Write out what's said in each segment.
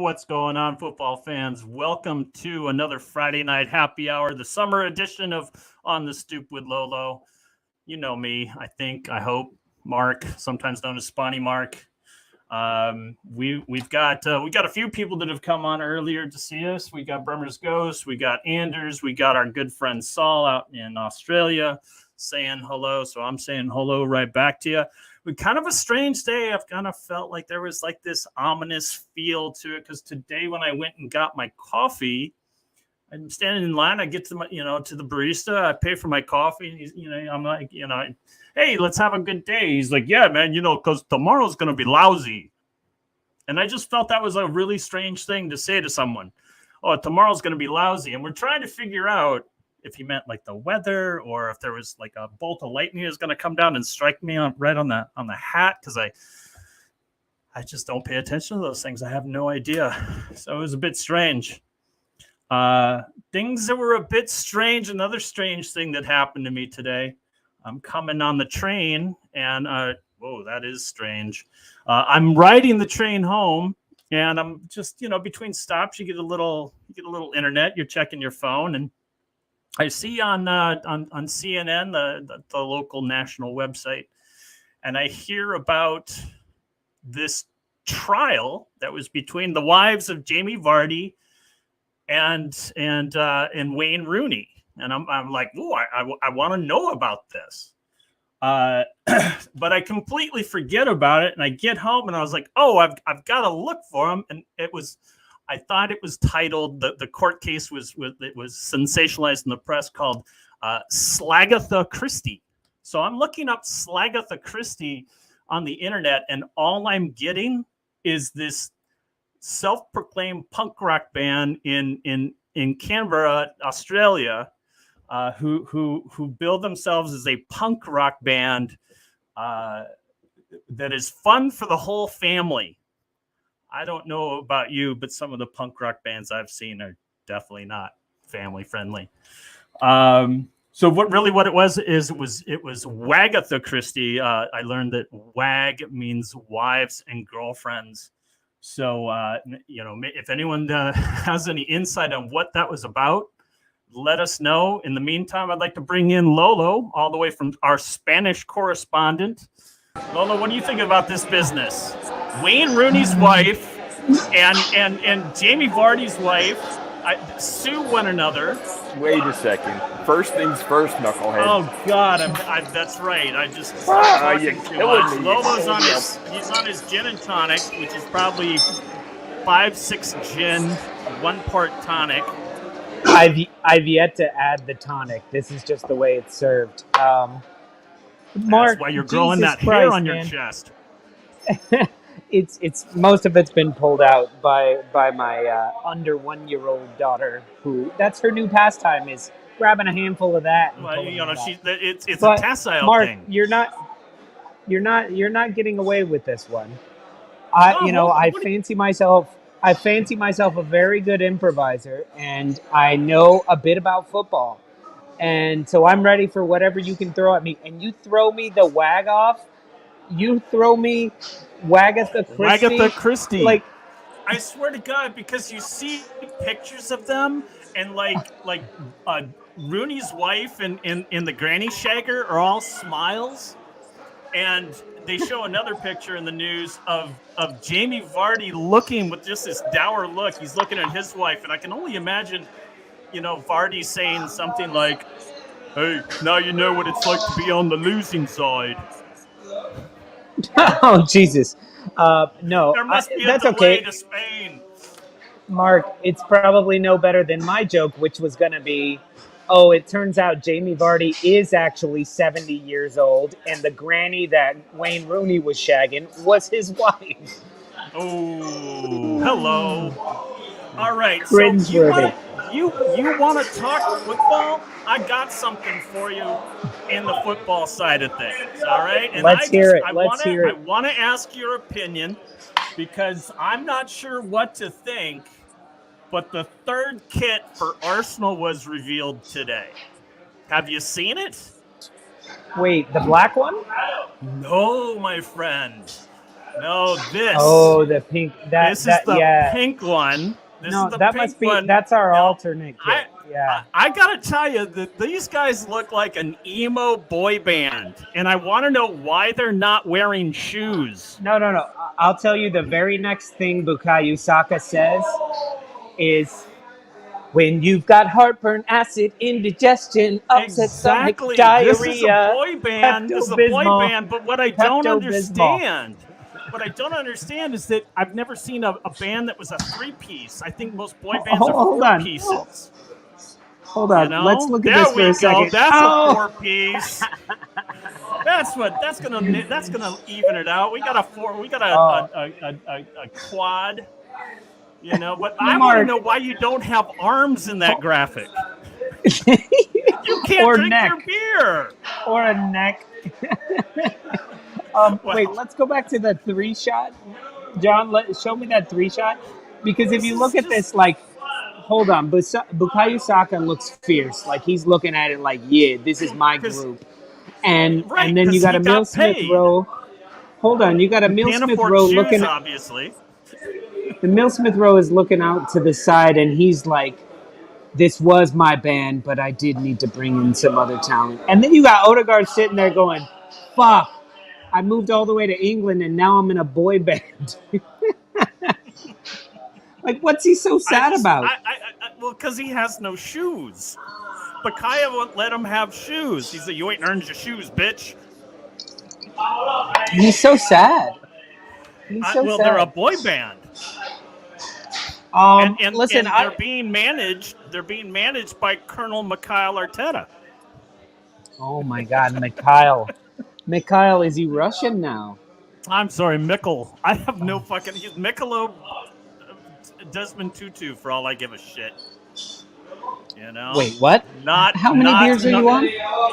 what's going on, football fans? Welcome to another Friday night happy hour, the summer edition of On the Stoop with Lolo. You know me, I think, I hope. Mark, sometimes known as Spawny Mark. We've got a few people that have come on earlier to see us. We got Brummer's Ghost, we got Anders, we got our good friend Saul out in Australia saying hello. So I'm saying hello right back to you. Kind of a strange day. I've kind of felt like there was like this ominous feel to it because today when I went and got my coffee, I'm standing in line. I get to my, to the barista. I pay for my coffee, and he's, I'm like, hey, let's have a good day. He's like, yeah, man, because tomorrow's gonna be lousy. And I just felt that was a really strange thing to say to someone. Oh, tomorrow's gonna be lousy, and we're trying to figure out if he meant like the weather or if there was like a bolt of lightning is going to come down and strike me right on the hat, because I just don't pay attention to those things. I have no idea. So it was a bit strange. Things that were a bit strange. Another strange thing that happened to me today. I'm coming on the train and whoa, that is strange. I'm riding the train home and I'm just between stops you get a little internet. You're checking your phone and I see on CNN, the local national website, and I hear about this trial that was between the wives of Jamie Vardy and Wayne Rooney, and I'm like, oh, I want to know about this, but I completely forget about it, and I get home and I was like, oh, I've got to look for him, and I thought it was titled, the court case was sensationalized in the press, called Slagatha Christie. So I'm looking up Slagatha Christie on the internet, and all I'm getting is this self-proclaimed punk rock band in Canberra, Australia, who build themselves as a punk rock band that is fun for the whole family. I don't know about you, but some of the punk rock bands I've seen are definitely not family friendly. So what it was Wagatha Christie. I learned that wag means wives and girlfriends. So if anyone has any insight on what that was about, let us know. In the meantime, I'd like to bring in Lolo, all the way from our Spanish correspondent. Lolo, what do you think about this business? Wayne Rooney's wife and Jamie Vardy's wife sue one another. Wait a second. First things first, knucklehead. Oh God, that's right. I just stopped talking too much. Lolo's on his gin and tonic, which is probably 5-6 gin, 1 part tonic. I've yet to add the tonic. This is just the way it's served. Mark, that's why you're growing that hair on your chest. It's most of it's been pulled out by my under 1-year-old daughter, who that's her new pastime, is grabbing a handful of that. Well, it's a tactile Mark, thing. You're not getting away with this one. I fancy myself a very good improviser, and I know a bit about football. And so I'm ready for whatever you can throw at me. And you throw me the wag off. You throw me Wagatha Christie. Wagatha Christie. Like, I swear to God, because you see pictures of them, and like Rooney's wife and the granny shagger are all smiles, and they show another picture in the news of Jamie Vardy looking with just this dour look. He's looking at his wife, and I can only imagine, Vardy saying something like, "Hey, now you know what it's like to be on the losing side." Oh, Jesus. No, there must be that's a delay okay. to Spain. Mark, it's probably no better than my joke, which was going to be, oh, it turns out Jamie Vardy is actually 70 years old, and the granny that Wayne Rooney was shagging was his wife. Oh, hello. All right, Cringeworthy. So you want to talk football? I got something for you in the football side of things, all right? And Let's hear it. I want to ask your opinion, because I'm not sure what to think, but the third kit for Arsenal was revealed today. Have you seen it? Wait, the black one? No, my friend. No, this. Oh, the pink. This is the pink one. No, that must be. That's our alternate kit. I gotta tell you that these guys look like an emo boy band, and I want to know why they're not wearing shoes. No. I'll tell you. The very next thing Bukayo Saka says is, "When you've got heartburn, acid, indigestion, upset stomach, diarrhea." This is a boy band. This is a boy band. But what I don't understand. What I don't understand is that I've never seen a band that was a 3-piece. I think most boy bands are 4 pieces. Hold on, let's look at this for a second. That's a 4-piece. That's gonna even it out. We got a quad. But I want to know why you don't have arms in that graphic. You can't or drink neck. your beer. Or a neck. Wait, let's go back to the 3-shot. John, show me that 3-shot. Because if you look at this, hold on. Bukayo Saka looks fierce. Like, he's looking at it like, yeah, this is my group. And then you got Emil Smith-Rowe. Hold on. You got Emil Smith-Rowe looking... obviously. Emil Smith-Rowe is looking out to the side, and he's like, this was my band, but I did need to bring in some other talent. And then you got Odegaard sitting there going, fuck. I moved all the way to England, and now I'm in a boy band. Like, what's he so sad about? Well, because he has no shoes. But Kaya won't let him have shoes. He said, "You ain't earned your shoes, bitch." He's so sad. He's so sad. They're a boy band. Listen, they're being managed. They're being managed by Colonel Mikhail Arteta. Oh my God, Mikhail. Mikhail, is he Russian now? I'm sorry, Mikkel. I have no fucking... He's Michelob Desmond Tutu for all I give a shit. Wait, what? How many beers are you on?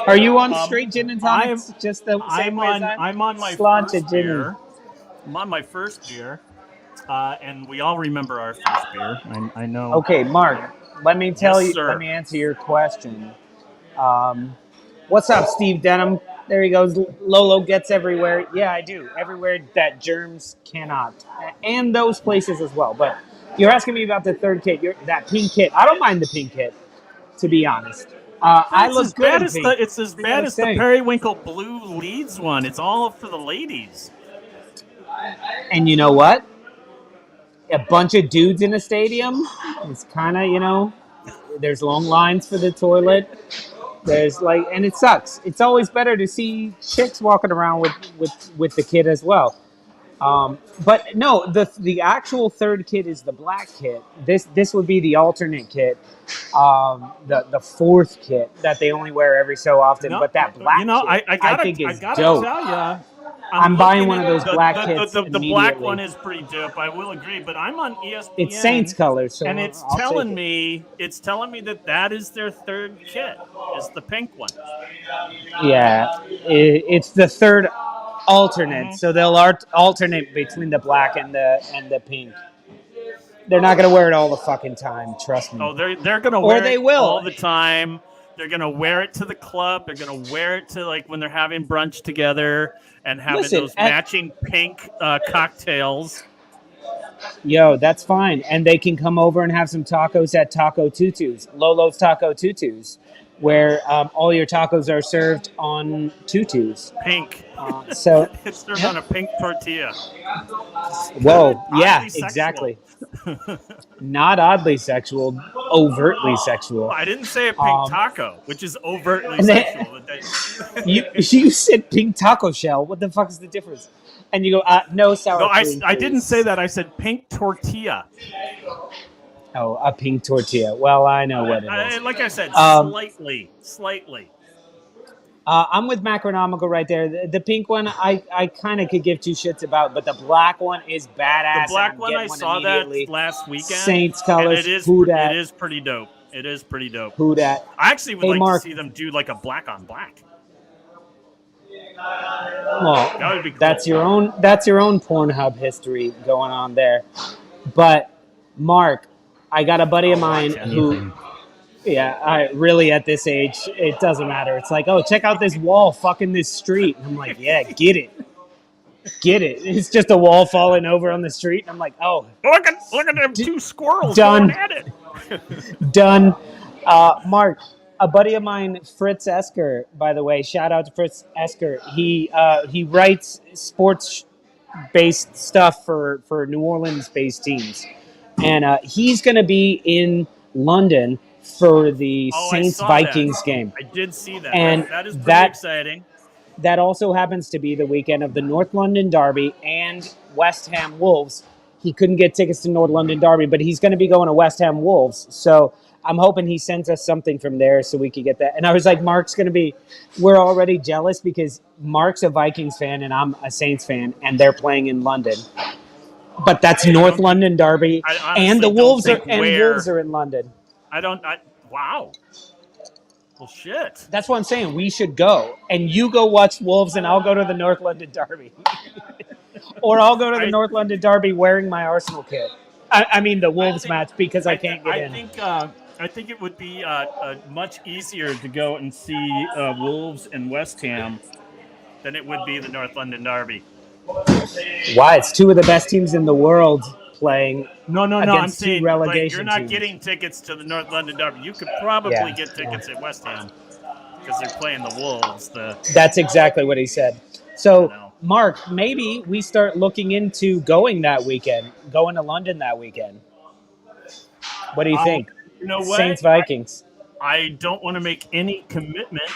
Are you on straight gin and tonics? Just the same way as I'm on my first beer. I'm on my first beer. And we all remember our first beer. I know. Okay, Mark, let me answer your question. What's up, Steve Denham? There he goes. Lolo gets everywhere. Yeah, I do. Everywhere that germs cannot. And those places as well. But you're asking me about the third kit. That pink kit. I don't mind the pink kit, to be honest. I look good in pink. It's as bad as the Periwinkle Blue Leeds one. It's all for the ladies. And you know what? A bunch of dudes in a stadium. It's kind of, there's long lines for the toilet. There's and it sucks. It's always better to see chicks walking around with the kit as well. But no, the actual third kit is the black kit. This would be the alternate kit, the fourth kit that they only wear every so often. But that black kit, I think is dope. Tell ya, I'm buying one of those black kits. The black one is pretty dope. I will agree. But I'm on ESPN. It's Saints colors, so and it's telling me that is their third kit. Is the pink one? Yeah, it's the third alternate. Mm-hmm. So they'll alternate between the black and the pink. They're not gonna wear it all the fucking time. Trust me. Oh, they're gonna wear it all the time. They're going to wear it to the club. They're going to wear it to when they're having brunch together and having those matching pink cocktails. Yo, that's fine. And they can come over and have some tacos at Taco Tutus, Lolo's Taco Tutus, where all your tacos are served on tutus. Pink. So it's served on a pink tortilla. Whoa, yeah, exactly. Not oddly sexual, overtly sexual. I didn't say a pink taco, which is overtly sexual. You said pink taco shell. What the fuck is the difference? And you go, no sour cream. No, I didn't say that. I said pink tortilla. Oh, a pink tortilla. Well, I know what it is. Like I said, slightly. I'm with Macronomical right there. The pink one, I kind of could give two shits about, but the black one is badass. The black one, I saw that last weekend. Saints colors. It is pretty dope. It is pretty dope. Who dat? I actually would like to see them do like a black on black. Well, that would be cool. That's your own Pornhub history going on there. But Mark, I got a buddy of mine who. Yeah, really at this age, it doesn't matter. It's like, oh, check out this wall fucking this street. And I'm like, yeah, get it. get it. It's just a wall falling over on the street. And I'm like, oh, Look at them two squirrels done. going at it. Done. Mark, a buddy of mine, Fritz Esker, by the way, shout out to Fritz Esker. He writes sports-based stuff for New Orleans-based teams. And he's going to be in London for the Saints-Vikings game. I did see that. And that is pretty exciting. That also happens to be the weekend of the North London Derby and West Ham Wolves. He couldn't get tickets to North London Derby, but he's going to be going to West Ham Wolves. So I'm hoping he sends us something from there so we could get that. And I was like, Mark's going to be – we're already jealous because Mark's a Vikings fan and I'm a Saints fan, and they're playing in London. But that's North London Derby, and the Wolves are in London. Wow. Well, shit. That's what I'm saying. We should go. And you go watch Wolves, and I'll go to the North London Derby. Or I'll go to the North London Derby wearing my Arsenal kit. I mean the Wolves match because I can't get in. I think it would be much easier to go and see Wolves and West Ham than it would be the North London Derby. Why? It's two of the best teams in the world playing. No. I'm saying relegation you're not teams. Getting tickets to the North London Derby. You could probably get tickets at West Ham because they're playing the Wolves. That's exactly what he said. So, Mark, maybe we start looking into going to London that weekend. What do you think? You know what? Saints Vikings. I don't want to make any commitment,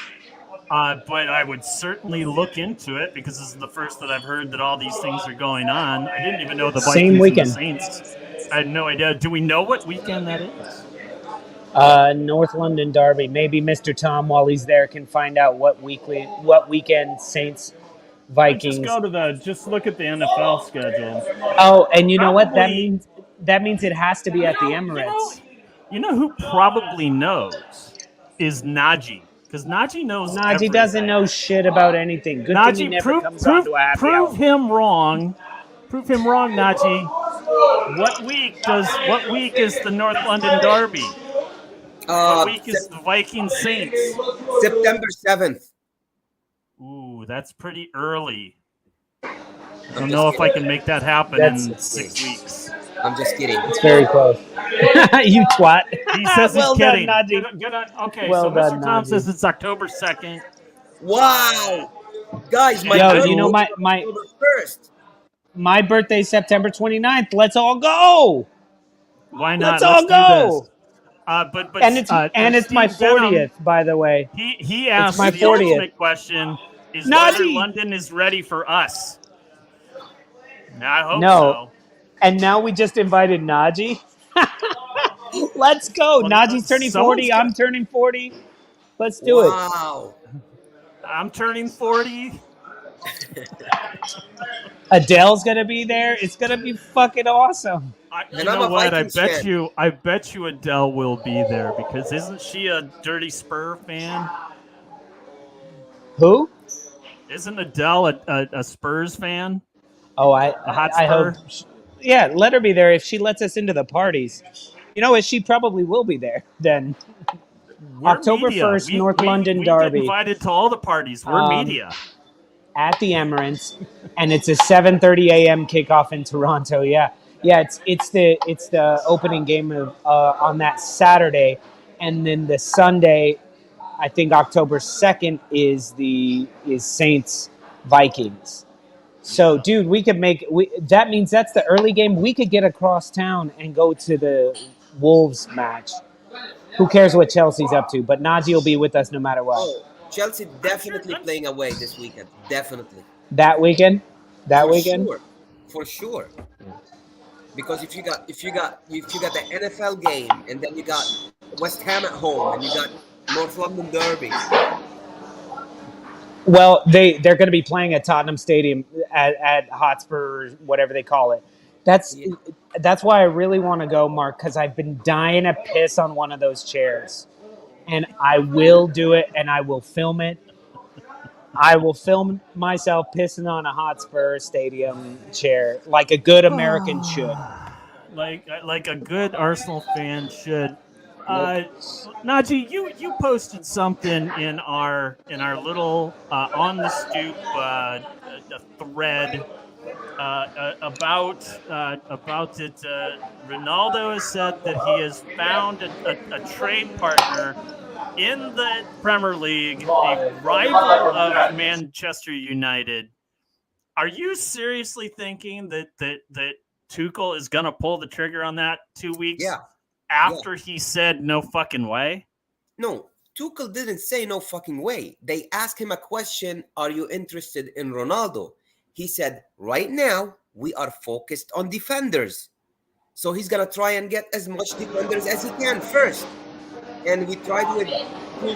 but I would certainly look into it because this is the first that I've heard that all these things are going on. I didn't even know the Vikings Same weekend. And the Saints. I had no idea. Do we know what weekend that is? North London Derby. Maybe Mr. Tom, while he's there, can find out what weekend Saints Vikings. Just look at the NFL schedule. Oh, and you know what? That means it has to be at the Emirates. You know who probably knows is Naji. Because Naji knows Naji everything. Doesn't know shit about anything. Good Naji, thing he never comes on to a happy prove hour. him wrong. Prove him wrong, Naji. What week is the North London Derby? What week is the Viking Saints? September 7th. Ooh, that's pretty early. I don't know if I can make that happen in 6 weeks. I'm just kidding. It's very close. You twat. He says he's kidding. Done, Naji. Good on. Okay, well so done, Mr. Tom Naji. says it's October 2nd. Wow. Guys, my October 1st. My birthday's September 29th. Let's all go. Why not? Let's all go. Do this. But it's my 40th, by the way. He asked my the 40th. ultimate question: is Naji! whether London is ready for us? I hope No. so. And now we just invited Naji. Let's go. Well, Naji's turning 40. I'm turning 40. Let's do it. Wow. I'm turning 40. Adele's gonna be there. It's gonna be fucking awesome. You know what? I bet you Adele will be there because isn't she a dirty Spur fan? Who? Isn't Adele a Spurs fan? Oh, A hot Spur? I hope. Yeah, let her be there if she lets us into the parties. You know what? She probably will be there then. We're October media. 1st, North London we Derby. get invited to all the parties. We're media. At the Emirates, and it's a 7:30 a.m. kickoff in Toronto. Yeah. It's the opening game of on that Saturday, and then the Sunday, I think October 2nd is Saints Vikings. So, dude, that means that's the early game. We could get across town and go to the Wolves match. Who cares what Chelsea's up to? But Naji will be with us no matter what. Oh, Chelsea definitely playing away this weekend. Definitely. That weekend? For sure. Because if you got the NFL game and then you got West Ham at home and you got North London Derby. Well, they're going to be playing at Tottenham Stadium at Hotspur, whatever they call it. That's why I really want to go, Mark, because I've been dying to piss on one of those chairs. And I will do it, and I will film it. I will film myself pissing on a Hotspur Stadium chair like a good American should. Like a good Arsenal fan should. Naji, you posted something in our little on the Stoop thread about it. Ronaldo has said that he has found a trade partner in the Premier League, a rival of Manchester United. Are you seriously thinking that Tuchel is going to pull the trigger on that 2 weeks after he said no fucking way? No, Tuchel didn't say no fucking way. They asked him a question, are you interested in Ronaldo? He said, right now, we are focused on defenders. So he's going to try and get as much defenders as he can first. And we tried with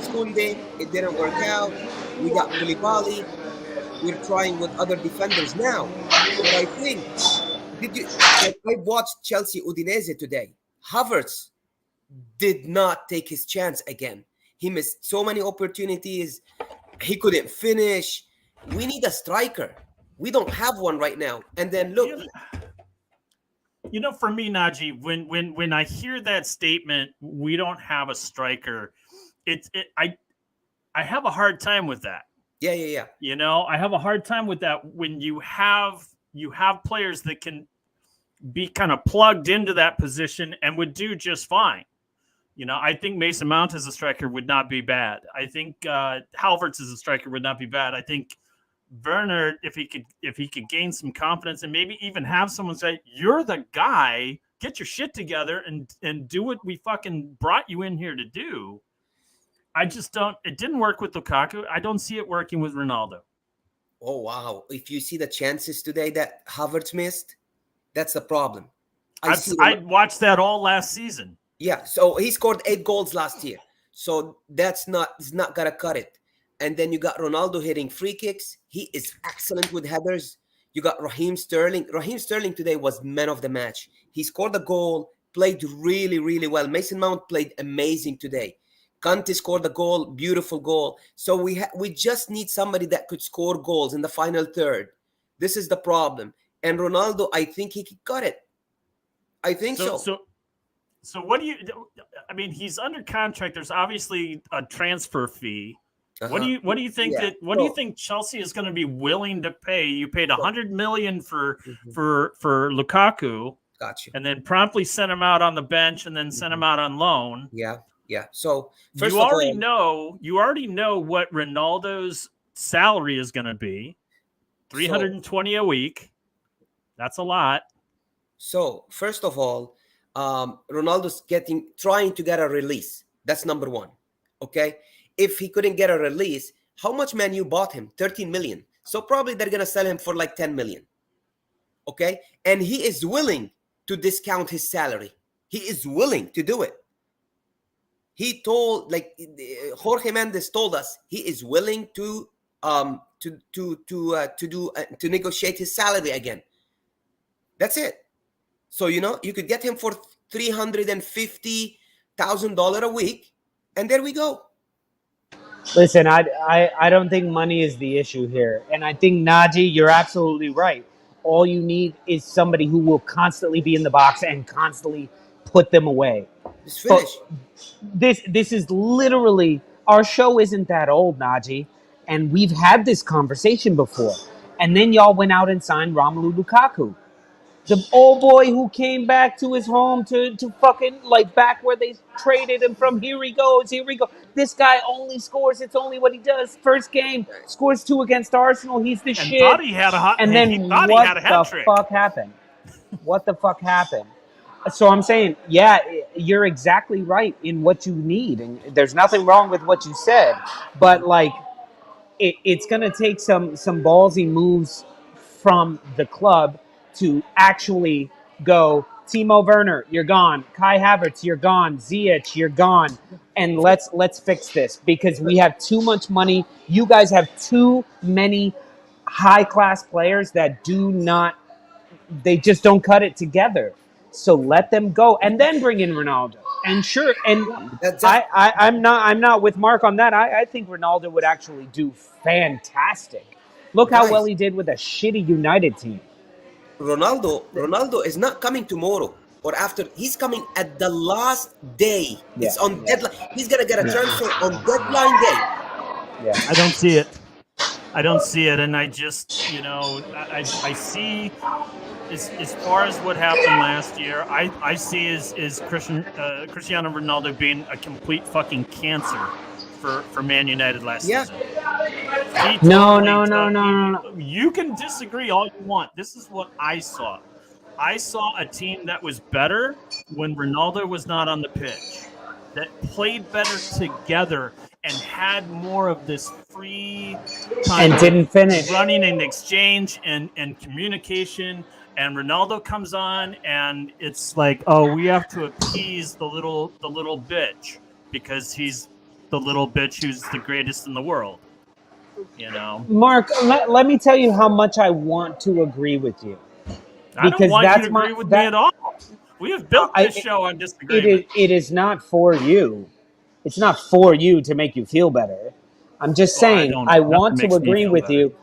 Kunde, it didn't work out. We got Koulibaly. We're trying with other defenders now. But I think, I watched Chelsea Udinese today. Havertz did not take his chance again. He missed so many opportunities. He couldn't finish. We need a striker. We don't have one right now. And then look. For me, Naji, when I hear that statement, we don't have a striker, I have a hard time with that. Yeah. I have a hard time with that when you have players that can be kind of plugged into that position and would do just fine. I think Mason Mount as a striker would not be bad. I think Havertz as a striker would not be bad. I think Werner, if he could gain some confidence and maybe even have someone say, "You're the guy, get your shit together and do what we fucking brought you in here to do." I just don't. It didn't work with Lukaku. I don't see it working with Ronaldo. Oh wow! If you see the chances today that Havertz missed, that's the problem. I watched that all last season. Yeah, so he scored 8 goals last year. So it's not gonna cut it. And then you got Ronaldo hitting free kicks. He is excellent with headers. You got Raheem Sterling. Raheem Sterling today was man of the match. He scored a goal, played really, really well. Mason Mount played amazing today. Kante scored a goal, beautiful goal. So we just need somebody that could score goals in the final third. This is the problem. And Ronaldo, I think he could cut it. I think so. So what do you? I mean, he's under contract. There's obviously a transfer fee. Uh-huh. What do you think do you think Chelsea is going to be willing to pay? You paid $100 million for Lukaku. Gotcha. And then promptly sent him out on the bench and then sent him out on loan. Yeah. So you already know what Ronaldo's salary is going to be. $320 a week. That's a lot. So first of all, Ronaldo's trying to get a release. That's number one. Okay. If he couldn't get a release, how much Man U bought him? 13 million. So probably they're going to sell him for like 10 million. Okay. And he is willing to discount his salary. He is willing to do it. He told, Jorge Mendes told us, he is willing to negotiate his salary again. That's it. So, you could get him for $350,000 a week. And there we go. Listen, I don't think money is the issue here. And I think, Naji, you're absolutely right. All you need is somebody who will constantly be in the box and constantly put them away. Just finish. This is literally, our show isn't that old, Naji. And we've had this conversation before. And then y'all went out and signed Romelu Lukaku. The old boy who came back to his home to fucking, back where they traded him from. Here he goes. This guy only scores. It's only what he does. First game, scores 2 against Arsenal. He's the shit. Thought he had a and then what the fuck happened? What the fuck happened? So I'm saying, yeah, you're exactly right in what you need. And there's nothing wrong with what you said. But, it's going to take some ballsy moves from the club to actually go, Timo Werner, you're gone. Kai Havertz, you're gone. Ziyech, you're gone. And let's fix this because we have too much money. You guys have too many high-class players that they just don't cut it together. So let them go and then bring in Ronaldo. And sure, and I'm not with Mark on that. I think Ronaldo would actually do fantastic. Look how well he did with a shitty United team. Ronaldo is not coming tomorrow or after. He's coming at the last day. Yeah. It's on deadline. He's gonna get a transfer on deadline day. Yeah, I don't see it. I don't see it, and I just, I see as far as what happened last year, I see is Cristiano Ronaldo being a complete fucking cancer for Man United last season. He No. You can disagree all you want. This is what I saw. I saw a team that was better when Ronaldo was not on the pitch, that played better together and had more of this free time and didn't finish running and exchange and communication. And Ronaldo comes on, and it's like, oh, we have to appease the little bitch because he's the little bitch who's the greatest in the world. Mark, let me tell you how much I want to agree with you. I don't want you to agree with me at all. We have built this show on disagreement. It is not for you. It's not for you to make you feel better. I'm just saying, I want to agree with you.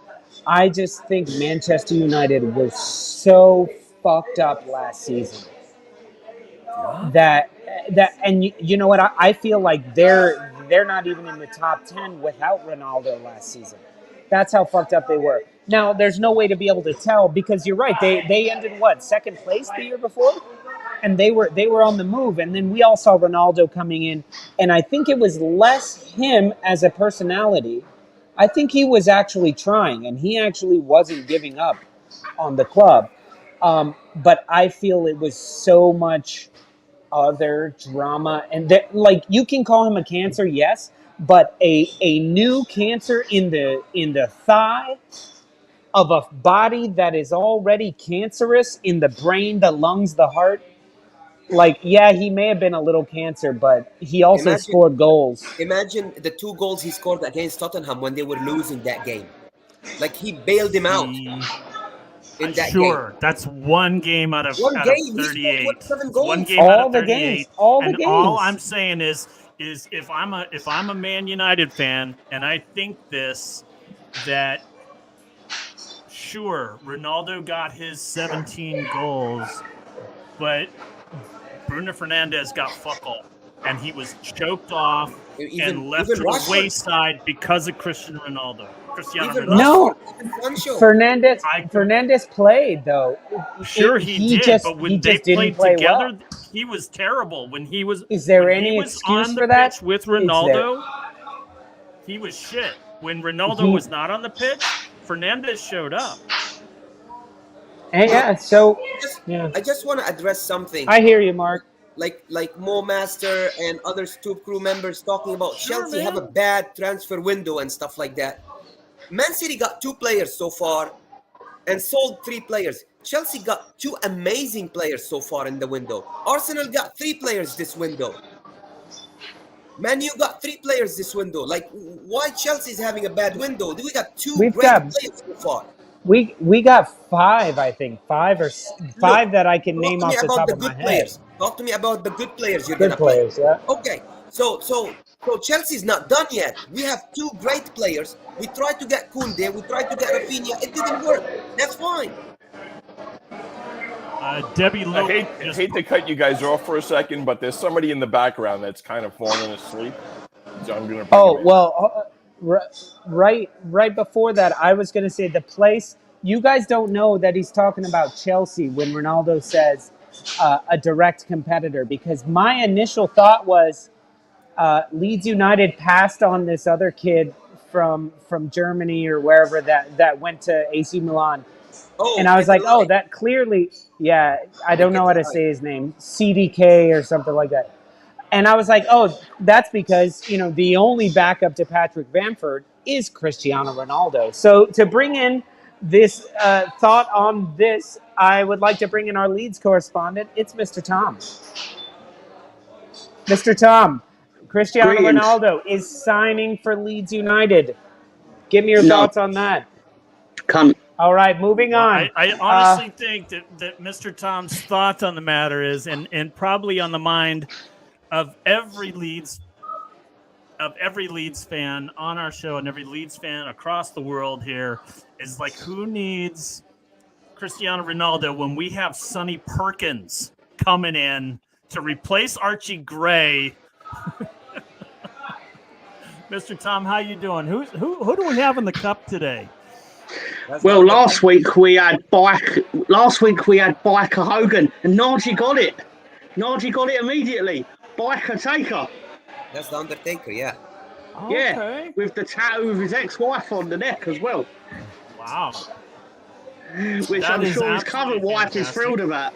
I just think Manchester United was so fucked up last season that and you know what? I feel like they're not even in the top 10 without Ronaldo last season. That's how fucked up they were. Now, there's no way to be able to tell because you're right. They ended second place the year before, and they were on the move. And then we all saw Ronaldo coming in, and I think it was less him as a personality. I think he was actually trying, and he actually wasn't giving up on the club. But I feel it was so much other drama, and you can call him a cancer, yes, but a new cancer in the thigh of a body that is already cancerous in the brain, the lungs, the heart. He may have been a little cancer, but he also scored goals. Imagine the 2 goals he scored against Tottenham when they were losing that game. He bailed him out in that game. That's one game out of 38. One game all out of 38. Games, all the games. All I'm saying is if I'm a Man United fan and I think that sure, Ronaldo got his 17 goals, but Bruno Fernandes got fuck all. And he was choked off and left to the wayside because of Cristiano Ronaldo. No, Fernandes played though. Sure, he did, but when they played together, he was terrible. When he was, is there any excuse for that? With Ronaldo, he was shit. When Ronaldo was not on the pitch, Fernandes showed up. And I just want to address something. I hear you, Mark. Like Mo Master and other Stoop crew members talking about Chelsea have a bad transfer window and stuff like that. Man City got 2 players so far and sold 3 players. Chelsea got 2 amazing players so far in the window. Arsenal got 3 players this window. Man U got 3 players this window. Why Chelsea is having a bad window? We got 2 great players so far. We got 5, I think. 5 that I can name off the top of my head. Talk to me about the good players you're going to play. Yeah. Okay, so Chelsea's not done yet. We have 2 great players. We tried to get Koundé. We tried to get Rafinha. It didn't work. That's fine. Debbie, I hate to cut you guys off for a second, but there's somebody in the background that's kind of falling asleep. So I'm going to. Right before that, I was going to say the place. You guys don't know that he's talking about Chelsea when Ronaldo says a direct competitor, because my initial thought was Leeds United passed on this other kid from Germany or wherever that went to AC Milan. And I was like, that clearly, I don't know how to say his name, CDK or something like that. And I was like, that's because, the only backup to Patrick Bamford is Cristiano Ronaldo. So to bring in this thought on this, I would like to bring in our Leeds correspondent. It's Mr. Tom. Mr. Tom, Cristiano Ronaldo is signing for Leeds United. Give me your thoughts on that. All right, moving on. I honestly think that Mr. Tom's thoughts on the matter is, and probably on the mind of every Leeds fan on our show and every Leeds fan across the world here, is who needs Cristiano Ronaldo when we have Sonny Perkins coming in to replace Archie Gray Mr. Tom, how you doing? Who do we have in the cup today? Well, last week we had Biker Hogan, and Naji got it. Naji got it immediately. Biker Taker. That's the Undertaker, yeah. Okay. Yeah, with the tattoo of his ex-wife on the neck as well. Wow. Which That I'm is sure his current wife is fantastic. thrilled about.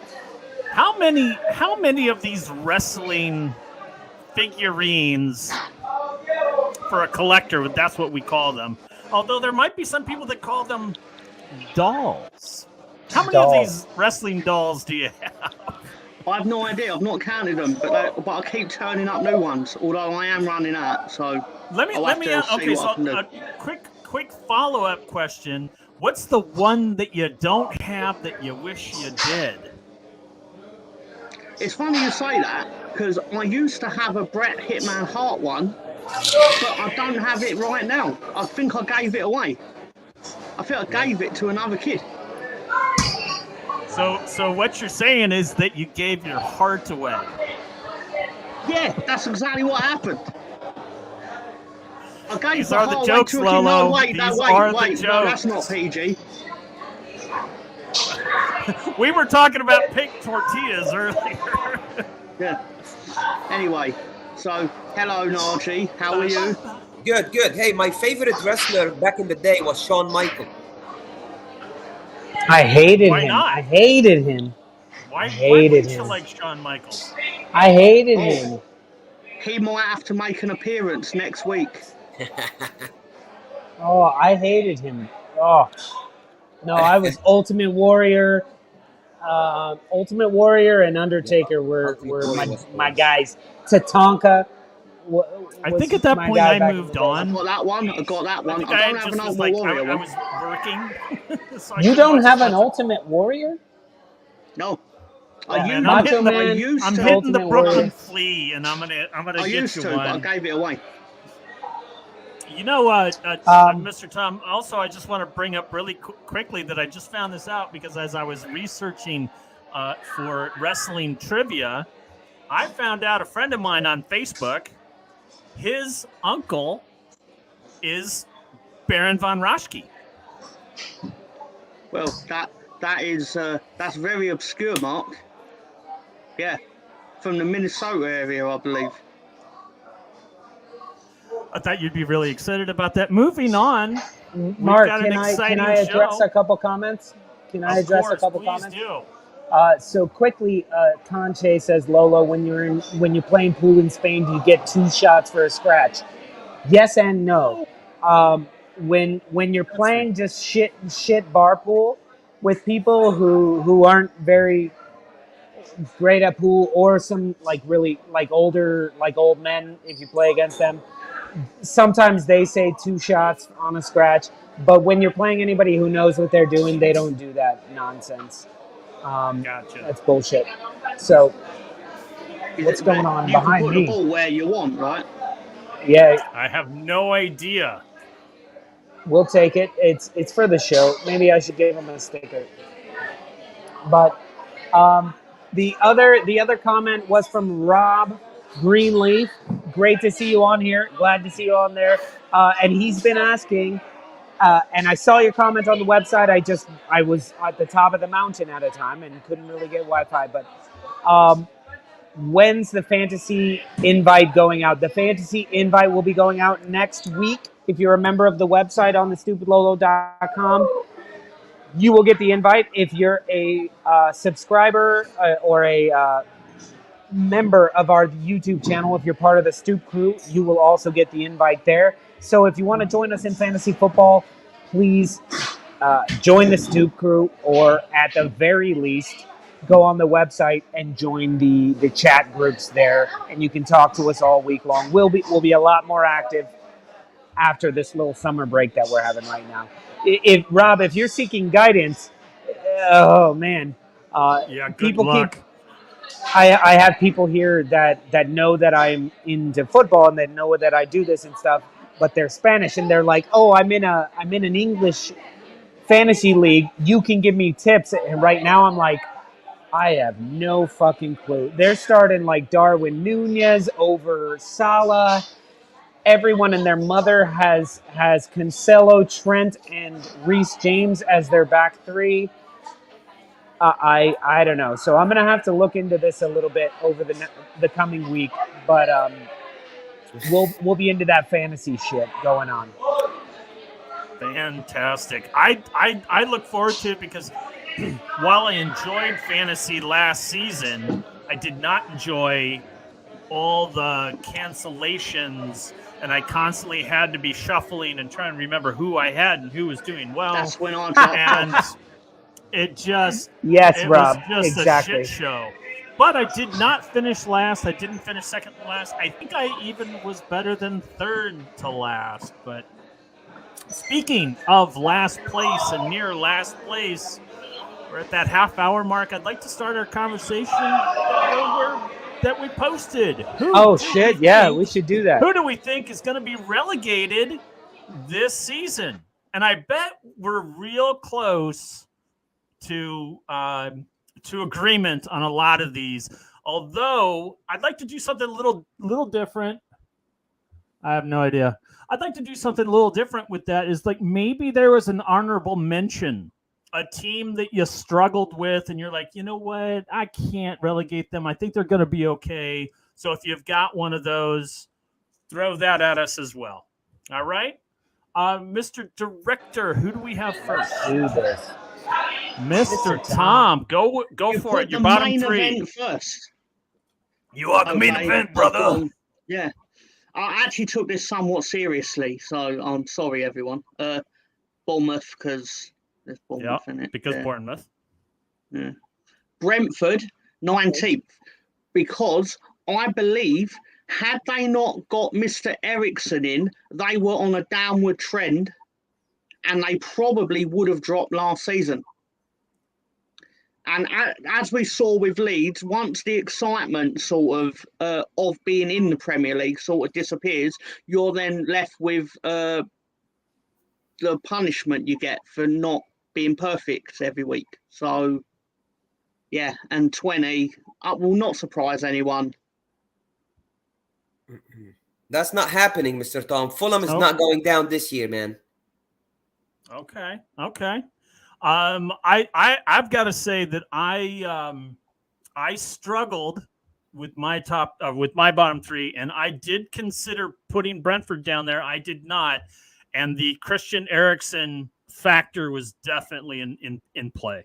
How many of these wrestling figurines for a collector, that's what we call them. Although there might be some people that call them dolls. How many of these wrestling dolls do you have? I have no idea. I've not counted them, but I keep turning up new ones. Although I am running out, so let me okay. So a quick follow-up question: what's the one that you don't have that you wish you did? It's funny you say that because I used to have a Bret Hitman Hart one, but I don't have it right now. I think I gave it away. I think I gave it to another kid. So what you're saying is that you gave your heart away. Yeah, that's exactly what happened. I gave These the are the heart jokes, away to a kid. Lolo. No, wait, These no, are wait, the no, that's jokes. not PG. We were talking about pink tortillas earlier. Yeah. Anyway, so hello Naji, how are you? Good. Hey, my favorite wrestler back in the day was Shawn Michaels. I hated Why him. not? I hated him. Why hated wouldn't you him. like Shawn Michaels? I hated him. He might have to make an appearance next week. Oh, I hated him. Oh, no, I was Ultimate Warrior. Ultimate Warrior and Undertaker were my guys. Tatanka. I think at that point I moved on. I got that one. I don't have an Ultimate Warrior I one. was working. So You don't have an Ultimate Warrior? No. I'm hitting Ultimate the Brooklyn Warrior. Flea, and I'm gonna I get used you to, one. but I gave it away. You know, Mr. Tom, also, I just want to bring up really quickly that I just found this out because as I was researching for wrestling trivia, I found out a friend of mine on Facebook, his uncle is Baron von Raschke. Well, that's very obscure, Mark. Yeah, from the Minnesota area, I believe. I thought you'd be really excited about that. Moving on, Mark, can I address a couple comments? Can I address a couple comments? Do. So quickly, Conche says, Lolo, when you're playing pool in Spain, do you get 2 shots for a scratch? Yes and no. When you're playing just shit bar pool with people who aren't very great at pool, or some really old men, if you play against them, sometimes they say 2 shots on a scratch. But when you're playing anybody who knows what they're doing, they don't do that nonsense. Gotcha. That's bullshit. So, what's going on behind me? You can put the ball where you want, right? Yeah. I have no idea. We'll take it. It's for the show. Maybe I should give him a sticker. But the other comment was from Rob Greenleaf. Great to see you on here. Glad to see you on there. And he's been asking. And I saw your comment on the website. I was at the top of the mountain at a time and couldn't really get Wi-Fi. But when's the fantasy invite going out? The fantasy invite will be going out next week. If you're a member of the website on thestupidlolo.com, you will get the invite. If you're a subscriber or a member of our YouTube channel, if you're part of the Stoop crew, you will also get the invite there. So if you want to join us in fantasy football, please join the Stoop crew, or at the very least, go on the website and join the chat groups there, and you can talk to us all week long. We'll be a lot more active after this little summer break that we're having right now. Rob, if you're seeking guidance, oh man, good luck. I have people here that know that I'm into football and that know that I do this and stuff, but they're Spanish and they're like, "Oh, I'm in an English fantasy league. You can give me tips." And right now I'm like, I have no fucking clue. They're starting like Darwin Nunez over Salah. everyone and their mother has Cancelo, Trent, and Reece James as their back three. I don't know. So I'm gonna have to look into this a little bit over the coming week, but we'll be into that fantasy shit going on. Fantastic. I look forward to it because while I enjoyed fantasy last season, I did not enjoy all the cancellations, and I constantly had to be shuffling and trying to remember who I had and who was doing well. That's when I dropped and off. it just Rob, was just exactly. a shit show. But I did not finish last. I didn't finish second to last. I think I even was better than third to last. But speaking of last place and near last place, we're at that half-hour mark. I'd like to start our conversation that we posted. We should do that. Who do we think is going to be relegated this season? And I bet we're real close to agreement on a lot of these. Although I'd like to do something a little different. I have no idea. I'd like to do something a little different with that. Is like maybe there was an honorable mention, a team that you struggled with, and you're like, you know what? I can't relegate them. I think they're going to be okay. So if you've got one of those, throw that at us as well. All right, Mr. Director, who do we have first? Do this. Mr. Tom, go for it. Your bottom three. Event first. You are the main event, brother. Yeah. I actually took this somewhat seriously, so I'm sorry, everyone. Bournemouth, because there's Bournemouth in it. Because Bournemouth. Yeah. Brentford, 19th, because I believe had they not got Mr. Eriksson in, they were on a downward trend, and they probably would have dropped last season. And as we saw with Leeds, once the excitement sort of being in the Premier League sort of disappears, you're then left with the punishment you get for not being perfect every week. So, yeah, and 20 will not surprise anyone. That's not happening, Mr. Tom. Fulham is not going down this year, man. Okay. I've got to say that I struggled with my bottom three, and I did consider putting Brentford down there. I did not, and the Christian Eriksen factor was definitely in play.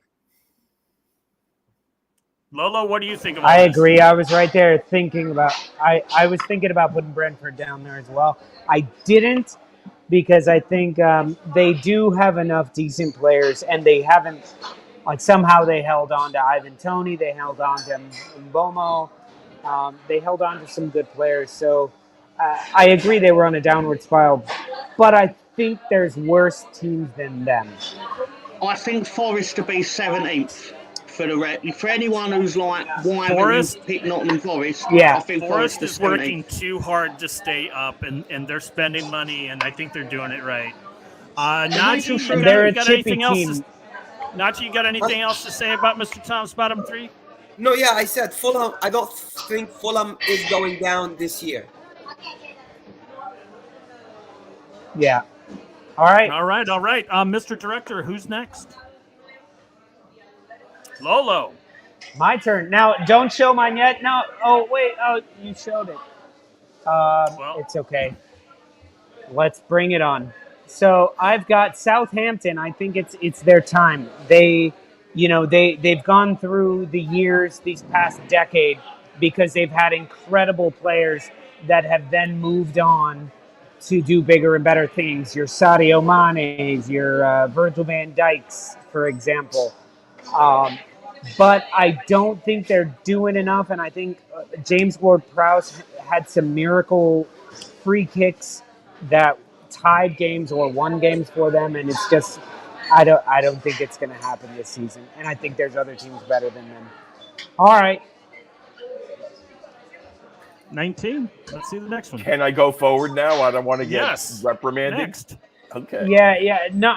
Lolo, what do you think about I this? agree. I was right there thinking about. I was thinking about putting Brentford down there as well. I didn't. Because I think they do have enough decent players, and they haven't, somehow they held on to Ivan Toney, they held on to Mbomo, they held on to some good players. So I agree they were on a downward spiral, but I think there's worse teams than them. I think Forest to be 17th. For anyone who's like, why Forest, haven't you picked Nottingham Forest? Yeah. I think Forest is 17th. working too hard to stay up, and they're spending money, and I think they're doing it right. Naji, you got anything else? Naji, you got anything else to say about Mr. Tom's bottom three? No, yeah, I said Fulham. I don't think Fulham is going down this year. Yeah. All right. Mr. Director, who's next? Lolo. My turn. Now, don't show mine yet. No. Oh, wait. Oh, you showed it. It's okay. Let's bring it on. So I've got Southampton. I think it's their time. They've gone through the years, these past decade, because they've had incredible players that have then moved on to do bigger and better things. Your Sadio Mane's, your Virgil van Dijk's, for example. But I don't think they're doing enough, and I think James Ward-Prowse had some miracle free kicks that tied games or won games for them, and it's just I don't think it's going to happen this season, and I think there's other teams better than them. All right. 19. Let's see the next one. Can I go forward now? I don't want to get reprimanded. Next. Okay. Yeah. No.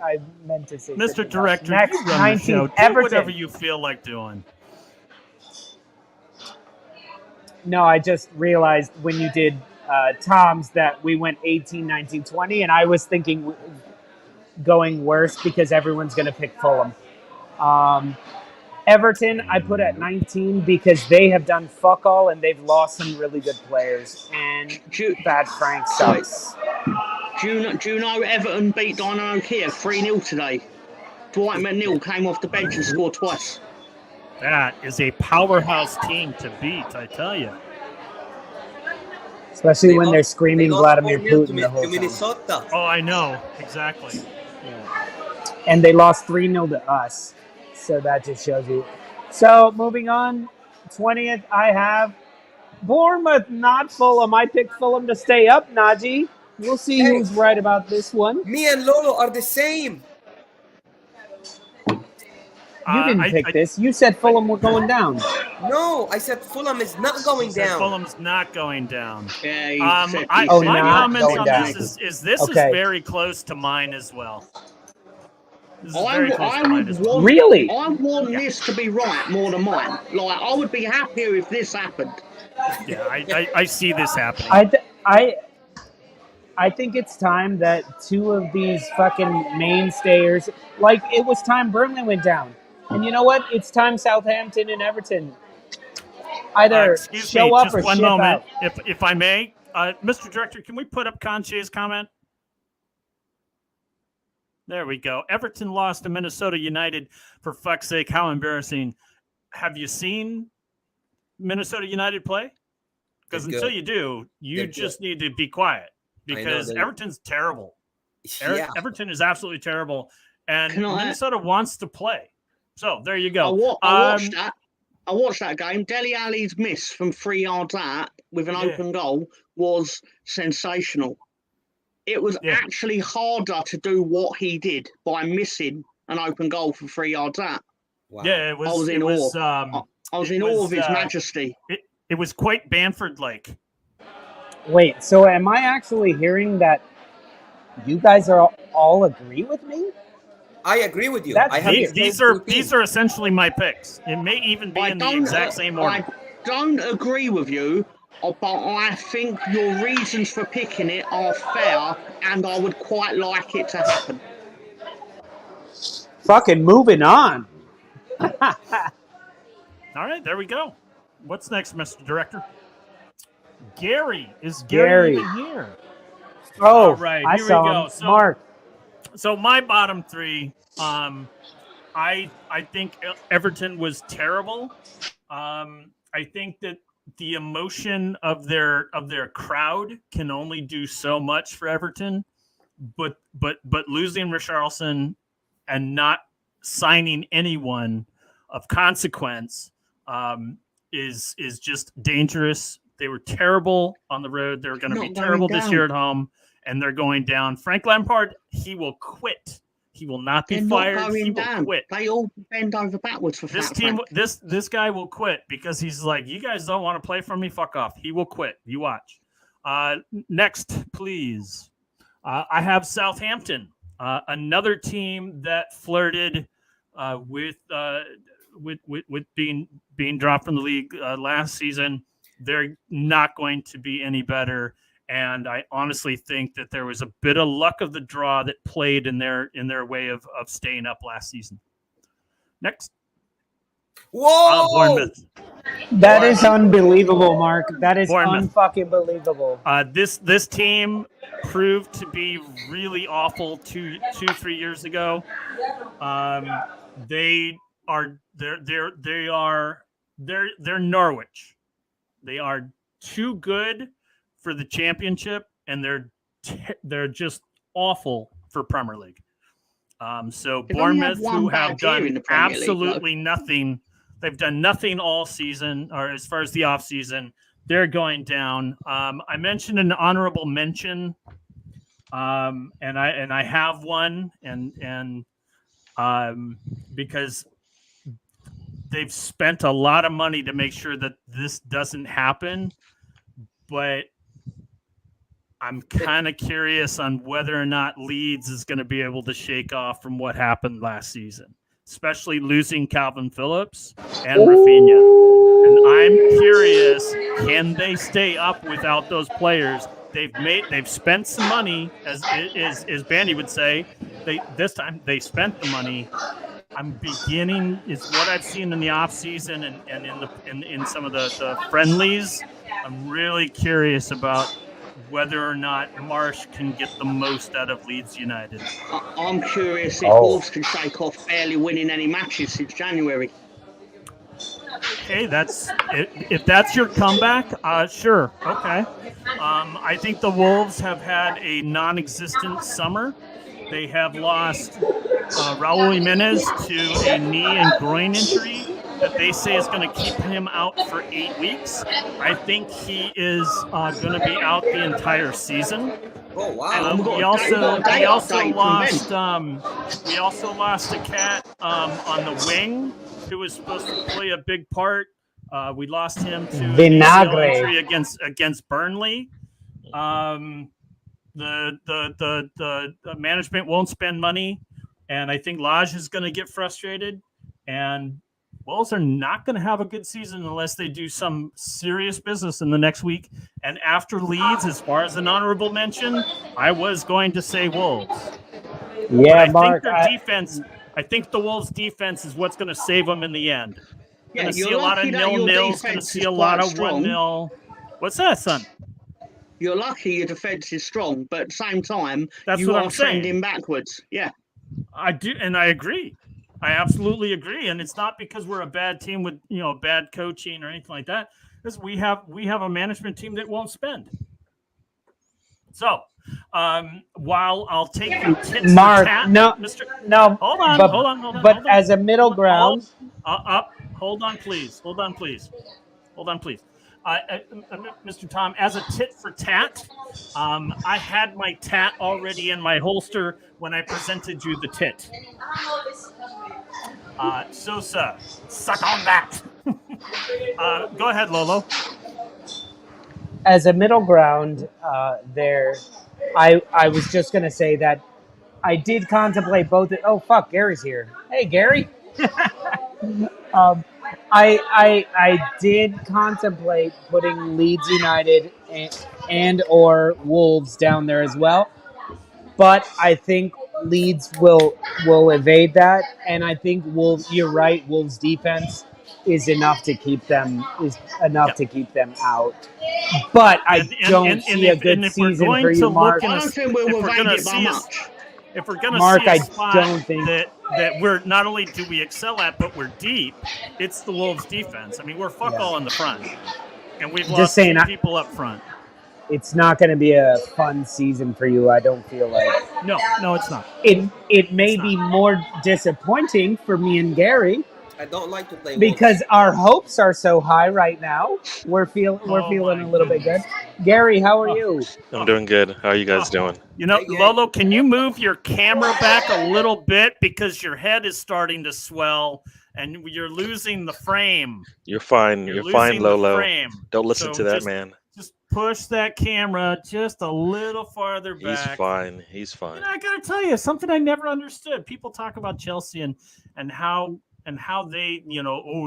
I meant to say Mr. Director, next, you run the show. Do Everton. whatever you feel like doing. No, I just realized when you did Tom's that we went 18, 19, 20, and I was thinking going worse because everyone's going to pick Fulham. Everton, I put at 19 because they have done fuck all and they've lost some really good players. And Bad Frank sucks. Do you know Everton beat Dynamo Kiev 3-0 today? Dwight McNeil came off the bench and scored twice. That is a powerhouse team to beat, I tell you. Especially when they're screaming Vladimir Putin the whole to time. Minnesota. Oh, I know. Exactly. Yeah. And they lost 3-0 to us. So that just shows you. So moving on, 20th, I have Bournemouth, not Fulham. I picked Fulham to stay up, Naji. We'll see who's right about this one. Me and Lolo are the same. You didn't pick this. You said Fulham were going down. No, I said Fulham is not going down. Fulham's not going down. Yeah, my comments on this is very close to mine as well. Really? I want this to be right more than mine. Like, I would be happier if this happened. Yeah, I see this happening. I think it's time that two of these fucking mainstayers, like it was time Burnley went down. And you know what? It's time Southampton and Everton either show up or one ship moment, out. if I may. Mr. Director, can we put up Conche's comment? There we go. Everton lost to Minnesota United. For fuck's sake, how embarrassing. Have you seen Minnesota United play? Because until you do, you just need to be quiet. Because Everton's terrible. Yeah. Everton is absolutely terrible. And Minnesota wants to play. So there you go. I watched that game. Dele Alli's miss from 3 yards out with an open goal was sensational. It was actually harder to do what he did by missing an open goal from 3 yards out. Wow. Yeah, it was. I was in awe. I was in awe of his majesty. It was quite Bamford-like. Wait, so am I actually hearing that you guys all agree with me? I agree with you. These are essentially my picks. It may even be in the exact same order. I don't agree with you, but I think your reasons for picking it are fair, and I would quite like it to happen. Fucking moving on. All right, there we go. What's next, Mr. Director? Gary. Is Gary even here? Oh, all right. I saw him. Mark. So my bottom three, I think Everton was terrible. I think that the emotion of their crowd can only do so much for Everton, but losing Richarlison and not signing anyone of consequence is just dangerous. They were terrible on the road. They're going to be terrible this year at home, and they're going down. Frank Lampard, he will quit. He will not be fired. He will quit. They all bend over backwards for this team. This guy will quit because he's like, you guys don't want to play for me. Fuck off. He will quit. You watch. Next, please. I have Southampton, another team that flirted with being dropped from the league last season. They're not going to be any better. And I honestly think that there was a bit of luck of the draw that played in their way of staying up last season. Next. Whoa! Bournemouth. That is unbelievable, Mark. That is unfucking believable. This team proved to be really awful 3 years ago. They're Norwich. They are too good for the championship, and they're just awful for Premier League. So Bournemouth, who have done absolutely nothing, they've done nothing all season, or as far as the off season, they're going down. I mentioned an honorable mention, and I have one, and because they've spent a lot of money to make sure that this doesn't happen, but I'm kind of curious on whether or not Leeds is going to be able to shake off from what happened last season, especially losing Calvin Phillips and Rafinha. And I'm curious, can they stay up without those players? They've spent some money, as Bandy would say. This time they spent the money. I'm beginning is what I've seen in the off season and in some of the friendlies. I'm really curious about whether or not Marsh can get the most out of Leeds United. I'm curious if Wolves can shake off barely winning any matches since January. Okay, if that's your comeback, sure, okay. I think the Wolves have had a non-existent summer. They have lost Raul Jimenez to a knee and groin injury that they say is going to keep him out for 8 weeks. I think he is going to be out the entire season. Oh wow! We also lost a cat on the wing who was supposed to play a big part. We lost him to Vinagre injury against Burnley. The management won't spend money, and I think Lodge is going to get frustrated. And Wolves are not going to have a good season unless they do some serious business in the next week. And after Leeds, as far as an honorable mention, I was going to say Wolves. Yeah, but Mark. I think the Wolves' defense is what's going to save them in the end. Yeah, going to see a lot of 0-0s. Going to see a lot of 1-0. What's that, son? You're lucky your defense is strong, but at the same time, That's you what are I'm saying. trending backwards. Yeah. I do, and I agree. I absolutely agree. And it's not because we're a bad team with bad coaching or anything like that. Because we have a management team that won't spend. So while I'll take your tits Mark, for tat, no, hold on. But as a middle ground, hold on, please. Mr. Tom, as a tit for tat, I had my tat already in my holster when I presented you the tit. Sosa, suck on that. Go ahead, Lolo. As a middle ground, I was just going to say that I did contemplate both. Oh, fuck, Gary's here. Hey, Gary. I did contemplate putting Leeds United and or Wolves down there as well, but I think Leeds will evade that, and I think Wolves. You're right. Wolves' defense is enough to keep them to keep them out. But I don't see a good season for you, Mark. I don't think we'll evade it by much. If we're going to Mark, see a I spot don't think that we're not only do we excel at, but we're deep, it's the Wolves defense. I mean, we're all in the front, and we've lost two people up front. It's not going to be a fun season for you, I don't feel like. No, it's not. It may be more disappointing for me and Gary. I don't like to play because our hopes are so high right now. We're feeling a little bit good. Gary, how are you? I'm doing good. How are you guys doing? Lolo, can you move your camera back a little bit because your head is starting to swell and you're losing the frame. You're fine. You're fine, Lolo. Don't listen to that man. Just push that camera just a little farther back. He's fine. He's fine. I gotta tell you something I never understood. People talk about Chelsea and how they,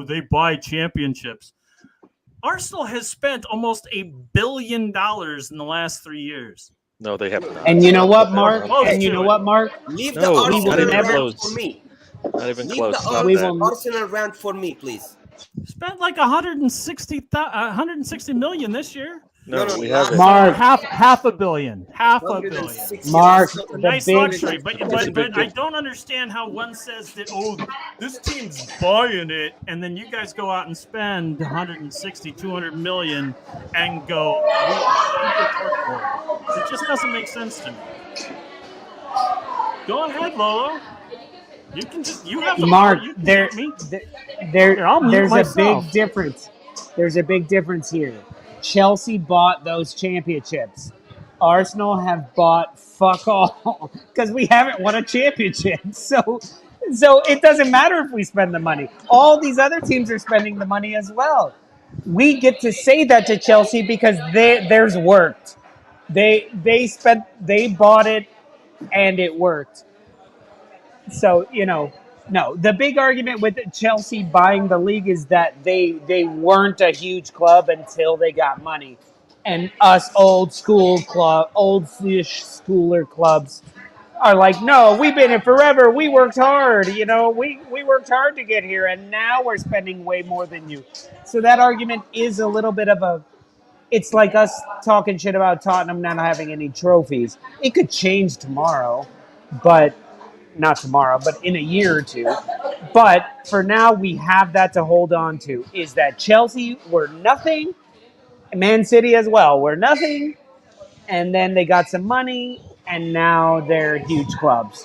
they buy championships. Arsenal has spent almost $1 billion in the last 3 years. No, they have not. And you know what, Mark? Leave the Arsenal rant for me. Not even close. Leave the Arsenal rant for me, please. Spent like 160 million this year. No, we haven't. Mark, half a billion. Mark, nice luxury, but I don't understand how one says that, this team's buying it, and then you guys go out and spend 160, 200 million and go, it just doesn't make sense to me. Go ahead, Lolo. You can have the Mark, power. there's a big difference. There's a big difference here. Chelsea bought those championships. Arsenal have bought fuck all because we haven't won a championship. So it doesn't matter if we spend the money. All these other teams are spending the money as well. We get to say that to Chelsea because theirs worked. They bought it and it worked. So, No, the big argument with Chelsea buying the league is that they weren't a huge club until they got money, and us old fish schooler clubs are like, no, we've been here forever. We worked hard. You know, we worked hard to get here, and now we're spending way more than you. So that argument is a little bit of a. It's like us talking shit about Tottenham not having any trophies. It could change tomorrow, but. Not tomorrow, but in a year or two. But for now, we have that to hold on to. Is that Chelsea were nothing, Man City as well were nothing, and then they got some money, and now they're huge clubs.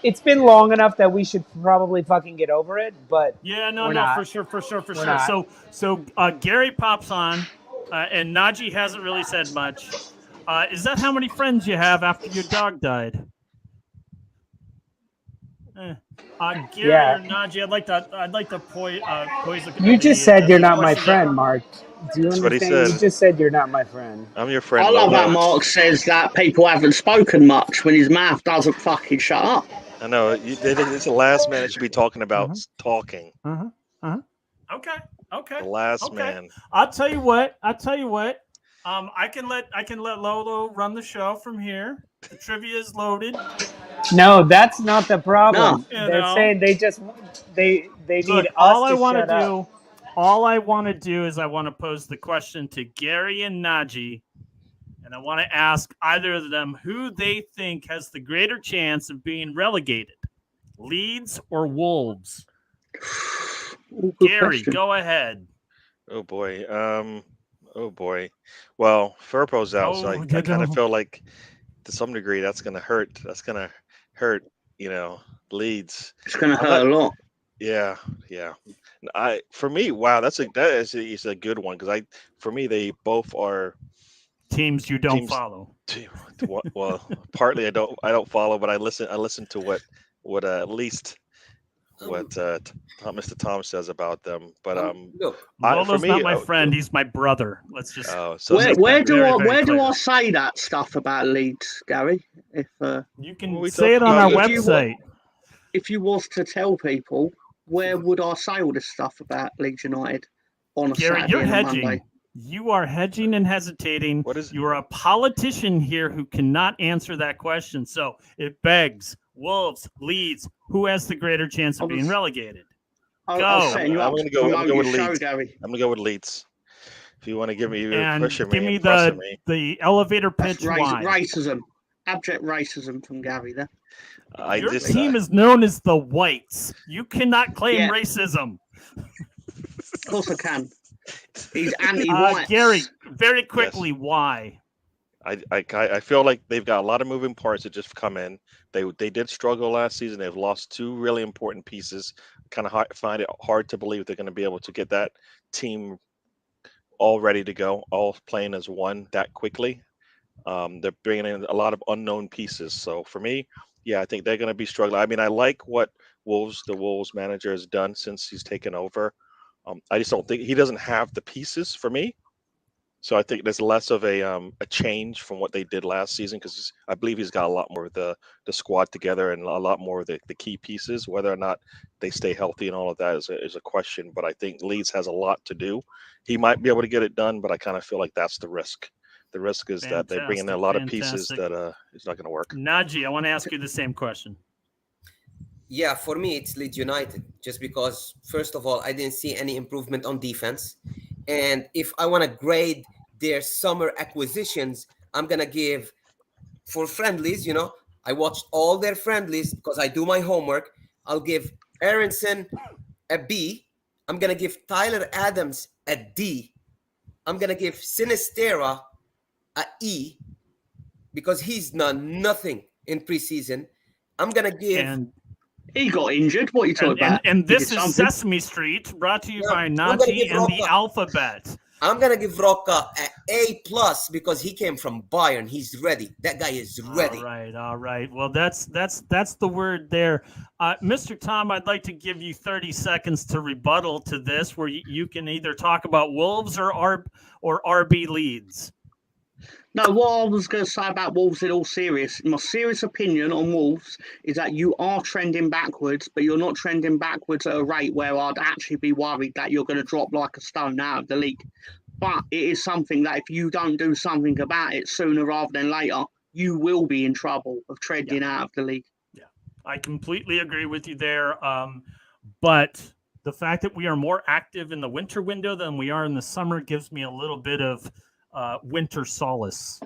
It's been long enough that we should probably fucking get over it, but we're not. for sure. Not. So Gary pops on, and Naji hasn't really said much. Is that how many friends you have after your dog died? Gary or Naji, I'd like to poise. You just said you're not my friend, Mark. Do you understand? What he said. You just said you're not my friend. I'm your friend. I love how Mark says that people haven't spoken much when his mouth doesn't fucking shut up. I know. It's the last man that should be talking about talking. Okay. The last man. I'll tell you what. I can let Lolo run the show from here. The trivia is loaded. No, that's not the problem. No. They're saying they need Look, us to shut up. All I want to do is I want to pose the question to Gary and Naji, and I want to ask either of them who they think has the greater chance of being relegated, Leeds or Wolves. Gary, go ahead. Oh boy. Well, Furpo's out, so I kind of feel like to some degree that's going to hurt. That's going to hurt, Leeds. It's going to hurt a lot. Yeah. For me, wow, that is a good one because for me they both are teams you don't follow. Well, partly I don't follow, but I listen to what at least what Mr. Tom says about them. But Lolo's not my friend; he's my brother. Let's just. Where do I say that stuff about Leeds, Gary? If you can say it on our website. If you was to tell people, where would I say all this stuff about Leeds United on a Gary, Saturday you're and a hedging. Monday? You are hedging and hesitating. You are a politician here who cannot answer that question. So it begs Wolves, Leeds, who has the greater chance of being relegated? I'm going to go with Leeds. I'm going to go with Leeds. If you want to give me the elevator pitch. Racism, abject racism from Gary there. Your team is known as the Whites. You cannot claim racism. Of course I can. He's anti-white. Gary, very quickly, why? I feel like they've got a lot of moving parts that just come in. They did struggle last season. They've lost two really important pieces. Kind of find it hard to believe they're going to be able to get that team all ready to go, all playing as one that quickly. They're bringing in a lot of unknown pieces. So for me, I think they're going to be struggling. I mean, I like what the Wolves manager has done since he's taken over. I just don't think he doesn't have the pieces for me. So I think there's less of a change from what they did last season because I believe he's got a lot more of the squad together and a lot more of the key pieces. Whether or not they stay healthy and all of that is a question. But I think Leeds has a lot to do. He might be able to get it done, but I kind of feel like that's the risk. The risk is that they bring in a lot of pieces that it's not going to work. Naji, I want to ask you the same question. Yeah, for me, it's Leeds United. Just because, first of all, I didn't see any improvement on defense. And if I want to grade their summer acquisitions, I'm going to give, for friendlies, I watched all their friendlies because I do my homework. I'll give Aronson a B. I'm going to give Tyler Adams a D. I'm going to give Sinistera a E because he's done nothing in preseason. I'm going to give... He got injured. What are you talking about? And this is Sesame Street, brought to you by Naji and the Alphabet. I'm going to give Rocca an A+ because he came from Bayern. He's ready. That guy is ready. All right. Well, that's the word there. Mr. Tom, I'd like to give you 30 seconds to rebuttal to this, where you can either talk about Wolves or RB Leeds. No, what I was going to say about Wolves in all serious, my serious opinion on Wolves is that you are trending backwards, but you're not trending backwards at a rate where I'd actually be worried that you're going to drop like a stone out of the league. But it is something that if you don't do something about it sooner rather than later, you will be in trouble of trending out of the league. Yeah, I completely agree with you there. But the fact that we are more active in the winter window than we are in the summer gives me a little bit of winter solace.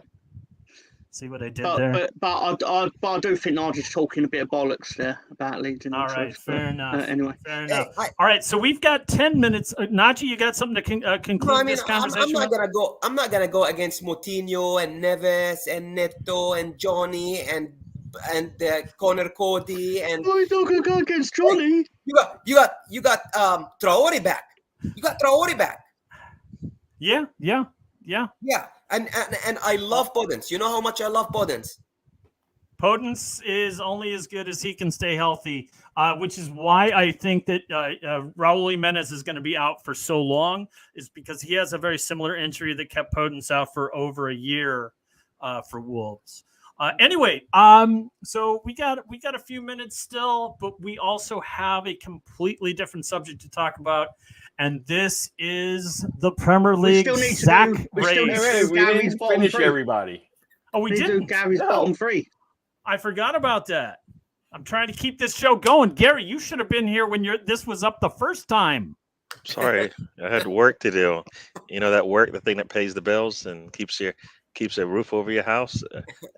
See what I did there? But I do think Naji's talking a bit of bollocks there about Leeds. All right, fair enough. Anyway, fair enough. All right, so we've got 10 minutes. Naji, you got something to conclude this conversation? I'm not gonna go against Moutinho and Neves and Neto and Johnny and Connor Cody and. Why are you not gonna go against Johnny? You got Traore back. You got Traore back. Yeah. And I love Podence. You know how much I love Podence. Podence is only as good as he can stay healthy, which is why I think that Raul Jimenez is going to be out for so long, is because he has a very similar injury that kept Podence out for over a year for Wolves. Anyway, so we got a few minutes still, but we also have a completely different subject to talk about. And this is the Premier League. We still need to do Gary's bottom three. Everybody. Oh, we didn't do Gary's bottom three. I forgot about that. I'm trying to keep this show going. Gary, you should have been here when this was up the first time. Sorry, I had work to do. You know that work, the thing that pays the bills and keeps a roof over your house,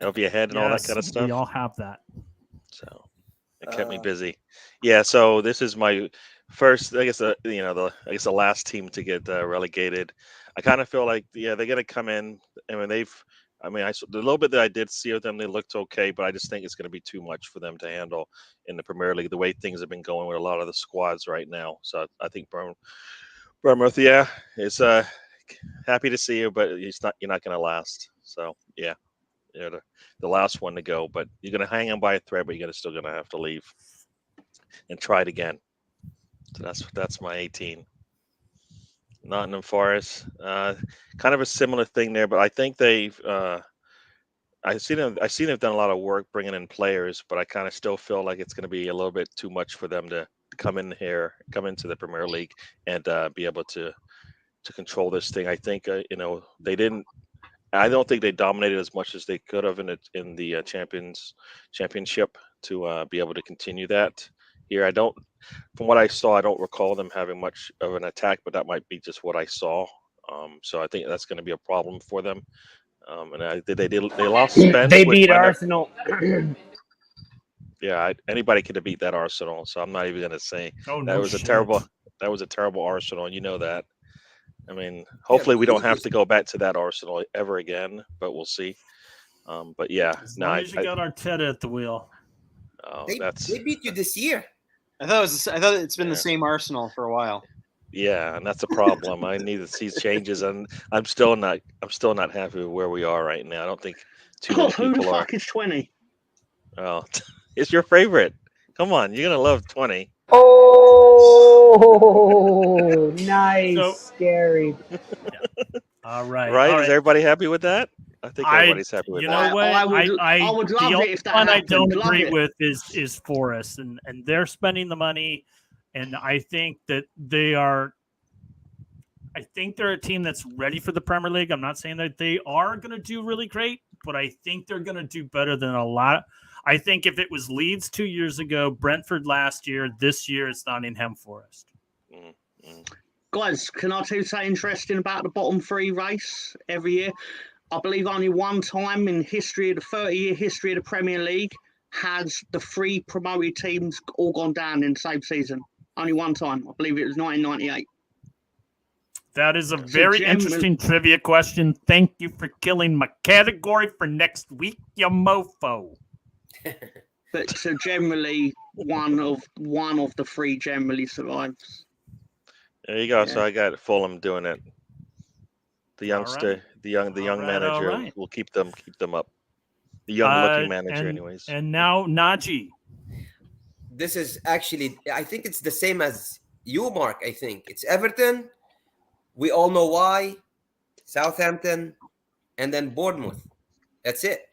over your head, and all that kind of stuff. We all have that. So it kept me busy. Yeah. So this is my first, I guess, the last team to get relegated. I kind of feel like, they're going to come in. The little bit that I did see of them, they looked okay, but I just think it's going to be too much for them to handle in the Premier League, the way things have been going with a lot of the squads right now. So I think Bournemouth, it's happy to see you, but you're not going to last. So you're the last one to go, but you're going to hang on by a thread, but you're still going to have to leave and try it again. So that's my 18. Nottingham Forrest, kind of a similar thing there, but I think they've I see they've done a lot of work bringing in players, but I kind of still feel like it's going to be a little bit too much for them to come into the Premier League and be able to control this thing. I think they didn't. I don't think they dominated as much as they could have in the championship to be able to continue that. Here, from what I saw, I don't recall them having much of an attack, but that might be just what I saw. So I think that's going to be a problem for them. And they lost Spence. They beat Arsenal. Yeah, anybody could have beat that Arsenal. So I'm not even going to say that was a terrible Arsenal, and you know that. I mean, hopefully we don't have to go back to that Arsenal ever again, but we'll see. But yeah, as long as you got Arteta at the wheel. They beat you this year. I thought it's been the same Arsenal for a while. Yeah, and that's a problem. I need to see changes, and I'm still not happy with where we are right now. I don't think too many people are. Who the fuck is 20? Oh, it's your favorite. Come on, you're gonna love 20. Oh, nice, Gary. All right. Right? Is everybody happy with that? I think everybody's happy with that. You know what? I would love it if that happened. I don't agree with is Forrest, and they're spending the money, and I think that they're a team that's ready for the Premier League. I'm not saying that they are going to do really great, but I think they're going to do better than a lot. I think if it was Leeds 2 years ago, Brentford last year, this year it's Nottingham Forrest. Mm-hmm. Guys, can I tell you something interesting about the bottom three race every year? I believe only one time in the 30-year history of the Premier League has the three promoted teams all gone down in the same season. Only one time. I believe it was 1998. That is a very interesting trivia question. Thank you for killing my category for next week, you mofo. But so generally, one of the three generally survives. There you go. Yeah. So I got Fulham doing it. The youngster, the young manager will keep them up. The young-looking manager, anyways. And now Naji. This is actually, I think it's the same as you, Mark. I think it's Everton. We all know why. Southampton, and then Bournemouth. That's it.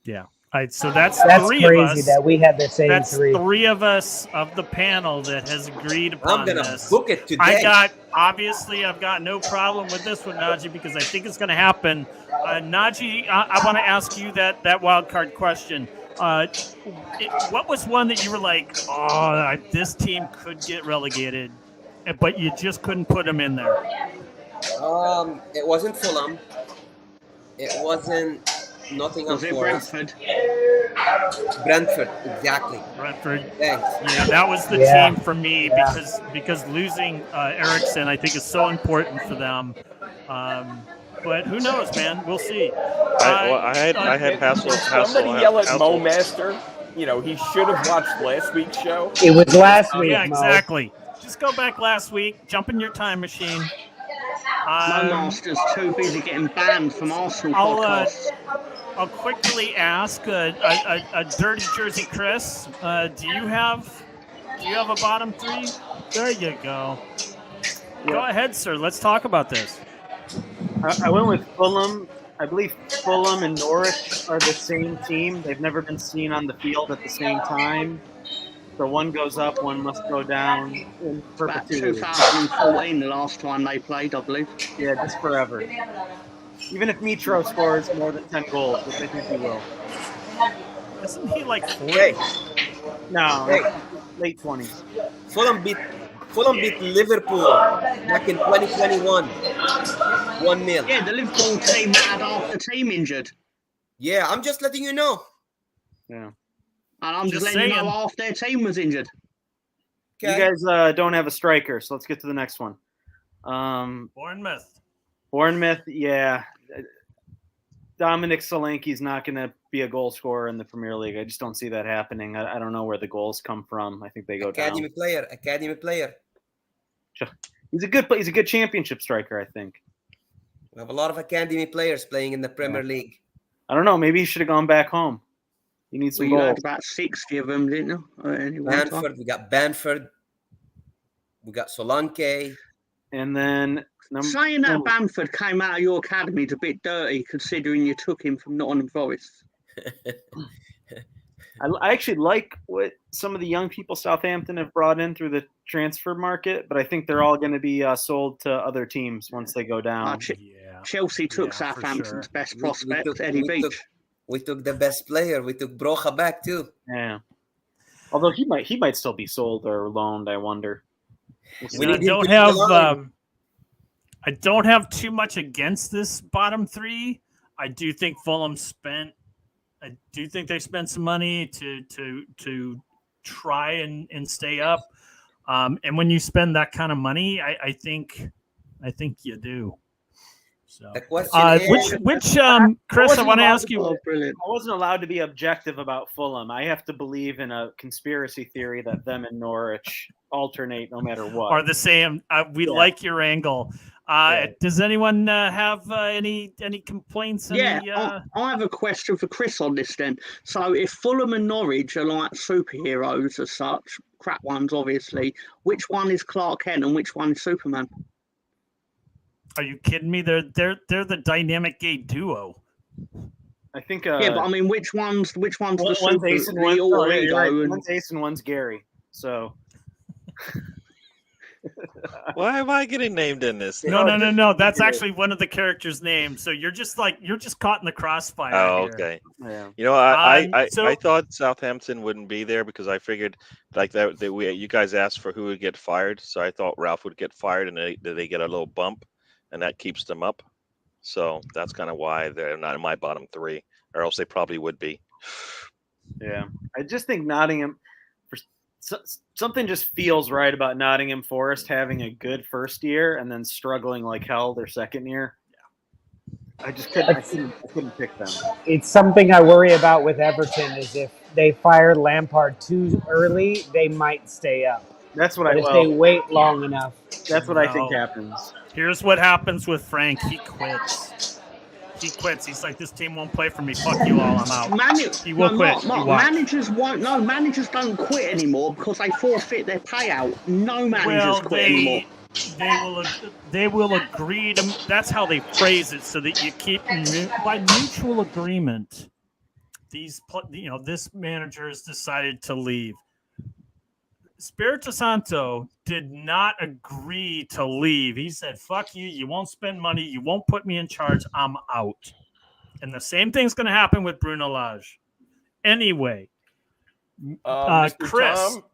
Yeah. So that's three crazy of us. that we had the same That's three. three of us of the panel that has agreed upon I'm gonna this. book it today. I've got no problem with this one, Naji, because I think it's going to happen. Naji, I want to ask you that wild card question. What was one that you were like, oh, this team could get relegated, but you just couldn't put them in there? It wasn't Fulham. It wasn't Nottingham Forest. Brentford, exactly. Brentford. Thanks. Yeah, that was the team for me because losing Ericsson, I think, is so important for them. But who knows, man? We'll see. I had Hassel. Somebody yell at Mo Master. You know, he should have watched last week's show. It was last week. Yeah, exactly. Just go back last week, jump in your time machine. Mo Master's too busy getting banned from Arsenal podcasts. I'll quickly ask a dirty Jersey Chris. Do you have a bottom three? There you go. Go ahead, sir. Let's talk about this. I went with Fulham. I believe Fulham and Norwich are the same team. They've never been seen on the field at the same time. So one goes up, one must go down in perpetuity. About 2014, the last time they played, I believe. Yeah, just forever. Even if Mitro scores more than 10 goals, which I think he will. Isn't he like 40? Hey, No, Hey. late 20s. Fulham beat Liverpool back in 2021. 1-0. Yeah, the Liverpool team had half the team injured. Yeah, I'm just letting you know. Yeah. And I'm just Just letting you know saying. half their team was injured. Okay. You guys don't have a striker, so let's get to the next one. Bournemouth, yeah. Dominic Solanke's not going to be a goal scorer in the Premier League. I just don't see that happening. I don't know where the goals come from. I think they go Academy down. player. He's a good championship striker, I think. We have a lot of academy players playing in the Premier League. I don't know. Maybe he should have gone back home. He needs some You goals. had about 60 of them, didn't you? Banford, we got Banford. We got Solanke. And then saying that Bamford came out of your academy is a bit dirty, considering you took him from Nottingham Forest. I actually like what some of the young people Southampton have brought in through the transfer market, but I think they're all going to be sold to other teams once they go down. Chelsea took Southampton's best prospect, Eddie Beach. We took the best player. We took Broja back too. Yeah. Although he might still be sold or loaned, I wonder. I don't have too much against this bottom three. I do think Fulham spent some money to try and stay up. And when you spend that kind of money, I think you do. So, the question Chris, I want to ask you. I wasn't allowed to be objective about Fulham. I have to believe in a conspiracy theory that them and Norwich alternate no matter what. Are the same. We like your angle. Does anyone have any complaints? I have a question for Chris on this then. So if Fulham and Norwich are like superheroes as such, crap ones obviously, which one is Clark Kent and which one is Superman? Are you kidding me? They're the dynamic gay duo. I think. But I mean, which one's the one's Ace and one's Ace and one's Gary. So. Why am I getting named in this? No. That's actually one of the characters' names. So you're just caught in the crossfire. Oh, okay. Yeah. You know, I thought Southampton wouldn't be there because I figured like that you guys asked for who would get fired, so I thought Ralph would get fired and they get a little bump, and that keeps them up. So that's kind of why they're not in my bottom three, or else they probably would be. Yeah, I just think Nottingham. Something just feels right about Nottingham Forest having a good first year and then struggling like hell their second year. Yeah. I couldn't pick them. It's something I worry about with Everton is if they fire Lampard too early, they might stay up. That's what if they wait long enough. That's what I think happens. Here's what happens with Frank. He quits. He's like, this team won't play for me. Fuck you all. I'm out. He will quit. Managers won't. No, managers don't quit anymore because they forfeit their payout. No managers quit anymore. they will agree to. That's how they phrase it, so that you keep by mutual agreement. This manager has decided to leave. Spirito Santo did not agree to leave. He said, "Fuck you! You won't spend money. You won't put me in charge. I'm out." And the same thing's going to happen with Bruno Lage. Anyway, Mr. Chris. Tom,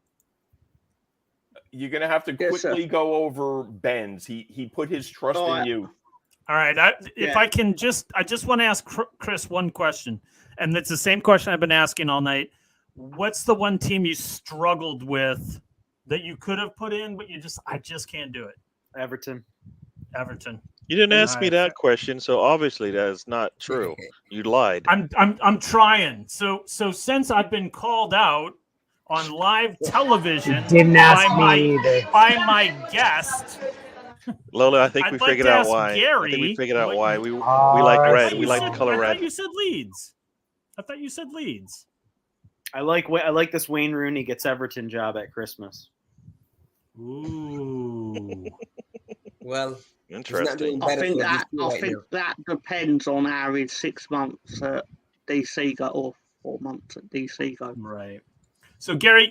you're going to have to quickly go over Ben's. He put his trust in you. All right. I just want to ask Chris one question, and it's the same question I've been asking all night. What's the one team you struggled with that you could have put in, but I just can't do it? Everton. You didn't ask me that question, so obviously that is not true. You lied. I'm trying. So since I've been called out on live television by my guest, Lola, I think we figured out why. Gary, We like red. We like the color red. I thought you said Leeds. I like this Wayne Rooney gets Everton job at Christmas. Ooh. Well, interesting. I think that depends on how his 6 months at DC go or 4 months at DC go. Right. So Gary,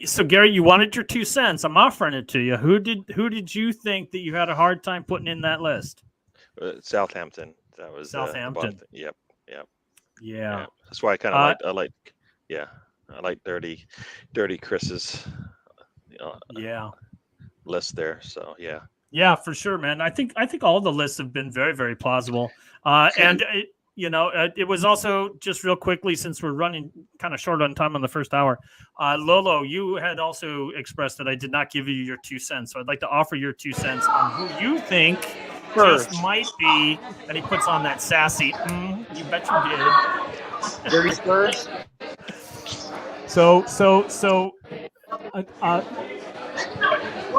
you wanted your 2 cents. I'm offering it to you. Who did you think that you had a hard time putting in that list? Southampton. That was Southampton. Yep. Yeah. That's why I kind of I like dirty Chris's list there. So yeah. Yeah, for sure, man. I think all the lists have been very, very plausible. It was also just real quickly, since we're running kind of short on time on the first hour. Lolo, you had also expressed that I did not give you your 2 cents. So I'd like to offer your 2 cents on who you think just might be. And he puts on that sassy, you bet you did. Dirty Spurs. So,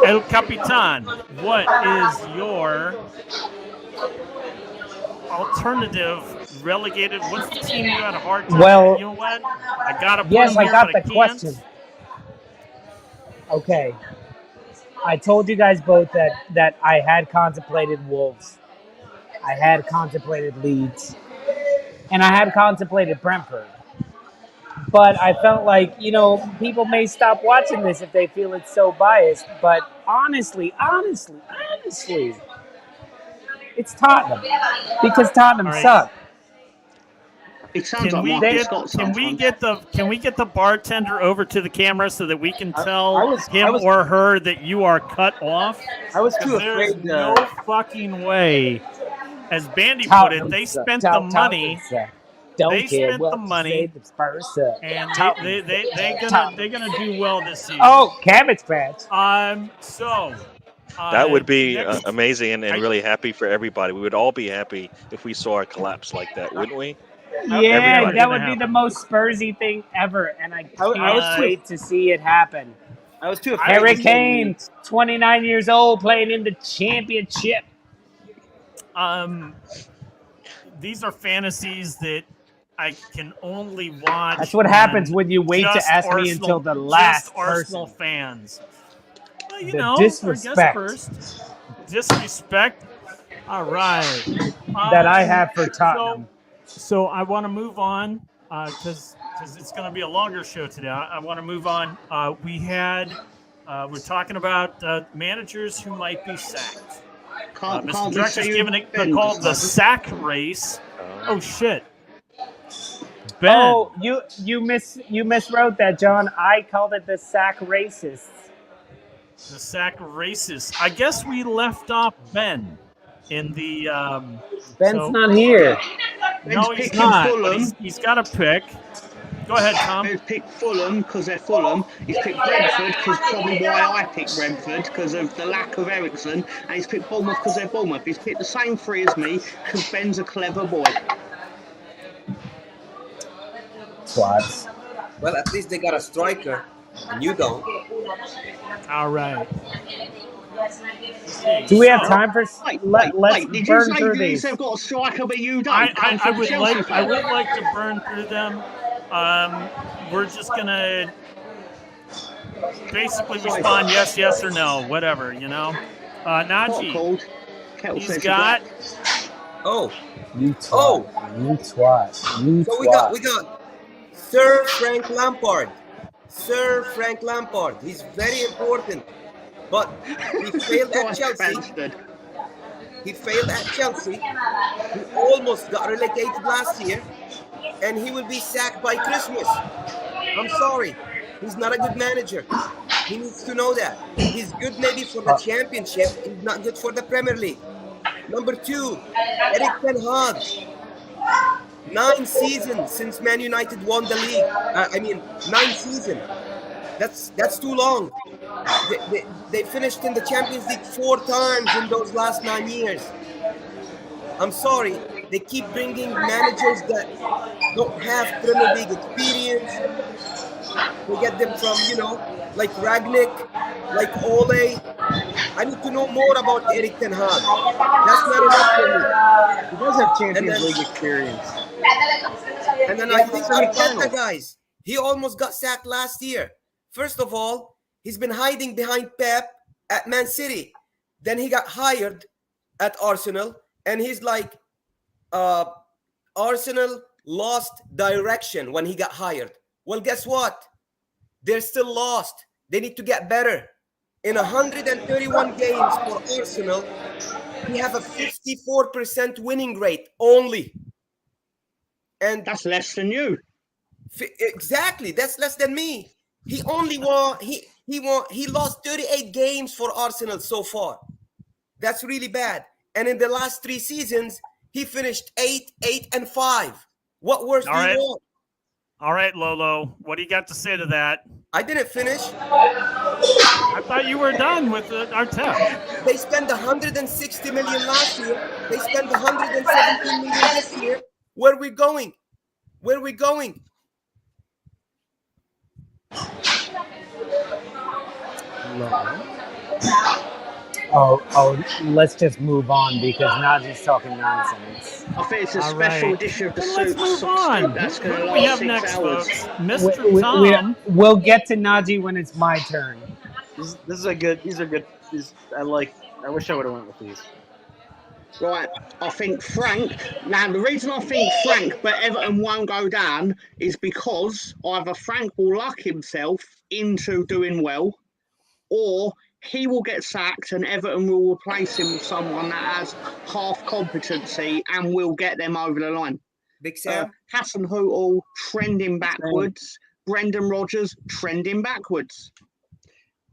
El Capitan, what is your alternative relegated? What's the team you had a hard time? Well, you know what? I got the question. Okay. I told you guys both that I had contemplated Wolves. I had contemplated Leeds. And I had contemplated Brentford. But I felt like, people may stop watching this if they feel it's so biased. But honestly, it's Tottenham. Because Tottenham suck. It sounds Can we get the bartender over to the camera so that we can tell or her that you are cut off? I was too afraid. There's no fucking way. As Bandy put it, they spent the money. They spent the money, and they're gonna do well this season. Oh, Cabbage Patch. That would be amazing and really happy for everybody. We would all be happy if we saw a collapse like that, wouldn't we? Yeah, that would be the most Spursy thing ever, and I can't wait to see it happen. I was too afraid. Harry Kane, 29 years old, playing in the championship. These are fantasies that I can only watch. That's what happens when you wait to ask me until the last Arsenal person. fans. Well, The disrespect. Disrespect. All right. That I have for Tottenham. So I want to move on because it's going to be a longer show today. I want to move on. We're talking about managers who might be sacked. Mr. Director's giving it called the sack race. Oh shit. Ben. Oh, you miswrote that, John. I called it the sack racists. The sack racists. I guess we left off Ben in the. Ben's not here. No, he's not. He's got a pick. Go ahead, Tom. He's picked Fulham because they're Fulham. He's picked Brentford because probably why I picked Brentford because of the lack of Ericsson. And he's picked Bournemouth because they're Bournemouth. He's picked the same 3 as me because Ben's a clever boy. Squads. Well, at least they got a striker, and you don't. All right. Do we have time for? Let's did burn you say through Leeds these. have got a striker, but you don't? I would like to burn through them. We're just gonna basically respond yes or no, whatever, Naji, Kettle he's says got. Oh, You twat. Oh. You twat. You so twat. we got Sir Frank Lampard. Sir Frank Lampard. He's very important, but he failed at Chelsea. He failed at Chelsea. He almost got relegated last year, and he will be sacked by Christmas. I'm sorry. He's not a good manager. He needs to know that. He's good maybe for the championship. He's not good for the Premier League. Number 2, Eric Ten Hag. 9 seasons since Man United won the league. 9 seasons. That's too long. They finished in the Champions League 4 times in those last 9 years. I'm sorry. They keep bringing managers that don't have Premier League experience. They get them from, like Ragnick, like Ole. I need to know more about Eric Ten Hag. That's not enough for me. He does have Champions League experience. And then I think Arteta, guys, he almost got sacked last year. First of all, he's been hiding behind Pep at Man City. Then he got hired at Arsenal, and he's like, Arsenal lost direction when he got hired. Well, guess what? They're still lost. They need to get better. In 131 games for Arsenal, we have a 54% winning rate only. And that's less than you. Exactly. That's less than me. He only won. He lost 38 games for Arsenal so far. That's really bad. And in the last 3 seasons, he finished 8-5. What worse do you want? All right, Lolo. What do you got to say to that? I didn't finish. I thought you were done with Arteta. They spent 160 million last year. They spent 117 million this year. Where are we going? Where are we going? Oh, let's just move on because Naji's talking nonsense. I think it's a special edition of the Let's Stoop. move on. That's going to What do last we have 6 next, hours. folks? Mr. Tom. We'll get to Naji when it's my turn. This is a good. These are good. I wish I would have went with these. Right, I think Frank. Now, the reason I think Frank, but Everton won't go down, is because either Frank will luck himself into doing well, or he will get sacked and Everton will replace him with someone that has half competency and will get them over the line. Big Sam? Hasenhüttl trending backwards. Brendan Rodgers trending backwards.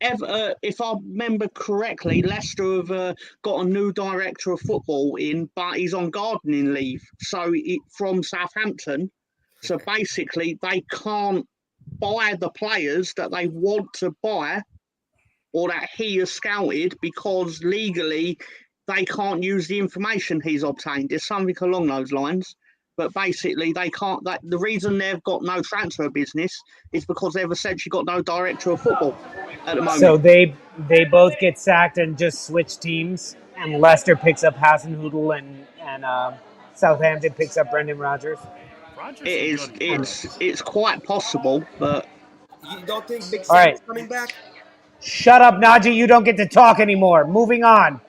If I remember correctly, Leicester have got a new director of football in, but he's on gardening leave. So from Southampton. So basically, they can't buy the players that they want to buy or that he has scouted because legally they can't use the information he's obtained. There's something along those lines. But basically, they can't. The reason they've got no transfer business is because they've essentially got no director of football at the moment. So they both get sacked and just switch teams, and Leicester picks up Hasenhüttl and Southampton picks up Brendan Rodgers. It's quite possible, but you don't think Big Sam is coming back? Shut up, Naji. You don't get to talk anymore. Moving on.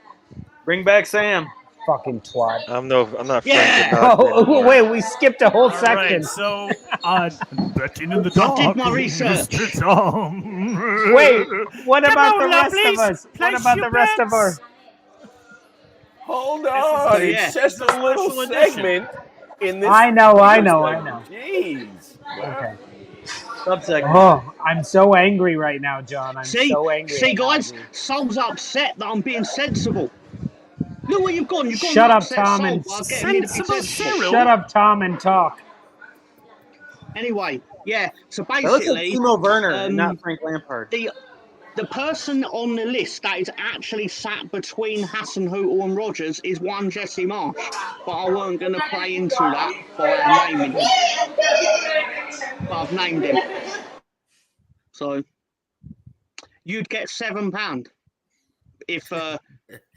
Bring back Sam. Fucking twat. I'm not. Yeah. Wait, we skipped a whole section. Right, so betting in the dark. I did my research. Wait, what about the rest of us? What about the rest of our? Hold on, it's just a little segment in this. I know. Jeez. Okay. Sub-segment. Oh, I'm so angry right now, John. I'm so angry. See, guys, Sol's upset that I'm being sensible. Look where you've gone. Shut up, Tom, and shut up, Tom, and talk. Anyway, yeah. So That looks like basically, Timo Werner, not Frank Lampard. The person on the list that is actually sat between Hasenhüttl and Rodgers is one Jesse Marsh, but I weren't going to play into that by naming him. But I've named him. So you'd get £7 if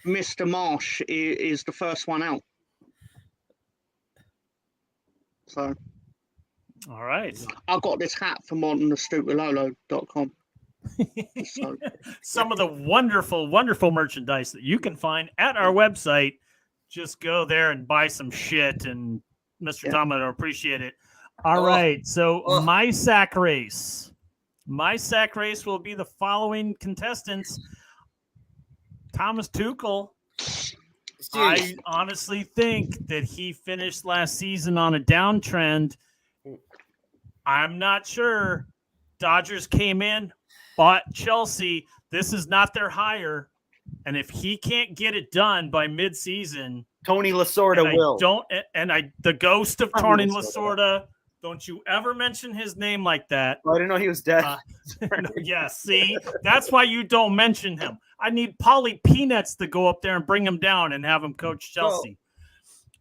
Mr. Marsh is the first one out. So, all right. I got this hat from on the stoopwithlolo.com. some of the wonderful, wonderful merchandise that you can find at our website. Just go there and buy some shit, and Mr. Tom will appreciate it. All right, so my sack race. My sack race will be the following contestants. Thomas Tuchel. I honestly think that he finished last season on a downtrend. I'm not sure. Dodgers came in, bought Chelsea. This is not their hire. And if he can't get it done by midseason, Tony Lasorda will. The ghost of Tony Lasorda, don't you ever mention his name like that. Oh, I didn't know he was dead. Yeah, see? That's why you don't mention him. I need Polly Peanuts to go up there and bring him down and have him coach Chelsea.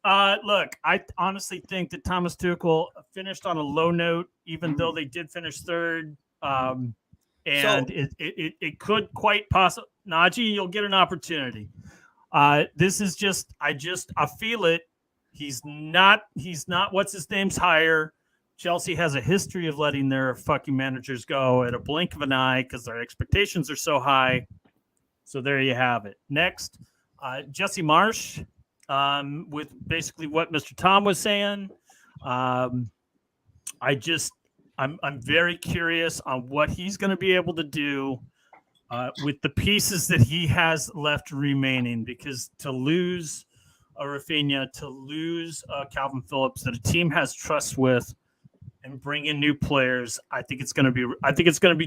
Look, I honestly think that Thomas Tuchel finished on a low note, even though they did finish third. It could quite possibly. Naji, you'll get an opportunity. This is just, I feel it. He's not what's his name's hire. Chelsea has a history of letting their fucking managers go at a blink of an eye because their expectations are so high. So there you have it. Next, Jesse Marsh, with basically what Mr. Tom was saying. I'm very curious on what he's going to be able to do with the pieces that he has left remaining, because to lose Rafinha, to lose Calvin Phillips that a team has trust with, and bring in new players, I think it's going to be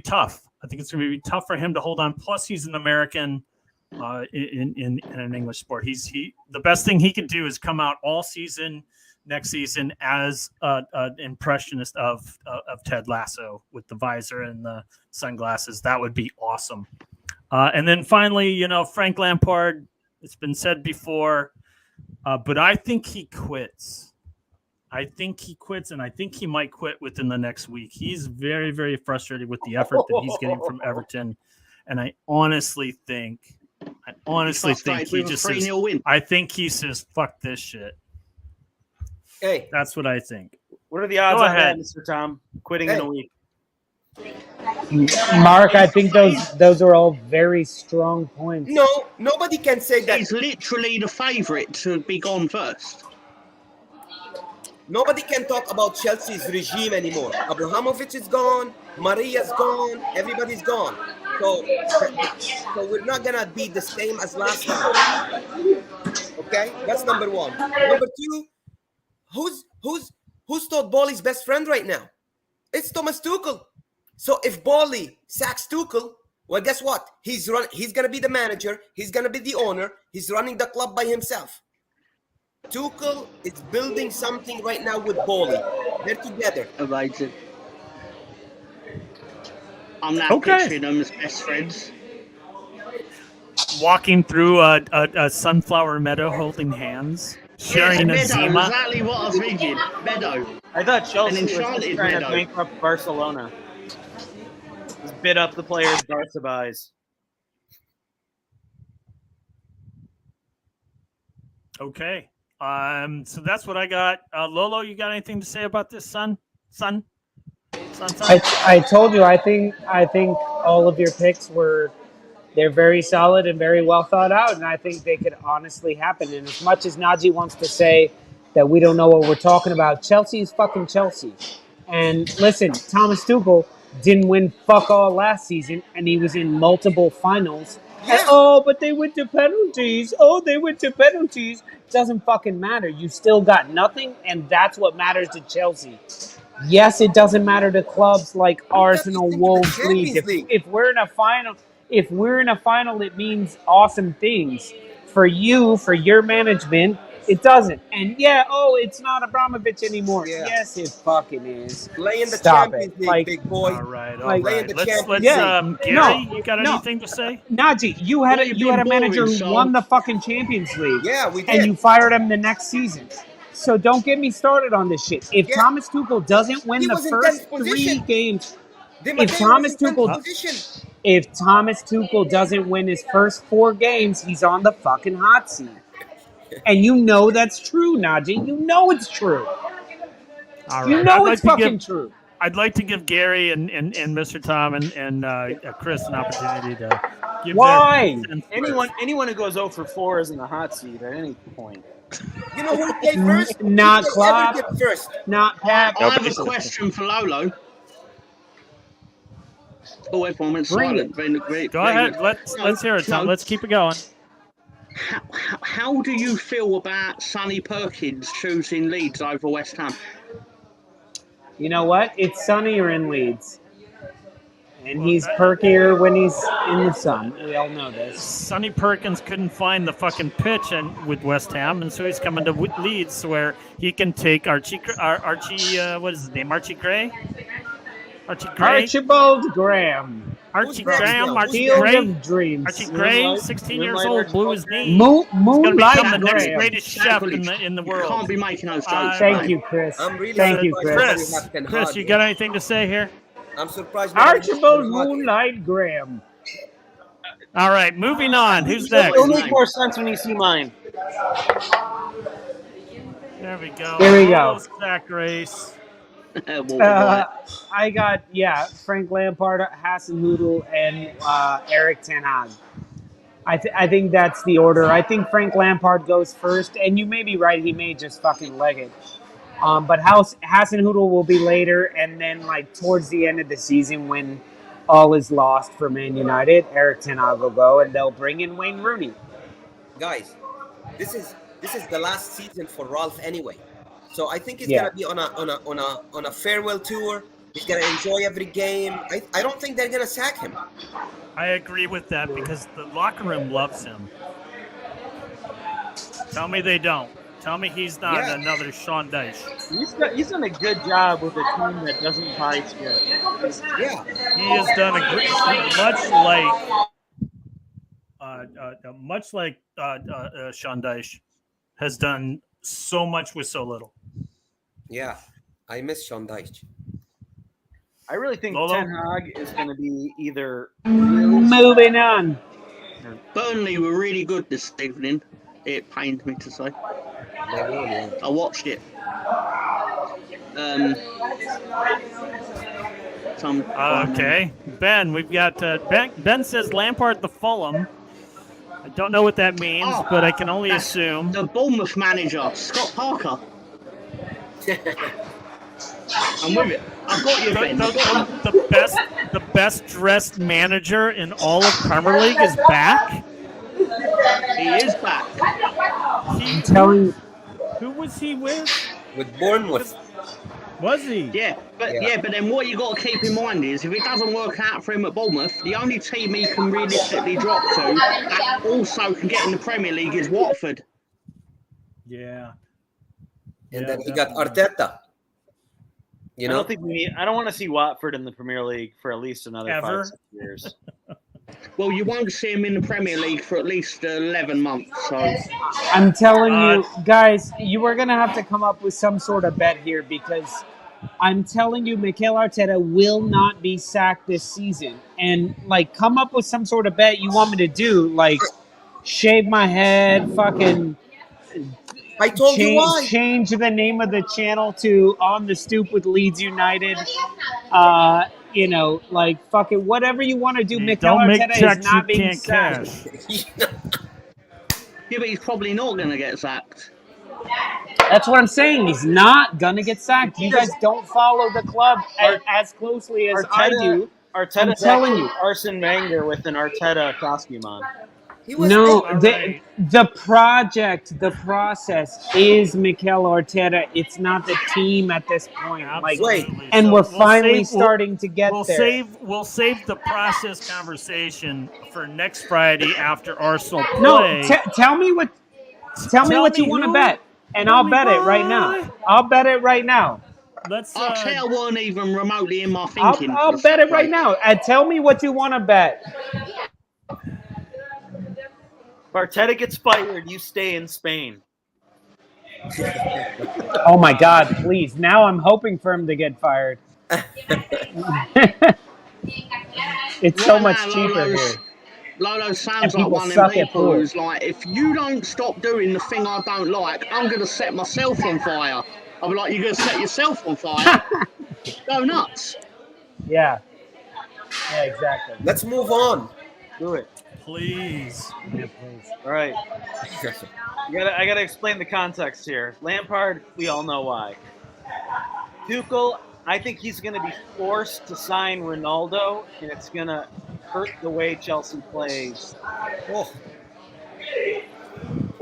tough. I think it's going to be tough for him to hold on. Plus, he's an American in an English sport. The best thing he can do is come out all season next season as an impressionist of Ted Lasso with the visor and the sunglasses. That would be awesome. And then finally, Frank Lampard. It's been said before, but I think he quits. I think he quits, and I think he might quit within the next week. He's very, very frustrated with the effort that he's getting from Everton, and I honestly think he just says, I think he says, "Fuck this shit." Hey, that's what I think. What are the odds on that, Mr. Tom? Quitting in a week. Mark, I think those are all very strong points. No, nobody can say that. He's literally the favourite to be gone first. Nobody can talk about Chelsea's regime anymore. Abramovich is gone. Maria's gone. Everybody's gone. So we're not gonna be the same as last time. Okay, that's number one. Number two, who's Todd Bowley's best friend right now? It's Thomas Tuchel. So if Bowley sacks Tuchel, well, guess what? He's gonna be the manager. He's gonna be the owner. He's running the club by himself. Tuchel is building something right now with Bowley. They're together. Amazing. I'm now picturing them as best friends. Walking through a sunflower meadow holding hands. Sharing a Zima. Exactly what I was thinking. Meadow. I thought Chelsea was trying to bankrupt Barcelona. Just bid up the players' Barca buys. Okay. So that's what I got. Lolo, you got anything to say about this, son? I told you. I think all of your picks they're very solid and very well thought out, and I think they could honestly happen. And as much as Naji wants to say that we don't know what we're talking about, Chelsea is fucking Chelsea. And listen, Thomas Tuchel didn't win fuck all last season, and he was in multiple finals. Yeah. And, but they went to penalties. Doesn't fucking matter. You still got nothing, and that's what matters to Chelsea. Yes, it doesn't matter to clubs like Arsenal, Wolves, Leeds. If we're in a final, it means awesome things. For you, for your management, it doesn't. And it's not Abramovich anymore. Yeah. Yes, it fucking is. Play in the Champions League, big boy. All right. Let's Gary, you got anything to say? Naji, you had a manager who won the fucking Champions League. Yeah, we did. And you fired him the next season. So don't get me started on this shit. If Thomas Tuchel doesn't win the first 3 games, if Thomas Tuchel doesn't win his first 4 games, he's on the fucking hot seat. And you know that's true, Naji. You know it's true. All right. You know it's fucking true. I'd like to give Gary and Mr. Tom and Chris an opportunity to give Why? Anyone who goes 0 for 4 is in the hot seat at any point. You know who played first? Not Who Klopp. ever get first? Not Pep. I have a question for Lolo. Oh, everyone went silent. Go ahead. Let's hear it, Tom. Let's keep it going. How do you feel about Sonny Perkins choosing Leeds over West Ham? You know what? It's sunnier in Leeds. And he's perkier when he's in the sun. We all know this. Sonny Perkins couldn't find the fucking pitch with West Ham, and so he's coming to Leeds where he can take Archie, what is his name? Archie Gray? Archie Gray? Archibald Graham. Archie Graham, Archie Field Gray. of Dreams. Archie Gray, 16 years old, blew his knee. Moonlight He's going to become the next Graham. greatest chef in the world. You can't be making those jokes. Thank you, Chris. Thank you, Chris. Chris, you got anything to say here? I'm surprised. Archibald Moonlight Graham. All right, moving on. Who's next? It'll make more sense when you see mine. There we go. Here we go. Sack race. I got, Frank Lampard, Hasenhüttl, and Eric Ten Hag. I think that's the order. I think Frank Lampard goes first, and you may be right. He may just fucking leg it. But Hasenhüttl will be later, and then like towards the end of the season when all is lost for Man United, Eric Ten Hag will go, and they'll bring in Wayne Rooney. Guys, this is the last season for Ralph anyway. So I think he's gonna be on a farewell tour. He's gonna enjoy every game. I don't think they're gonna sack him. I agree with that because the locker room loves him. Tell me they don't. Tell me he's not another Sean Dyche. He's done a good job with a team that doesn't buy spirit. Yeah, he has done a great, much like Sean Dyche has done so much with so little. Yeah, I miss Sean Dyche. I really think Lolo? Ten Hag is going to be either moving on. Burnley were really good this evening. It pained me to say. I watched it. Okay, Ben, we've got Ben says Lampard the Fulham. I don't know what that means, but I can only assume. The Bournemouth manager, Scott Parker. I'm with it. I've got you, Ben. The best dressed manager in all of Premier League is back. He is back. I'm telling you. Who was he with? With Bournemouth. Was he? Yeah, but then what you got to keep in mind is if it doesn't work out for him at Bournemouth, the only team he can realistically drop to that also can get in the Premier League is Watford. Yeah. And then he got Arteta. You know? I don't want to see Watford in the Premier League for at least another 5-6 years. Well, you won't see him in the Premier League for at least 11 months. So I'm telling you, guys, you are going to have to come up with some sort of bet here because I'm telling you, Mikel Arteta will not be sacked this season. And, like, come up with some sort of bet you want me to do, like, shave my head, fucking... I told you why. Change the name of the channel to On the Stoop with Leeds United. You know, like fucking whatever you want to do. Mikel Arteta is not being sacked. Yeah, but he's probably not going to get sacked. That's what I'm saying. He's not going to get sacked. You guys don't follow the club as closely as I do. Arteta, I'm telling you. Arsene Wenger with an Arteta costume on. No, the project, the process is Mikel Arteta. It's not the team at this point. Like, and so we're finally starting to get there. We'll save the process conversation for next Friday after Arsenal play. No, tell me what you want to bet, and I'll bet it right now. I'll bet it right now. Arteta weren't even remotely in my thinking. I'll bet it right now. And tell me what you want to bet. If Arteta gets fired, you stay in Spain. Oh my God, please. Now I'm hoping for him to get fired. It's so much cheaper here. Lolo sounds like one of them people who's like, if you don't stop doing the thing I don't like, I'm going to set myself on fire. I'll be like, you're going to set yourself on fire? Go nuts. Yeah. Yeah, exactly. Let's move on. Do it. Please. Yeah, please. All right. I gotta explain the context here. Lampard, we all know why. Tuchel, I think he's going to be forced to sign Ronaldo, and it's going to hurt the way Chelsea plays. Oh,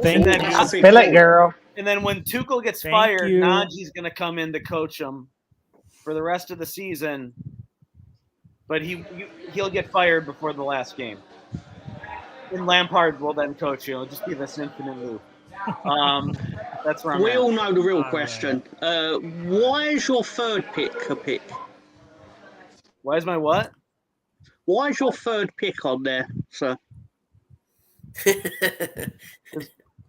Thank And then, you. Spill it, girl. and then when Tuchel gets Thank fired, you. Naji's going to come in to coach him for the rest of the season. But he'll get fired before the last game. And Lampard will then coach you. It'll just be this infinite loop. That's where I'm We at. all know the real All question. Why is your third pick a pick? Why is my what? Why is your third pick on there, sir?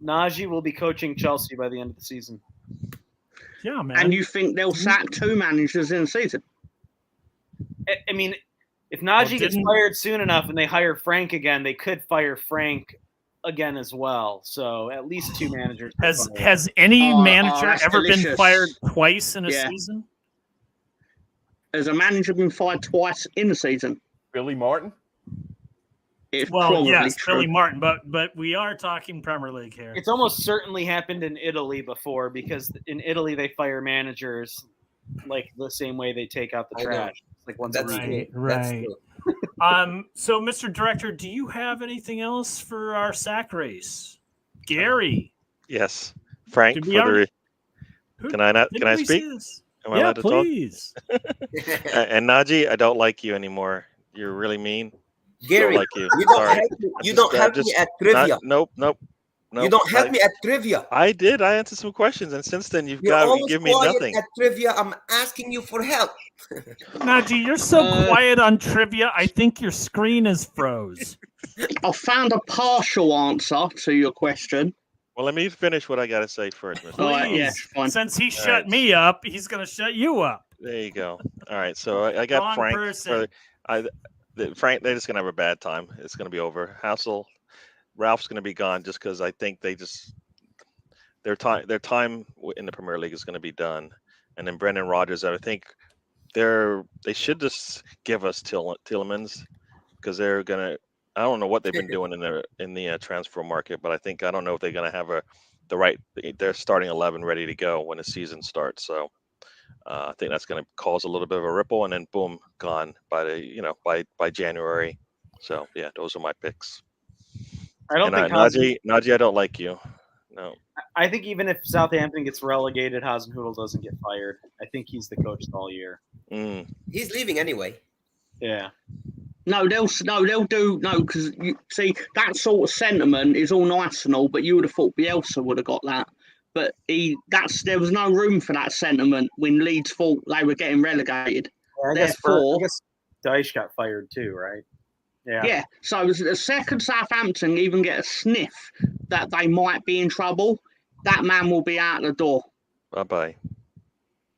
Naji will be coaching Chelsea by the end of the season. Yeah, man. And you think they'll sack 2 managers in the season? I mean, if Naji gets fired soon enough and they hire Frank again, they could fire Frank again as well. So at least 2 managers. Has any manager ever been fired twice in a season? Has a manager been fired twice in the season? Billy Martin? It's Yes, true. Billy Martin, but we are talking Premier League here. It's almost certainly happened in Italy before, because in Italy they fire managers like the same way they take out the trash. Like once a week. Right. So, Mr. Director, do you have anything else for our sack race? Gary. Yes, Frank. Can I speak? Am I allowed to please. talk? And Naji, I don't like you anymore. You're really mean. Gary, like you you don't help me at trivia. Nope. You don't help me at trivia. I did. I answered some questions, and since then you give me nothing. At trivia, I'm asking you for help. Naji, you're so quiet on trivia. I think your screen is froze. I found a partial answer to your question. Well, let me finish what I got to say first, Mr. Fine. Since he shut me up, he's going to shut you up. There you go. All right, so I got Wrong Frank. person. Frank, they're just going to have a bad time. It's going to be over. Ralph's going to be gone just because I think their time in the Premier League is going to be done. And then Brendan Rodgers, I think they should just give us Tielemans, because they're going to. I don't know what they've been doing in the transfer market, but I don't know if they're going to have their starting 11 ready to go when the season starts. So I think that's going to cause a little bit of a ripple, and then boom, gone by January. So yeah, those are my picks. I don't think Naji, I don't like you. No. I think even if Southampton gets relegated, Hasenhüttl doesn't get fired. I think he's the coach all year. He's leaving anyway. Yeah. No, they'll do because you see that sort of sentiment is all nice and all, but you would have thought Bielsa would have got that. But there was no room for that sentiment when Leeds thought they were getting relegated. I guess Dyche got fired too, right? Yeah. So the second Southampton even get a sniff that they might be in trouble, that man will be out the door. Bye-bye.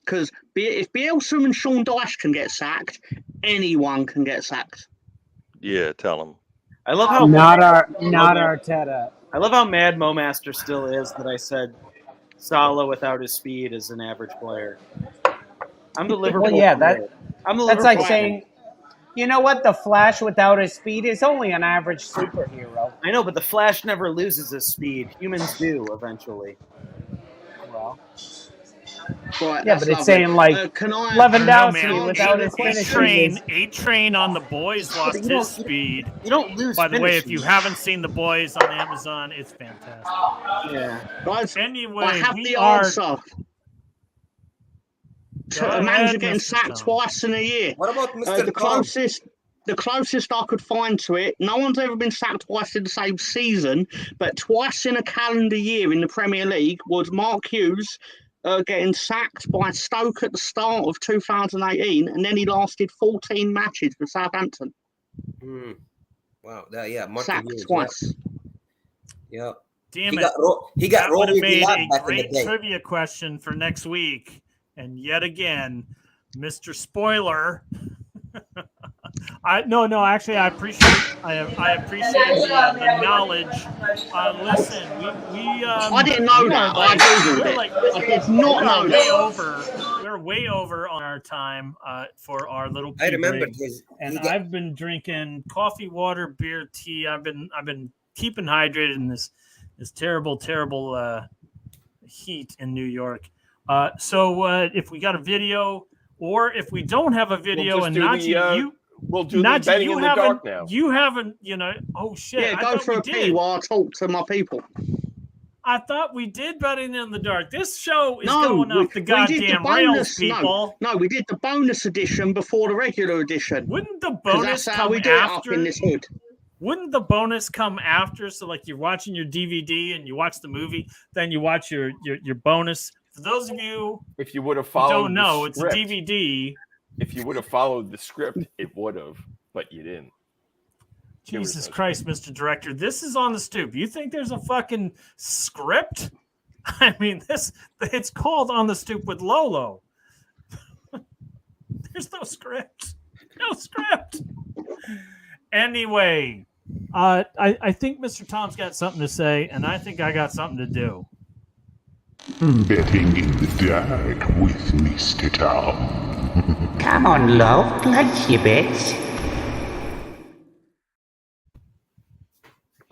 Because if Bielsa and Sean Dyche can get sacked, anyone can get sacked. Yeah, tell him. I love how not Arteta. I love how mad Momaster still is that I said Salah without his speed is an average player. I'm the Liverpool. Well, yeah, that's like saying, you know what? The Flash without his speed is only an average superhero. I know, but the Flash never loses his speed. Humans do eventually. Well, right, yeah, but it's saying like Lewandowski without his finishing. A-Train on the Boys lost his speed. You don't lose. By the way, if you haven't seen the Boys on Amazon, it's fantastic. Yeah. Guys, anyway, I have the answer. A manager getting sacked twice in a year. What about Mr. The closest I could find to it, no one's ever been sacked twice in the same season, but twice in a calendar year in the Premier League was Mark Hughes getting sacked by Stoke at the start of 2018, and then he lasted 14 matches for Southampton. Wow, Mark sacked Hughes, twice. Yeah. Damn it. He got that would have made back a great trivia question for next week. And yet again, Mr. Spoiler, No. Actually, I appreciate the knowledge. Listen, we I didn't know that. I googled it. I did not know that. We're way over on our time for our little. I remember break. I've been drinking coffee, water, beer, tea. I've been keeping hydrated in this terrible heat in New York. So if we got a video, or if we don't have a video, and Naji, we'll do the betting in the dark now. You haven't, oh shit. Yeah, go for a pee while I talk to my people. I thought we did betting in the dark. This show is going off the goddamn rails, people. No, we did the bonus edition before the regular edition. Wouldn't the bonus come after? In this hood. Wouldn't the bonus come after? So, like, you're watching your DVD and you watch the movie, then you watch your bonus. For those of you if you would have followed, don't know, it's a DVD. If you would have followed the script, it would have, but you didn't. Jesus Christ, Mr. Director, this is on the stoop. You think there's a fucking script? I mean, it's called On the Stoop with Lolo. There's no script. No script. Anyway, I think Mr. Tom's got something to say, and I think I got something to do. Betting in the dark with Mr. Tom. Come on, love, place your bets.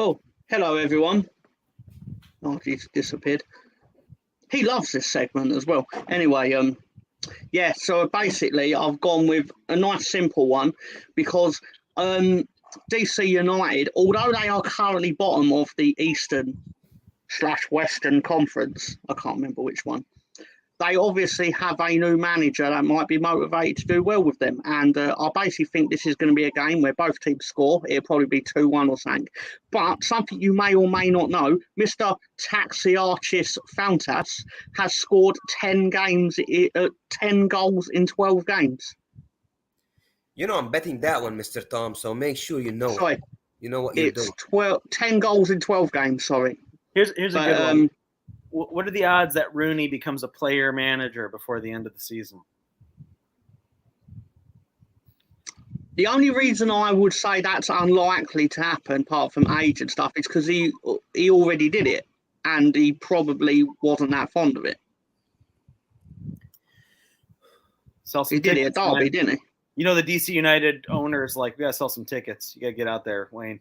Oh, hello everyone. Oh, he's disappeared. He loves this segment as well. Anyway, yeah, so basically I've gone with a nice simple one because DC United, although they are currently bottom of the Eastern/Western Conference, I can't remember which one, they obviously have a new manager that might be motivated to do well with them. And I basically think this is going to be a game where both teams score. It'll probably be 2-1 or something. But something you may or may not know, Mr. Taxiarchis Fountas has scored 10 goals in 12 games. I'm betting that one, Mr. Tom, so make sure you know. Sorry. You know what you're doing. It's 10 goals in 12 games, sorry. Here's a good one. What are the odds that Rooney becomes a player manager before the end of the season? The only reason I would say that's unlikely to happen, apart from age and stuff, is because he already did it, and he probably wasn't that fond of it. He did it at Derby, didn't he? You know, the DC United owners like, we got to sell some tickets. You got to get out there, Wayne.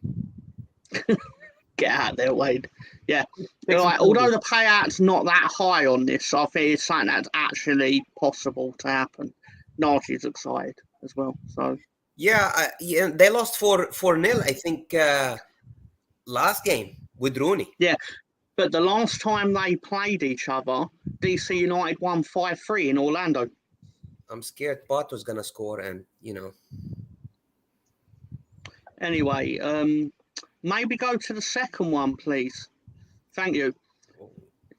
Get out there, Wayne. Yeah. Although the payout's not that high on this, I think it's something that's actually possible to happen. Naji's excited as well. So yeah, they lost 4-0, I think, last game with Rooney. Yeah, but the last time they played each other, DC United won 5-3 in Orlando. I'm scared Pot was gonna score, and Anyway, maybe go to the second one, please. Thank you.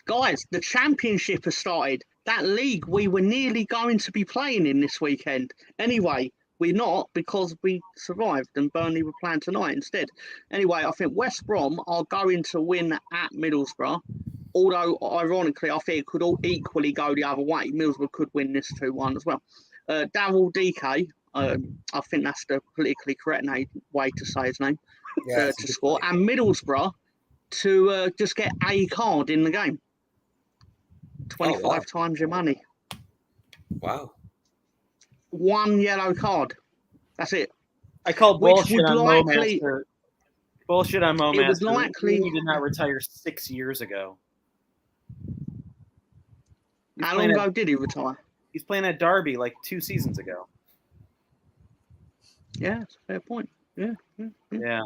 Guys, the championship has started. That league we were nearly going to be playing in this weekend. Anyway, we're not because we survived and Burnley were playing tonight instead. Anyway, I think West Brom are going to win at Middlesbrough. Although, ironically, I think it could all equally go the other way. Middlesbrough could win this 2-1 as well. Daryl DK, I think that's the politically correct way to say his name, to score. And Middlesbrough to just get a card in the game. 25 times your money. Wow. One yellow card. That's it. I called bullshit on likely, Momaster. Bullshit on Momaster. It was likely he did not retire 6 years ago. How long ago did he retire? He's playing at Derby like 2 seasons ago. Yeah, that's a fair point. Yeah. Yeah.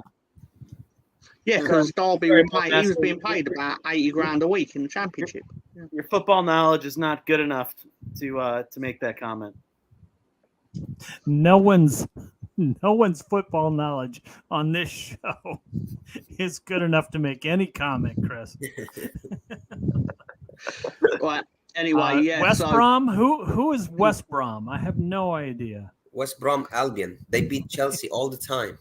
Yeah, because Derby he was being paid about 80 grand a week in the championship. Yeah. Your football knowledge is not good enough to make that comment. No one's football knowledge on this show is good enough to make any comment, Chris. Right. Anyway, West Brom. Who is West Brom? I have no idea. West Brom Albion. They beat Chelsea all the time.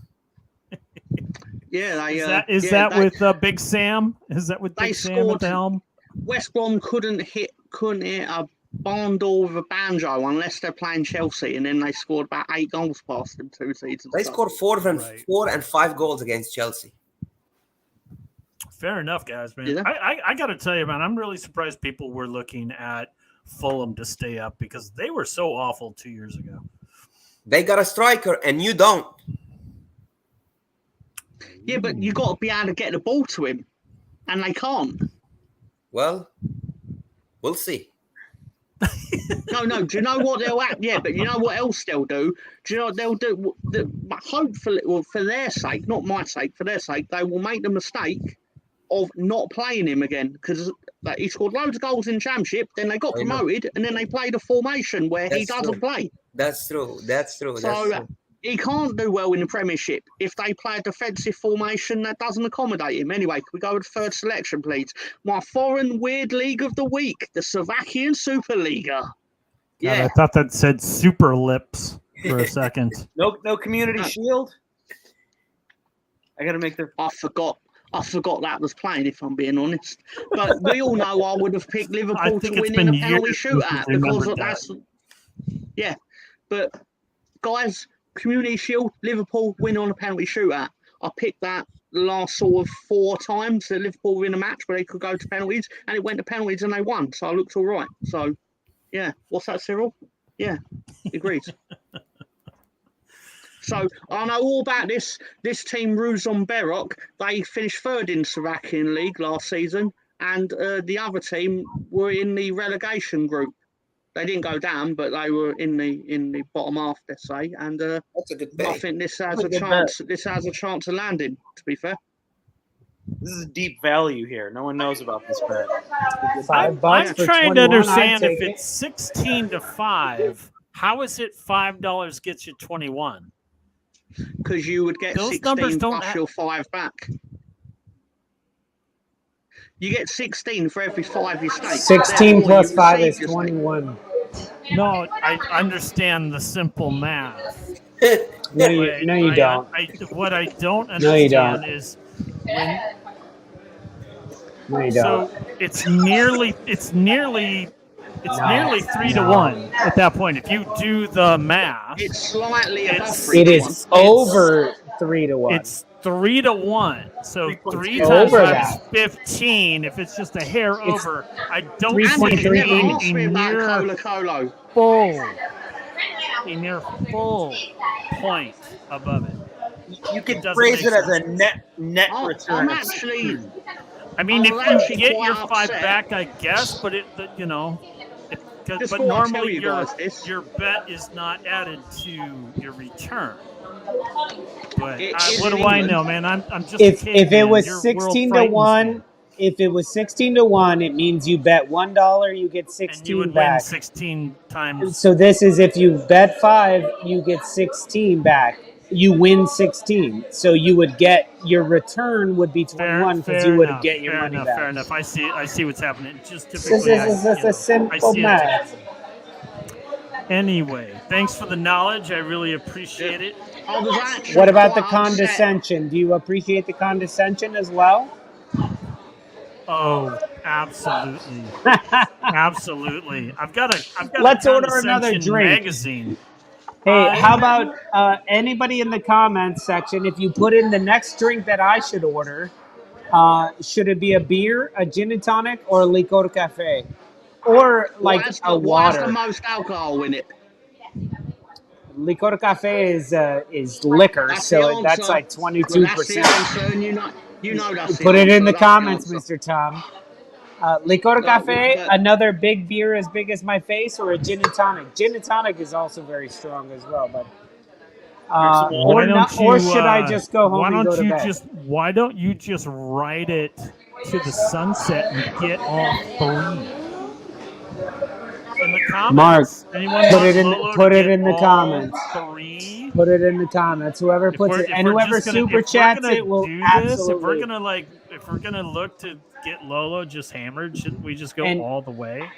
Yeah, is that with Big Sam? Is that with Big Sam at the helm? West Brom couldn't hit a barn door with a banjo unless they're playing Chelsea, and then they scored about 8 goals past them 2 seasons. They scored 4 and 5 goals against Chelsea. Fair enough, guys, man. Yeah. I got to tell you, man, I'm really surprised people were looking at Fulham to stay up because they were so awful 2 years ago. They got a striker, and you don't. Yeah, but you got to be able to get the ball to him, and they can't. Well, we'll see. No. Do you know what they'll act? Yeah, but you know what else they'll do? Do you know what they'll do? Hopefully, well, for their sake, not my sake, for their sake, they will make the mistake of not playing him again because he scored loads of goals in Championship. Then they got promoted, and then they played a formation where he doesn't play. That's true. So he can't do well in the Premiership if they play a defensive formation that doesn't accommodate him. Anyway, can we go with the third selection, please? My foreign weird league of the week, the Slovakian Superliga. Yeah, God, I thought that said Super Lips for a second. No Community Shield. I got to make their. I forgot that was playing, if I'm being honest. But we all know I would have picked Liverpool to win in a penalty shootout because that's. Yeah, but guys, Community Shield, Liverpool win on a penalty shootout. I picked that last sort of 4 times that Liverpool win a match where they could go to penalties, and it went to penalties and they won. So I looked all right. So, yeah, what's that, Cyril? Yeah, agrees. So I know all about this team, Ruzon Berok. They finished 3rd in Slovakian League last season, and the other team were in the relegation group. They didn't go down, but they were in the bottom half, let's say. And that's a good bet. I think this has a chance. This has a chance of landing. To be fair, this is deep value here. No one knows about this bet. I'm trying to understand if it's 16-5. How is it $5 gets you 21? Because you would get Those 16 plus your 5 back. You get 16 for every 5 you stake. 16 plus 5 is 21. No, I understand the simple math. No, you don't. What I don't understand is when. No, you don't. So it's nearly 3-1 at that point. If you do the math, it's slightly above 3-1. It is over 3-1. It's 3-1. So 3 times 15. If it's just a hair over, I don't see a near full point above it. You could phrase it as a net return. I mean, if you get your 5 back, I guess, but but normally your bet is not added to your return. But what do I know, man? I'm just if it was 16-1, if it was 16-1, it means you bet $1, you get 16 and you would back. win 16 times. So this is if you bet 5, you get 16 back. You win 16, so you would get your return would be 21 because you would get your money back. Fair enough. I see what's happening. Just typically, this is a simple math. Anyway, thanks for the knowledge. I really appreciate it. What about the condescension? Do you appreciate the condescension as well? Oh, absolutely, absolutely. I've got Let's a order another drink. Magazine. Hey, how about anybody in the comments section? If you put in the next drink that I should order, should it be a beer, a gin and tonic, or a licor cafe, or like a water? What's the most alcohol in it? Licor cafe is liquor, so that's like 22%. You know that's Put it in the comments, Mr. Tom. Licor cafe, another big beer as big as my face, or a gin and tonic. Gin and tonic is also very strong as well, but or should I just go home and go to bed? Why don't you just ride it to the sunset and get all 3? In the comments. Mark, put it in the comments. 3? Put it in the comments. Whoever puts it, and whoever super chats it will absolutely. If we're gonna look to get Lolo just hammered, shouldn't we just go all the way?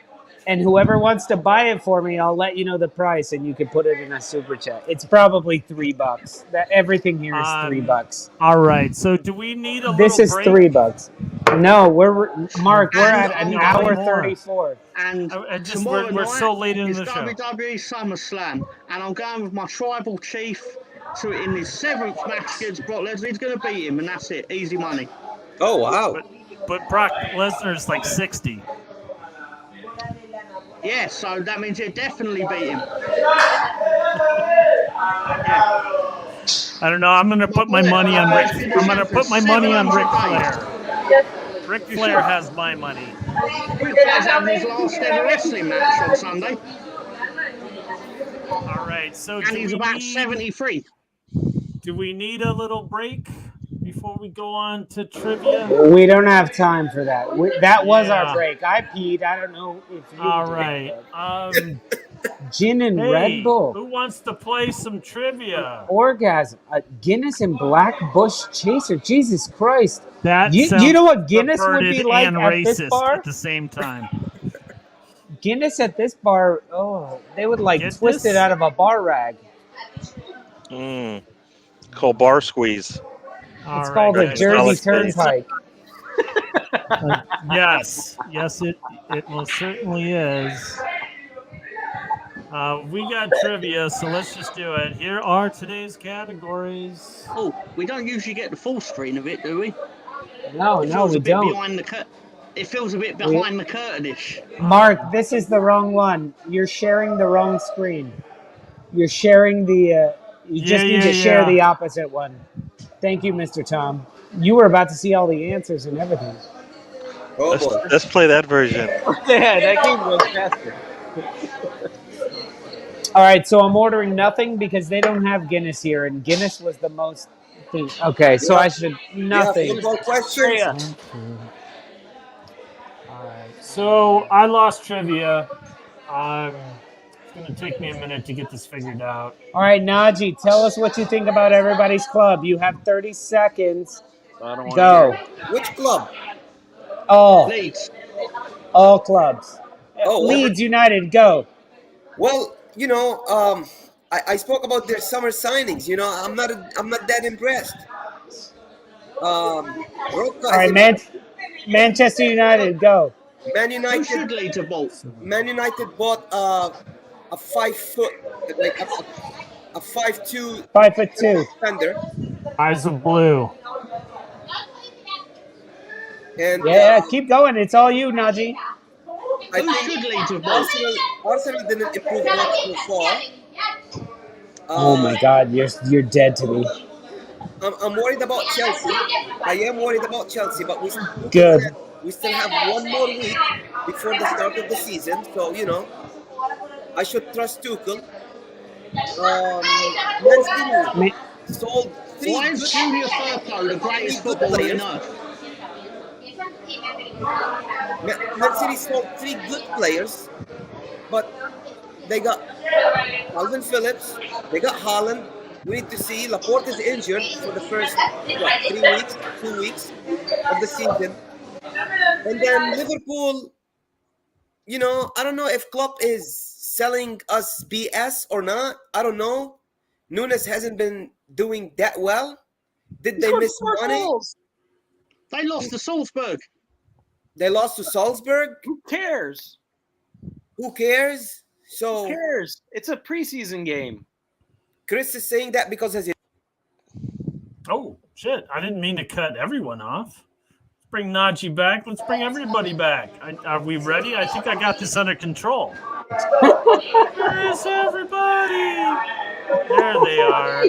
And whoever wants to buy it for me, I'll let you know the price, and you can put it in a super chat. It's probably $3. Everything here is $3. All right. So do we need a? This is break? $3. No, Mark. We're And at an I'm hour going- 34. And we're tomorrow so night late in is the show. WWE SummerSlam, and I'm going with my tribal chief to in his 7th match against Brock Lesnar. He's going to beat him, and that's it. Easy money. Oh wow. But Brock Lesnar's like 60. Yeah, so that means he'll definitely beat him. I don't know. I'm gonna put my money on Rick. I'm gonna put my money on Ric Flair. Ric Flair has my money. Ric Flair's having his last ever wrestling match on Sunday. All right. So and he's about 73. Do we need a little break before we go on to trivia? We don't have time for that. That was our break. I peed. I don't know if you. All right. Gin and Red Bull. Who wants to play some trivia? Orgasm. Guinness and Black Bush Chaser. Jesus Christ. You know what Guinness would be like and at racist this bar? at the same time. Guinness at this bar, they would twist it out of a bar rag. Called bar squeeze. It's called a Jersey Turnpike. Yes, it most certainly is. We got trivia, so let's just do it. Here are today's categories. Oh, we don't usually get the full screen of it, do we? No, we don't. It feels a bit behind the curtain-ish. Mark, this is the wrong one. You're sharing the wrong screen. You're sharing the... you just need to share the opposite one. Thank you, Mr. Tom. You were about to see all the answers and everything. Let's play that version. Yeah, that game was faster. All right, so I'm ordering nothing because they don't have Guinness here, and Guinness was the most thing. Okay, so I should nothing. More questions? All right, so I lost trivia. It's going to take me a minute to get this figured out. All right, Naji, tell us what you think about everybody's club. You have 30 seconds. Go. Which club? All. Leeds. All clubs. Oh, Leeds United, go. Well, I spoke about their summer signings. I'm not that impressed. All right, Manchester United, go. Man United. Who should lead to both? Man United bought a 5 foot, like a 5'2", 5'2" defender. Eyes of blue. And keep going. It's all you, Naji. I think Arsenal didn't improve much so far. Oh my God, you're dead to me. I'm worried about Chelsea. I am worried about Chelsea, but we still have one more week before the start of the season. So I should trust Tuchel. Man City sold 3 Why is Junior Firpo the greatest footballer in Earth? Man City sold 3 good players, but they got Calvin Phillips, they got Haaland. We need to see Laporte is injured for the first 2 weeks of the season. And then Liverpool, I don't know if Klopp is selling us BS or not. I don't know. Nunes hasn't been doing that well. Did they miss money? Goals. They lost to Salzburg. They lost to Salzburg? Who cares? Who cares? Who cares? It's a preseason game. Chris is saying that because Oh, shit. I didn't mean to cut everyone off. Let's bring Naji back. Let's bring everybody back. Are we ready? I think I got this under control. Where's everybody? There they are.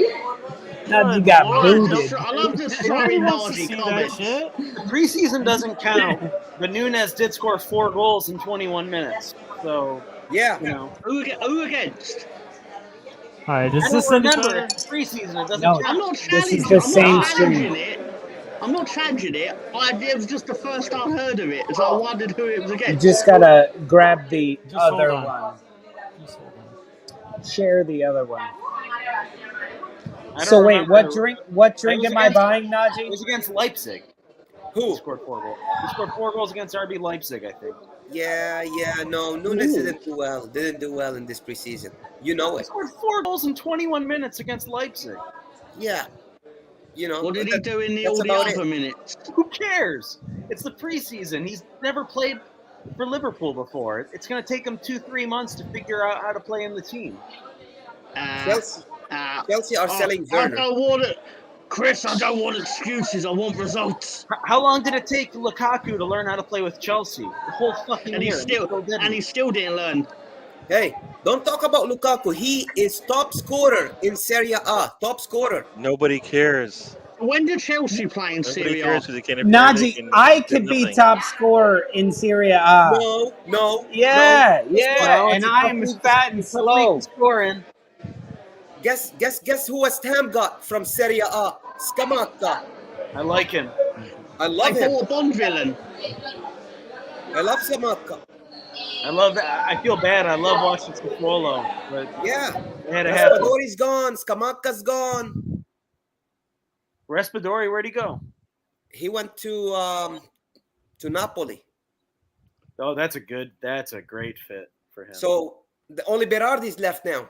Naji got booted. I love this sorry Naji comments. The preseason doesn't count, but Nunes did score 4 goals in 21 minutes. So, yeah. Who against? All right, is I this don't any remember. better? It's preseason. It doesn't No, count. I'm not this is challenging. the same stream. I'm not challenging it. It was just the first I heard of it, so I wondered who it was You against. just gotta grab the Just hold other on. one. Just hold on. Share the other one. I don't So wait, remember. what drink was am I against- buying, It Naji? was against Leipzig. He Who? scored 4 goals. He scored 4 goals against RB Leipzig, I think. Yeah, no. Nunes didn't do well. Didn't do well in this preseason. You know He it. scored 4 goals in 21 minutes against Leipzig. Yeah. What did he do in that's all the about other it. minutes? Who cares? It's the preseason. He's never played for Liverpool before. It's going to take him 2-3 months to figure out how to play in the team. Chelsea are selling Werner. I don't want it, Chris. I don't want excuses. I want results. How long did it take Lukaku to learn how to play with Chelsea? The whole fucking And year. he still didn't learn. Hey, don't talk about Lukaku. He is top scorer in Serie A. Top scorer. Nobody cares. When did Chelsea play in Serie A? Naji, I could be top scorer in Serie A. No. Yeah, no. and I am fat and slow. Scoring. Guess who West Ham got from Serie A? Scamacca. I like him. I love him. Bought a Bond villain. I love Scamacca. I love that. I feel bad. I love watching Sassuolo. But yeah. Raspadori's gone. Scamacca's gone. Raspadori, where'd he go? He went to Napoli. Oh, that's a great fit for him. So the only Berardi's left now.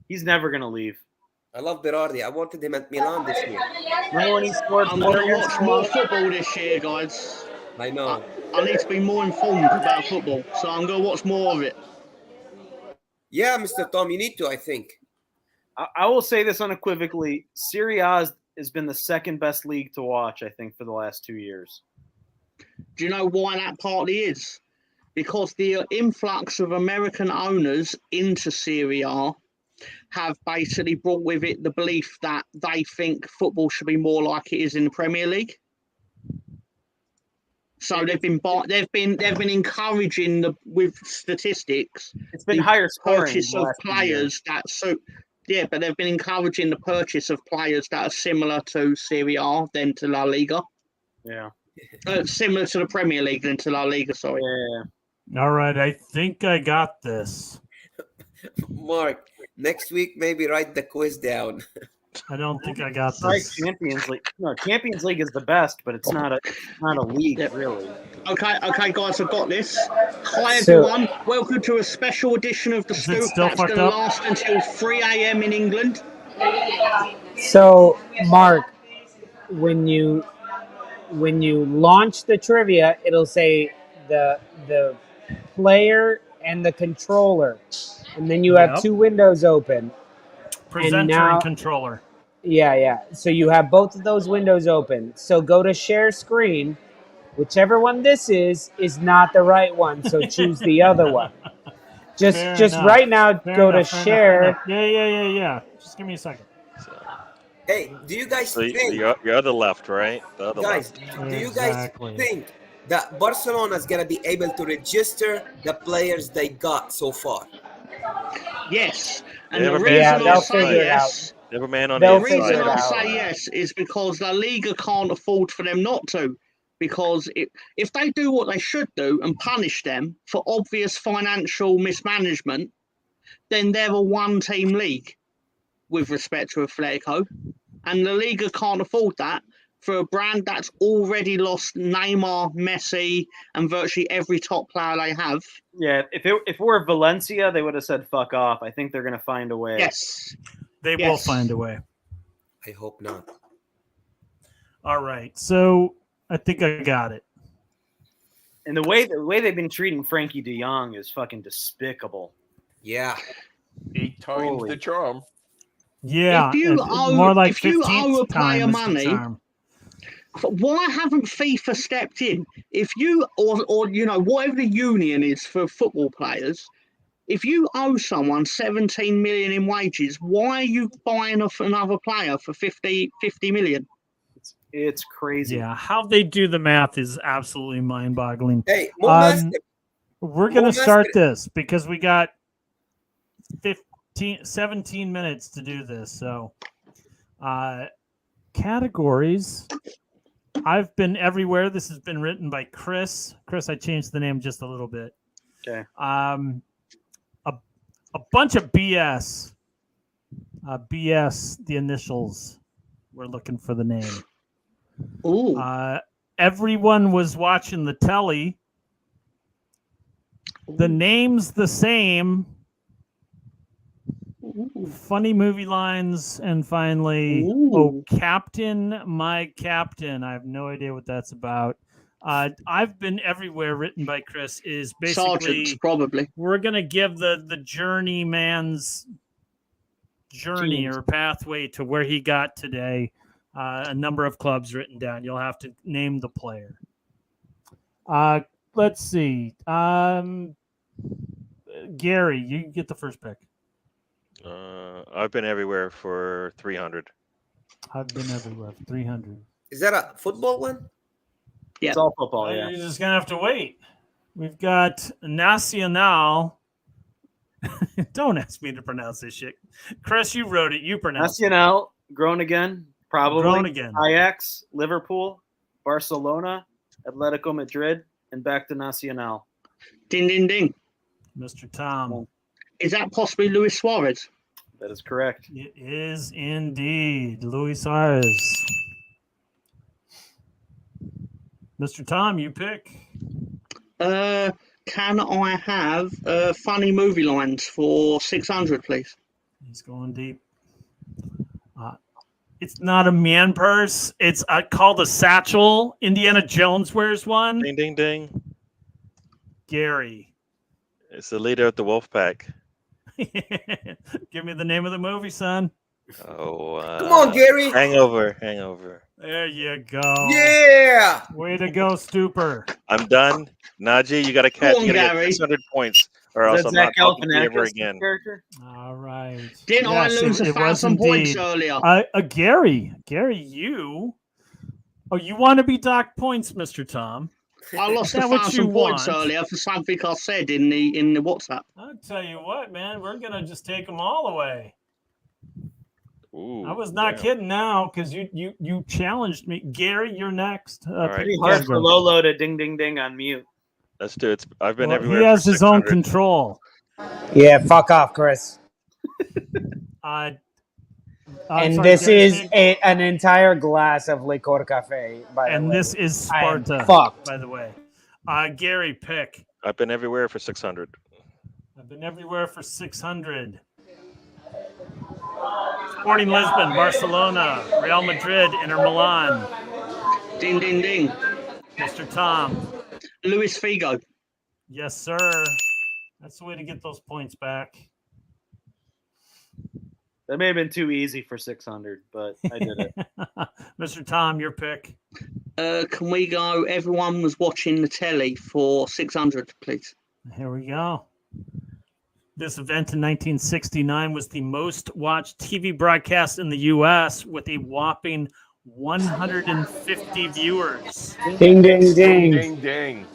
He's never gonna leave. I love Berardi. I wanted him at Milan this year. Remember when he scored? I'm gonna watch more football this year, guys. I know. I need to be more informed about football, so I'm gonna watch more of it. Yeah, Mr. Tom, you need to. I think. I will say this unequivocally: Serie A has been the second best league to watch, I think, for the last 2 years. Do you know why that partly is? Because the influx of American owners into Serie A have basically brought with it the belief that they think football should be more like it is in the Premier League. So they've been encouraging with statistics. It's been higher scoring. Purchase of players that suit. Yeah, but they've been encouraging the purchase of players that are similar to Serie A than to La Liga. Yeah. Similar to the Premier League than to La Liga, sorry. Yeah. All right, I think I got this. Mark, next week maybe write the quiz down. I don't think I got Like this. Champions League. No, Champions League is the best, but it's not a league, really. Okay, guys, I've got this. Hi, everyone. Welcome to a special edition of the Stoop that's going to last until 3 a.m. in England. So, Mark, when you launch the trivia, it'll say the player and the controller, and then you have two windows open. Presenter and controller. Yeah. So you have both of those windows open. So go to share screen. Whichever one this is not the right one. So choose the other one. Just right now, go to share. Yeah. Just give me a second. Hey, do you guys think you're other left, right? The other guys, left. do you guys think that Barcelona is gonna be able to register the players they got so far? Yes. And the reason I say yes, the reason I say yes is because La Liga can't afford for them not to. Because if they do what they should do and punish them for obvious financial mismanagement, then they're a one-team league with respect to Atletico. And La Liga can't afford that for a brand that's already lost Neymar, Messi, and virtually every top player they have. Yeah, if it were Valencia, they would have said fuck off. I think they're going to find a way. Yes. They will find a way. I hope not. All right, so I think I got it. And the way they've been treating Frankie de Jong is fucking despicable. Yeah. 8 times the charm. Yeah, if you owe a player money, why haven't FIFA stepped in? If you or you know whatever the union is for football players, if you owe someone 17 million in wages, why are you buying off another player for 50 million? It's crazy. Yeah, how they do the math is absolutely mind-boggling. Hey, we're going to start this because we got 17 minutes to do this. So, categories. I've been everywhere. This has been written by Chris. Chris, I changed the name just a little bit. Okay. A bunch of BS. BS, the initials. We're looking for the name. Ooh. Everyone was watching the telly. The name's the same. Funny movie lines, and finally, oh, Captain, my Captain. I have no idea what that's about. I've been everywhere written by Chris is basically Sergeants, probably. we're gonna give the journeyman's journey or pathway to where he got today. A number of clubs written down. You'll have to name the player. Let's see. Gary, you get the first pick. I've been everywhere for 300. I've been everywhere for 300. Is that a football one? Yeah. It's all football, yeah. You're just going to have to wait. We've got Nacional. Don't ask me to pronounce this shit. Chris, you wrote it. You pronounce it. Nacional, Groningen, probably. Groningen. Ajax, Liverpool, Barcelona, Atletico Madrid, and back to Nacional. Ding, ding, ding. Mr. Tom. Is that possibly Luis Suarez? That is correct. It is indeed Luis Suarez. Mr. Tom, you pick. Can I have funny movie lines for 600, please? He's going deep. It's not a man purse. It's called a satchel. Indiana Jones wears one. Ding, ding, ding. Gary. It's the leader of the wolf pack. Give me the name of the movie, son. Oh, Come on, Gary. Hangover. There you go. Yeah. Way to go, Stooper. I'm done. Naji, you got to catch. Come on, You got to Gary. get 600 points, or else I'm not talking to you ever again. Character? All right. Didn't I lose 1,000 points earlier? Gary, you. Oh, you want to be docked points, Mr. Tom? I lost Is that what 1,000 you points want? earlier for something I said in the WhatsApp. I'll tell you what, man. We're gonna just take them all away. Ooh, I was not kidding now because you challenged me. Gary, you're next. right. Pretty hard for Lolo to ding ding ding on mute. Let's do it. I've been Well, everywhere. he has for his own 600. control. Yeah, fuck off, Chris. I'm And sorry, this Gary, is an entire glass of Licor Cafe, by the way. and this is I am Sparta, fucked. by the way. Gary, pick. I've been everywhere for 600. I've been everywhere for 600. Sporting Lisbon, Barcelona, Real Madrid, Inter Milan. Ding, ding, ding. Mr. Tom. Luis Figo. Yes, sir. That's the way to get those points back. That may have been too easy for 600, but I did it. Mr. Tom, your pick. Can we go? Everyone was watching the telly for 600, please. Here we go. This event in 1969 was the most watched TV broadcast in the U.S. with a whopping 150 viewers. Ding, ding, ding. Ding, ding.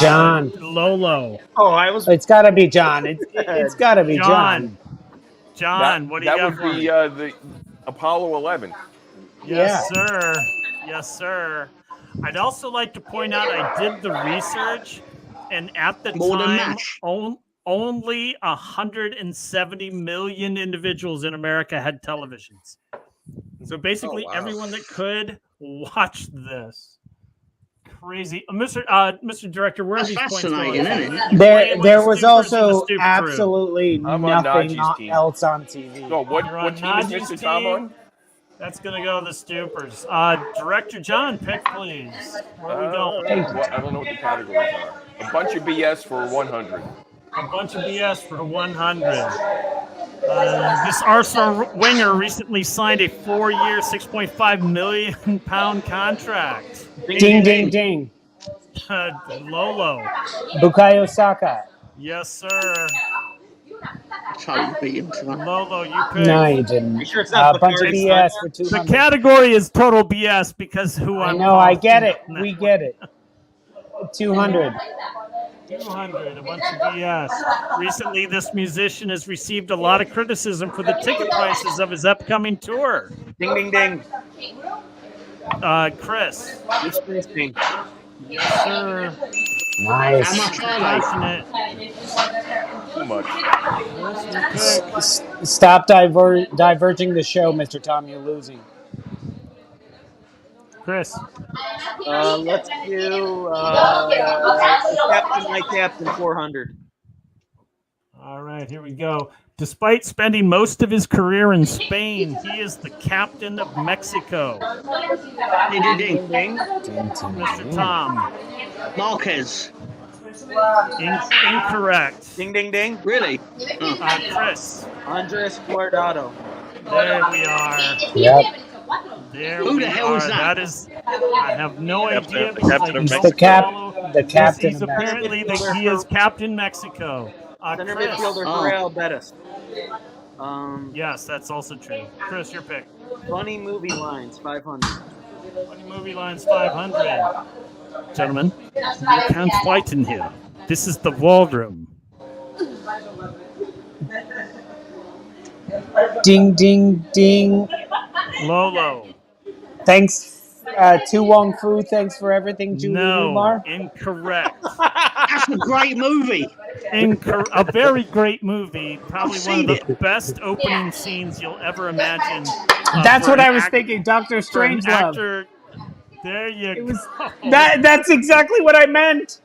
John. Lolo. Oh, It's got to be John. It's got to be John. John, what do you got That for would me? be the Apollo 11. Yes, sir. Yes, sir. I'd also like to point out I did the research, and at the More than time, match. only 170 million individuals in America had televisions. So basically, everyone that could watched this. Crazy, Mr. Director. Where are these points going? Fascinating, isn't it? There was also Stoop crew. absolutely I'm on nothing Naji's team. else on TV. So what You're on team is Naji's Mr. Tom team. on? That's gonna go to the Stoopers. Director John, pick please. Where are we going? Well, I don't know what the categories are. A bunch of BS for 100. A bunch of BS for 100. This Arsenal winger recently signed a 4-year, £6.5 million contract. Ding, ding, ding. Lolo. Bukayo Saka. Yes, sir. Totally beat him tonight. Lolo, you pick. No, you didn't. You sure it's not A bunch of Bukayo BS Saka? for The 200. category is total BS because who I I'm know, I calling. get it. We get it. 200. 200, a bunch of BS. Recently, this musician has received a lot of criticism for the ticket prices of his upcoming tour. Ding, ding, ding. Chris. Bruce Springsteen. Yes, sir. Nice. How much are Passionate. Too much. Chris, your pick. Stop diverging the show, Mr. Tom. You're losing. Chris. Let's do Captain, My Captain 400. All right, here we go. Despite spending most of his career in Spain, he is the captain of Mexico. Ding, ding, ding. Mr. Tom. Marquez. Incorrect. Ding, ding, ding. Really? Chris. Andres Guardado. There we are. Yep. There Who we the hell are. is that? That is, I have no idea. The captain of He's Mexico. the captain He's of apparently Mexico. he is Captain Mexico. Center Chris. midfielder Real Betis. Yes, that's also true. Chris, your pick. Funny movie lines, 500. Funny movie lines, 500. Gentlemen, you can't fight in here. This is the war room. Ding, ding, ding. Lolo. Thanks, Tu Wong Fu. Thanks for everything, Julie Lumar. Incorrect. That's a great movie. A very great movie. Probably I've one of seen the best opening scenes you'll ever imagine. That's what I was thinking. Doctor Strangelove. There you go. That's exactly what I meant.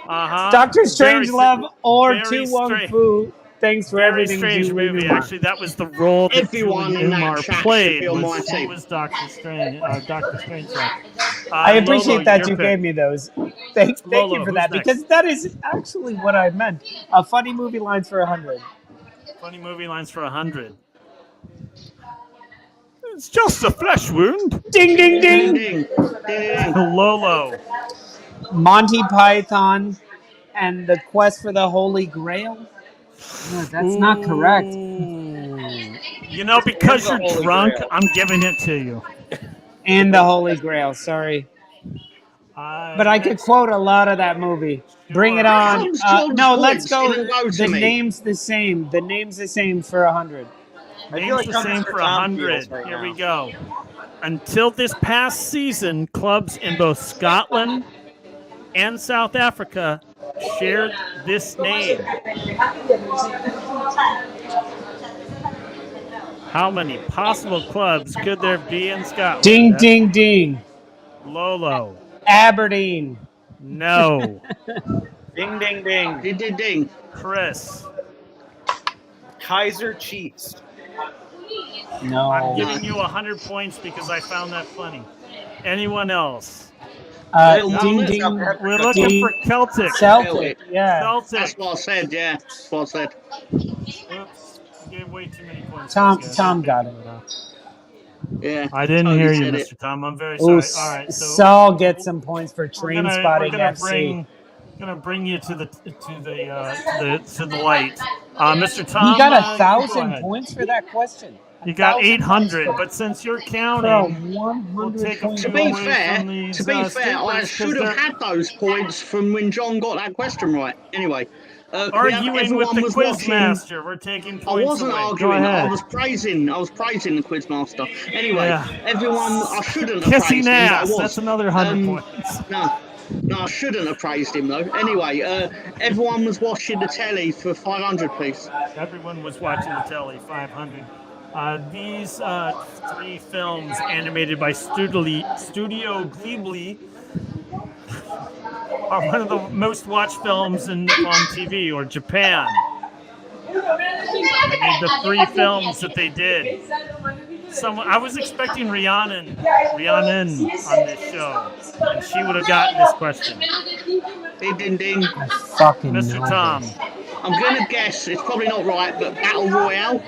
Doctor Strangelove or Tu Wong Fu. Thanks for everything, strange Julie movie. Lumar. Actually, that was the role that Everyone Julie in that Lumar chat should played. be on my She team. was Doctor Strange. Doctor Strangelove. I appreciate Lolo, that your you pick. gave me those. Thank Lolo, you for who's that, next? because that is actually what I meant. A funny movie lines for 100. Funny movie lines for 100. It's just a flesh wound. Ding, ding, ding. Ding, ding. Lolo. Monty Python and the Quest for the Holy Grail. No, that's not correct. You know, because you're Holy drunk, Grail. I'm giving it to you. And the Holy Grail, sorry. But I could quote a lot of that movie. Bring it on. Comes John's No, let's points, go. didn't go to The me. name's the same. The name's the same for 100. Name's the same for 100. Here we go. Until this past season, clubs in both Scotland and South Africa shared this name. How many possible clubs could there be in Scotland? Ding, ding, ding. Lolo. Aberdeen. No. Ding, ding, ding. Ding, ding, ding. Chris. Kaiser Chiefs. No. I'm giving you 100 points because I found that funny. Anyone else? Ding, ding. We're looking for Celtic. Celtic, yeah. Celtic. That's what I said, yeah. That's what I said. Oops. I gave way too many points. Tom got it. Yeah. I didn't totally hear you, said Mr. it. Tom. I'm very sorry. Ooh, All right, so Saul gets some points for Train Spotting we're FC. gonna bring you to the light. Mr. Tom, You got go 1,000 ahead. points for that question. You got 1,000 800, points but since you're for counting, 100 we'll take a point To few be away fair, from these, I stickers, should 'cause have had those points from when John got that question right. Anyway, arguing with everyone the was quiz watching. master. We're taking I points wasn't away. Go arguing. I ahead. was praising the Quizmaster. Anyway, Yeah. everyone. I shouldn't have Kissing praised him, but I ass. was. That's another 100 points. No, I shouldn't have praised him though. Anyway, everyone was watching the telly for 500, please. Everyone was watching the telly. 500. These three films, animated by Studio Ghibli, are one of the most watched films in Nippon TV or Japan. I mean, the three films that they did. I was expecting Rhiannon on this show, and she would have gotten this question. Ding, ding, ding. I fucking Mr. know Tom. this. I'm gonna guess it's probably not right, but Battle Royale.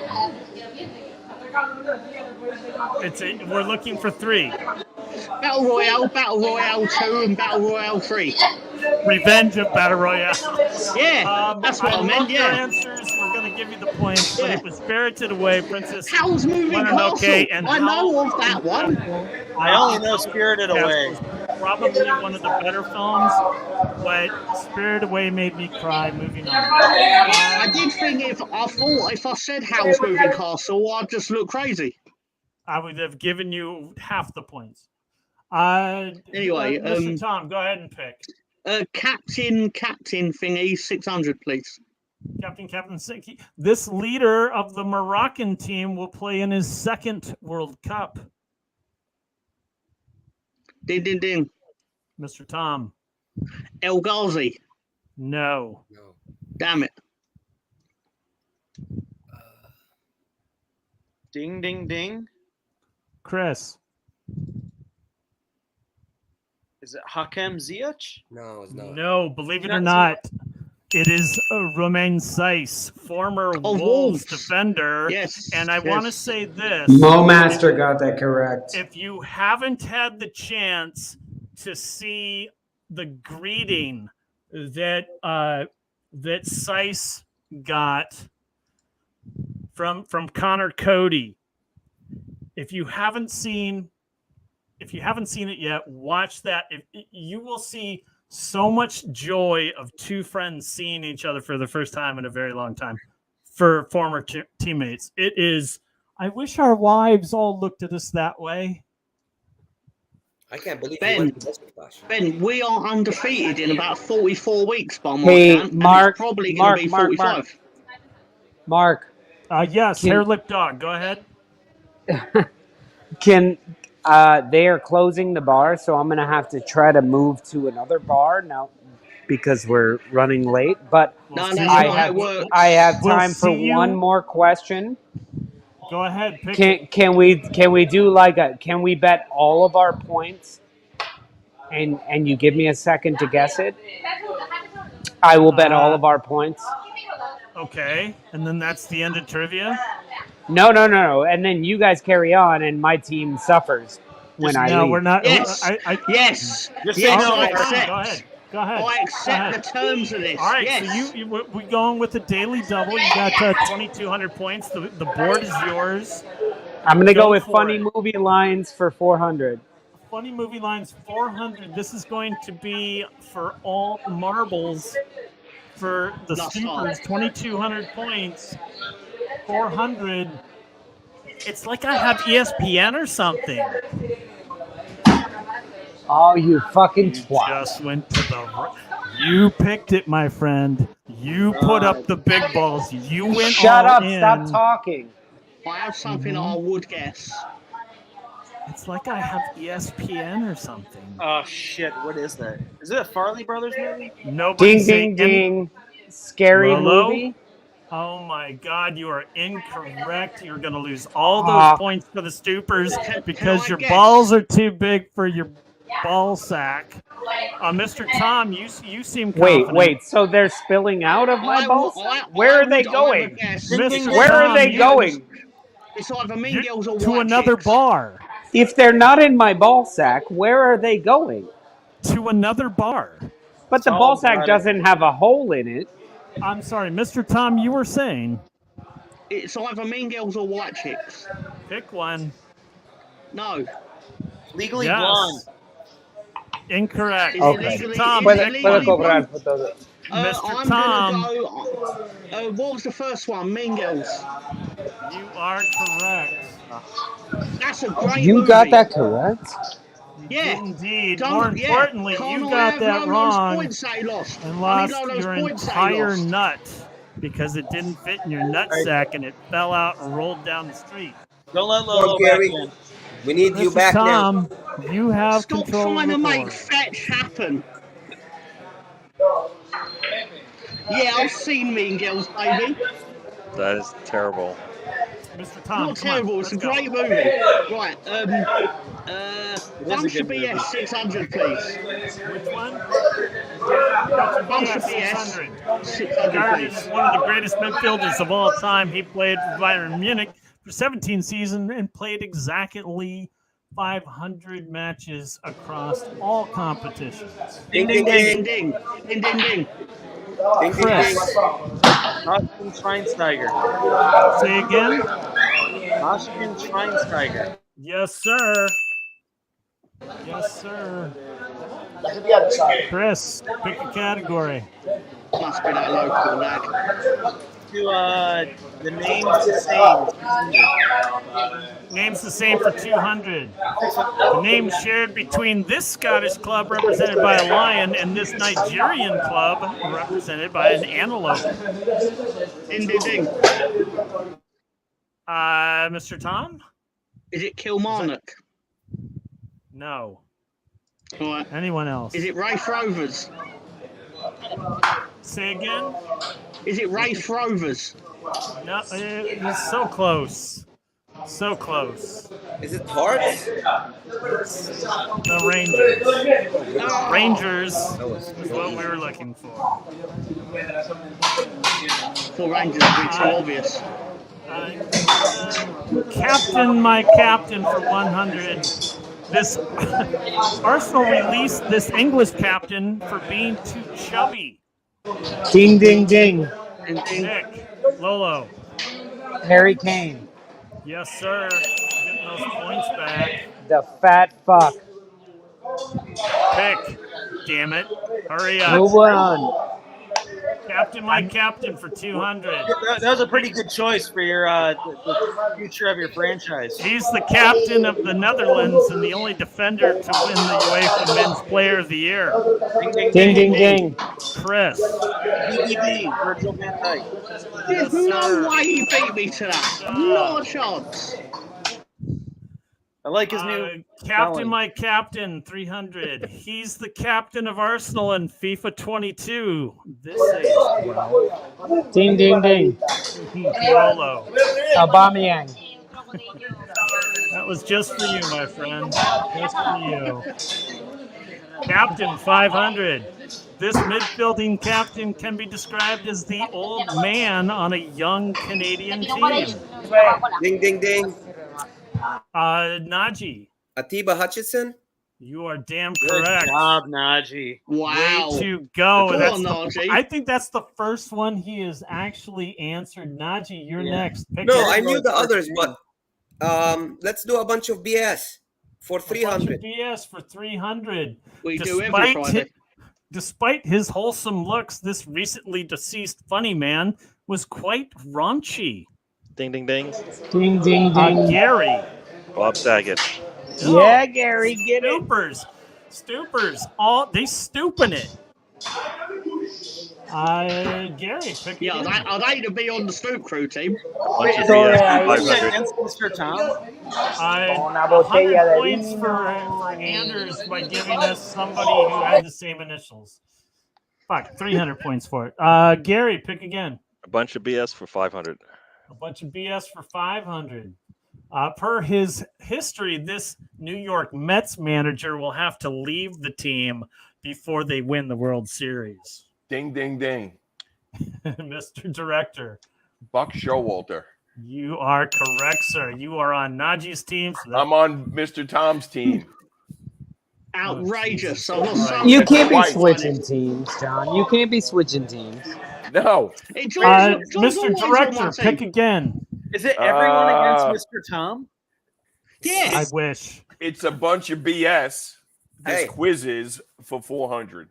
We're looking for three. Battle Royale 2, and Battle Royale 3. Revenge of Battle Royale. Yeah, that's what I meant. love your Yeah. answers. We're going to give you the points, but it was Spirited Away, Princess Howl's Moving Castle. and I know of that one. I only know Spirited Away. Probably one of the better films, but Spirited Away made me cry. Moving on. I did think if I said Howl's Moving Castle, I'd just look crazy. I would have given you half the points. Anyway, Mr. Tom, go ahead and pick. Captain thingy, 600, please. Captain Sinky. This leader of the Moroccan team will play in his second World Cup. Ding, ding, ding. Mr. Tom. El Ghazi. No. No. Damn it. Ding, ding, ding. Chris. Is it Hakem Ziyech? No, it's not. No, believe it or not, it is Romain Saiss, former Wolves defender. Yes. And I want to say this. Mo Master got that correct. If you haven't had the chance to see the greeting that that Saiss got from Connor Cody, if you haven't seen it yet, watch that. You will see so much joy of two friends seeing each other for the first time in a very long time for former teammates. It is. I wish our wives all looked at us that way. I can't believe Ben, we are undefeated in about 44 weeks by my count. Mark, and it's probably going to be 45. Mark. Yes, hair lip dog. Go ahead. They are closing the bar, so I'm going to have to try to move to another bar now because we're running late. But I have time for one more question. Go ahead. Can we do can we bet all of our points and you give me a second to guess it? I will bet all of our points. Okay, and then that's the end of trivia? No. And then you guys carry on, and my team suffers when I leave. No, we're not. Yes. Yes. I accept. Go ahead. I accept the terms of this. All right, yes. so we going with the daily double. You got 2,200 points. The board is yours. I'm going to go with funny movie lines for 400. Funny movie lines 400. This is going to be for all marbles for the Stoopers. 2,200 points. 400. It's like I have ESPN or something. Oh, you fucking twat. Just went to the. You picked it, my friend. You put up the big balls. You went Shut all up. in. Stop talking. I have something I would guess. It's like I have ESPN or something. Oh, shit. What is that? Is it a Farley Brothers movie? Nobody ding, ding. Scary Lolo? movie. Oh my God, you are incorrect. You're going to lose all those points for the Stoopers because your balls are too big for your ball sack. Mr. Tom, you seem confident. Wait. So they're spilling out of my balls? Where are they going? Where are they going? It's either Mean Girls or to another bar. If they're not in my ball sack, where are they going? To another bar. But the ball sack doesn't have a hole in it. I'm sorry, Mr. Tom, you were saying. It's either Mean Girls or White Chicks. Pick one. No. Legally Blonde. Incorrect. Okay. Mr. Tom, Mr. Tom. Go, what was the first one? Mean Girls. You are correct. That's a great You movie. got that correct? Yeah. Indeed. More importantly, you got that wrong and lost your entire nut because it didn't fit in your nut sack and it fell out and rolled down the street. Don't let Lolo back in. We need you Mr. back Tom, now. you have Stop control trying of to the make board. fetch happen. Yeah, I've seen Mean Girls, baby. That is terrible. Mr. Tom, Not terrible. It's a great movie. Right. Bunch of BS 600, please. Which one? Bunch of BS 600, Gardner please. is one of the greatest midfielders of all time. He played for Bayern Munich for 17 seasons and played exactly 500 matches across all competitions. Ding, ding, ding, ding, ding, ding, ding. Chris. Austrian Schweinsteiger. Say again? Austrian Schweinsteiger. Yes, sir. Yes, sir. Chris, pick a category. Must be that local lag. To the name's the same. Name's the same for 200. The name shared between this Scottish club represented by a lion and this Nigerian club represented by an antelope. Ding, ding, ding. Mr. Tom? Is it Kilmarnock? No. Right. Anyone else? Is it Raith Rovers? Say again? Is it Raith Rovers? No, it's so close. So close. Is it Hearts? The Rangers. Rangers is what we were looking for. For Rangers, it's too obvious. Captain, my captain for 100. This Arsenal released this English captain for being too chubby. Ding, ding, ding. Nick, Lolo. Harry Kane. Yes, sir. Getting those points back. The fat fuck. Pick. Damn it. Hurry up. Move on. Captain, my captain for 200. That was a pretty good choice for your the future of your franchise. He's the captain of the Netherlands and the only defender to win the UEFA Men's Player of the Year. Ding, ding, ding. Chris. BBB, Virgil van Dijk. There's no way you beat me to that. Not a chance. I like his new captain, my captain, 300. He's the captain of Arsenal in FIFA 22. This is well. Ding, ding, ding. Lolo. Aubameyang. That was just for you, my friend. Just for you. Captain, 500. This midfielding captain can be described as the old man on a young Canadian team. Ding, ding, ding. Naji. Atiba Hutchinson. You are damn Good correct. job, Naji. Wow. Way to go. Come on, Naji. I think that's the first one he has actually answered. Naji, you're next. Pick No, it. I knew the others, but let's do a bunch of BS for 300. BS for 300. We do every Friday. Despite his wholesome looks, this recently deceased funny man was quite raunchy. Ding, ding, ding. Ding, ding, ding. Gary. Bob Saget. Yeah, Gary, get it. Stoopers. They stooping it. Gary, pick Yeah, it. I'd hate to be on the Stoop crew team. Wait, is Sorry, it against Mr. Tom? 100 points for Anders by giving us somebody who had the same initials. Fuck, 300 points for it. Gary, pick again. A bunch of BS for 500. A bunch of BS for 500. Per his history, this New York Mets manager will have to leave the team before they win the World Series. Ding, ding, ding. Mr. Director. Buck Showalter. You are correct, sir. You are on Naji's team. So I'm on Mr. Tom's team. Outrageous. You can't be switching teams, John. You can't be switching teams. No. Hey, Mr. Director, pick again. Is it everyone against Mr. Tom? Yes. I wish. It's a bunch of BS. This Hey. quizzes for 400.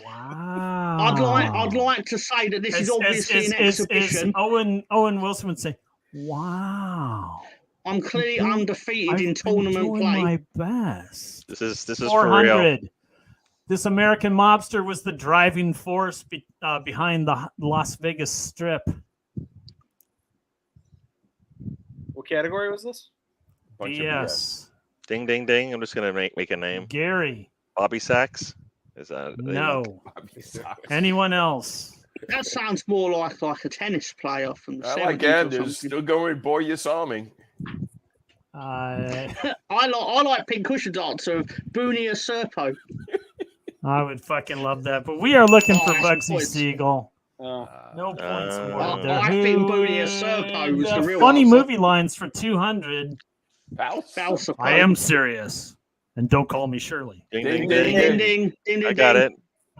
Wow. I'd like to say that this is obviously an exhibition. Owen Wilson would say, wow. I'm clearly undefeated in tournament doing play. my best. This is for 400. real. This American mobster was the driving force behind the Las Vegas Strip. What category was this? Bunch of BS. Ding, ding, ding. I'm just gonna make a name. Gary. Bobby Sacks. Is that No. Anyone else? That sounds more like a tennis player from the 70s. I like or Anders. something. Still going, boy, you saw me. I like Pincushion dancer Boonia Serpo. I would fucking love that. But we are looking for that's Bugsy points. Siegel. Oh. No points awarded there. I think Boonia Serpo was the real funny answer. movie lines for 200. Balsa I am serious. And don't call me Shirley. Ding, Ding, ding, ding, ding. Ding, ding, ding, I got ding.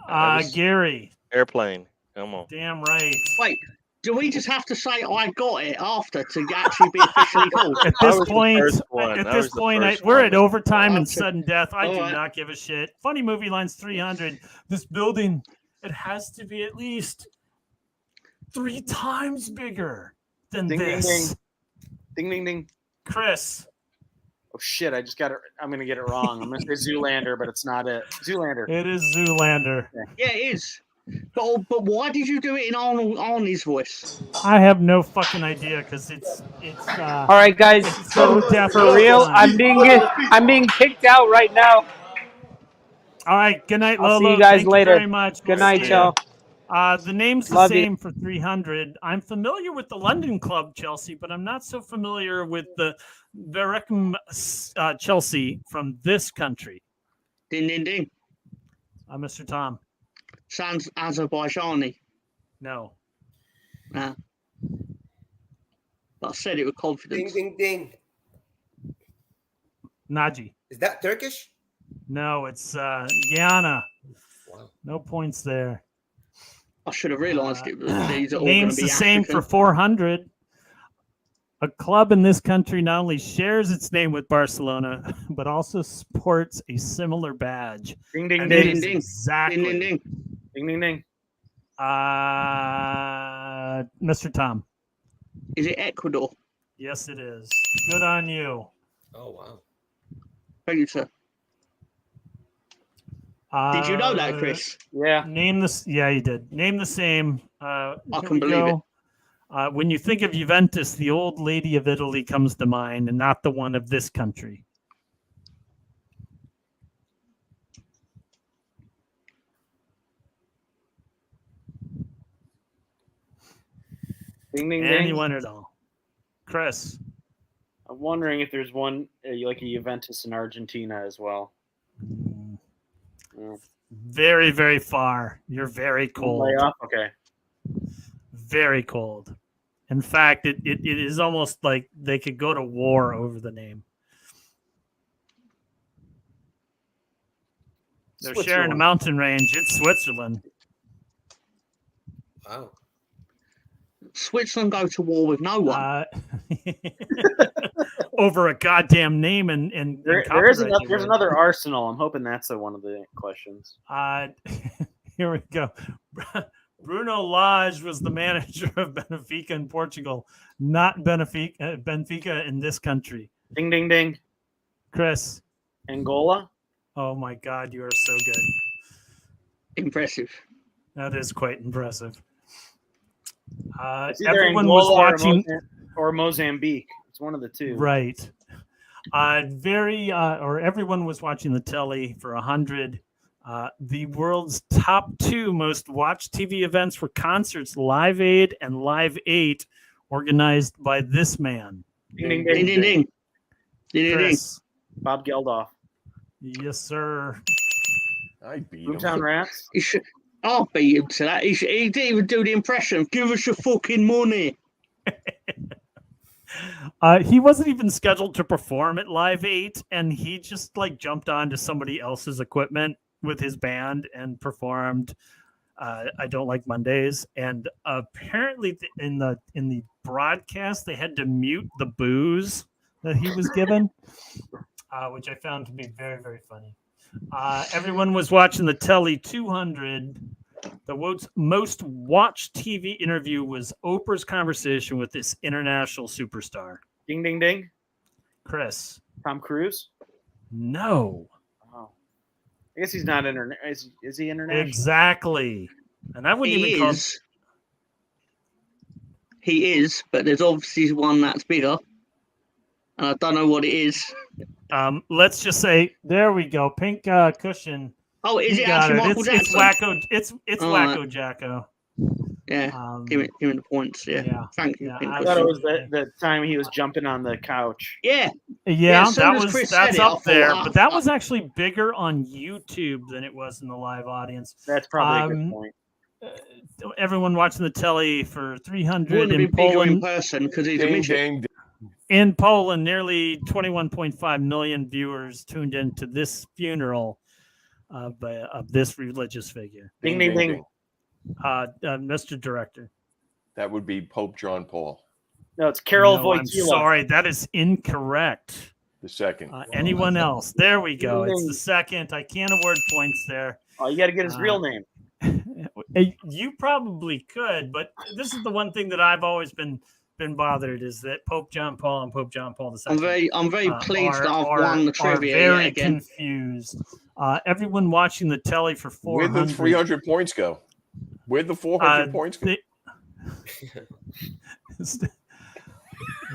it. Gary. Airplane. Come on. Damn right. Wait, do we just have to say I got it after to actually be officially called? At That this was the point, first one. That was the first we're one. at overtime and Okay. sudden death. I do All right. not give a shit. Funny movie lines 300. This building, it has to be at least 3 times bigger than Ding, ding, this. ding. Ding, ding, ding. Chris. Oh, shit. I just got it. I'm going to get it wrong. I'm going to say Zoolander, but it's not it. Zoolander. It is Zoolander. Yeah, it is. But why did you do it in Arnie's voice? I have no fucking idea because it's All right, guys. so For real, I'm being kicked out right now. All right. Good night, Lolo. I'll see you guys Thank later. You very much. Good We'll night, see ya. y'all. The name's the Love same for 300. I'm familiar with the London club Chelsea, but I'm not so familiar with the Verekum Chelsea from this country. Ding, ding, ding. Mr. Tom. Sounds Azerbaijani. No. But I said it with confidence. Ding, ding, ding. Naji. Is that Turkish? No, it's Yana. Wow. No points there. I should have realised it. These are all Name's going to be the same African. for 400. A club in this country not only shares its name with Barcelona, but also sports a similar badge. Ding, ding, And ding. it is Ding, ding. exactly. Ding, ding, ding. Ding, ding, ding. Mr. Tom. Is it Ecuador? Yes, it is. Good on you. Oh, wow. Thank you, sir. Did you know that, Chris? Yeah. Name this. Yeah, you did. Name the same. I Here can we believe go. When you think of Juventus, the old lady of Italy comes to mind, and not the one of this country. Ding, ding, ding. Anyone at all? Chris. I'm wondering if there's one like a Juventus in Argentina as well. Yeah. Very, very far. You're very cold. Lay off? Okay. Very cold. In fact, it is almost like they could go to war over the name. They're sharing a mountain range. It's Switzerland. Wow. Switzerland go to war with no one. Over a goddamn name and there's another Arsenal. I'm hoping that's one of the questions. Here we go. Bruno Lage was the manager of Benfica in Portugal, not Benfica in this country. Ding, ding, ding. Chris. Angola? Oh, my God. You are so good. Impressive. That is quite impressive. It's either Everyone Angola was watching. or Mozambique. It's one of the two. Right. Everyone was watching the telly for 100. The world's top 2 most watched TV events were concerts, Live Aid and Live 8, organized by this man. Ding, ding, Ding, ding, ding. Ding, ding, ding. Chris. Bob Geldof. Yes, sir. I beat him. Boomtown Rats. I'll beat him to that. He didn't even do the impression. Give us your fucking money. He wasn't even scheduled to perform at Live 8, and he just jumped onto somebody else's equipment with his band and performed I Don't Like Mondays. And apparently in the broadcast, they had to mute the boos that he was given, which I found to be very, very funny. Everyone was watching the telly 200. The most watched TV interview was Oprah's conversation with this international superstar. Ding, ding, ding. Chris. Tom Cruise? No. Oh. I guess he's not international. Is he international? Exactly. And I wouldn't even call him. He is, but there's obviously one that's bigger. And I don't know what it is. Let's just say, there we go. Pink cushion. Oh, is it actually Michael Jackson? It's Wacko. It's Wacko Jacko. Yeah. Give me the points. Yeah. Thank you. I thought it was the time he was jumping on the couch. Yeah. That's up there. But that was actually bigger on YouTube than it was in the live audience. That's probably a good point. Everyone watching the telly for 300 Wouldn't in be bigger Poland. in person because he's a midget. In Poland, nearly 21.5 million viewers tuned into this funeral of this religious figure. Ding, ding, ding. Mr. Director. That would be Pope John Paul. No, it's Carol Wojtyla. I'm sorry, that is incorrect. The second. Anyone else? There we go. It's the second. I can't award points there. Oh, you got to get his real name. You probably could, but this is the one thing that I've always been bothered is that Pope John Paul and Pope John Paul II. I'm very pleased that I've won the trivia very yet again. Confused. Everyone watching the telly for 400. Where'd the 300 points go? Where'd the 400 points go?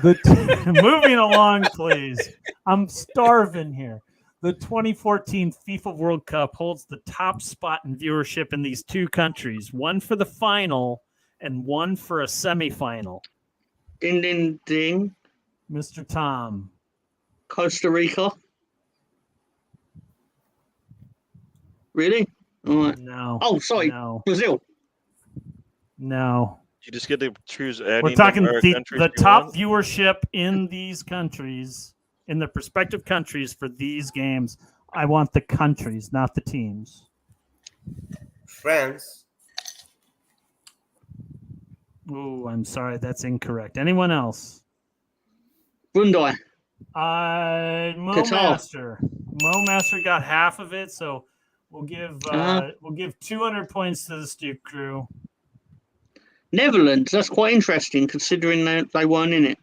Moving along, please. I'm starving here. The 2014 FIFA World Cup holds the top spot in viewership in these two countries, one for the final and one for a semifinal. Ding, ding, ding. Mr. Tom. Costa Rica. Really? All right. No. Oh, sorry. No. Brazil. No. You just get to choose any We're talking number of countries the you top want. viewership in these countries, in the prospective countries for these games. I want the countries, not the teams. France. Oh, I'm sorry. That's incorrect. Anyone else? Brunei. Mo Qatar. Master. Mo Master got half of it, so we'll give 200 points to the Stoop crew. Netherlands. That's quite interesting considering they weren't in it.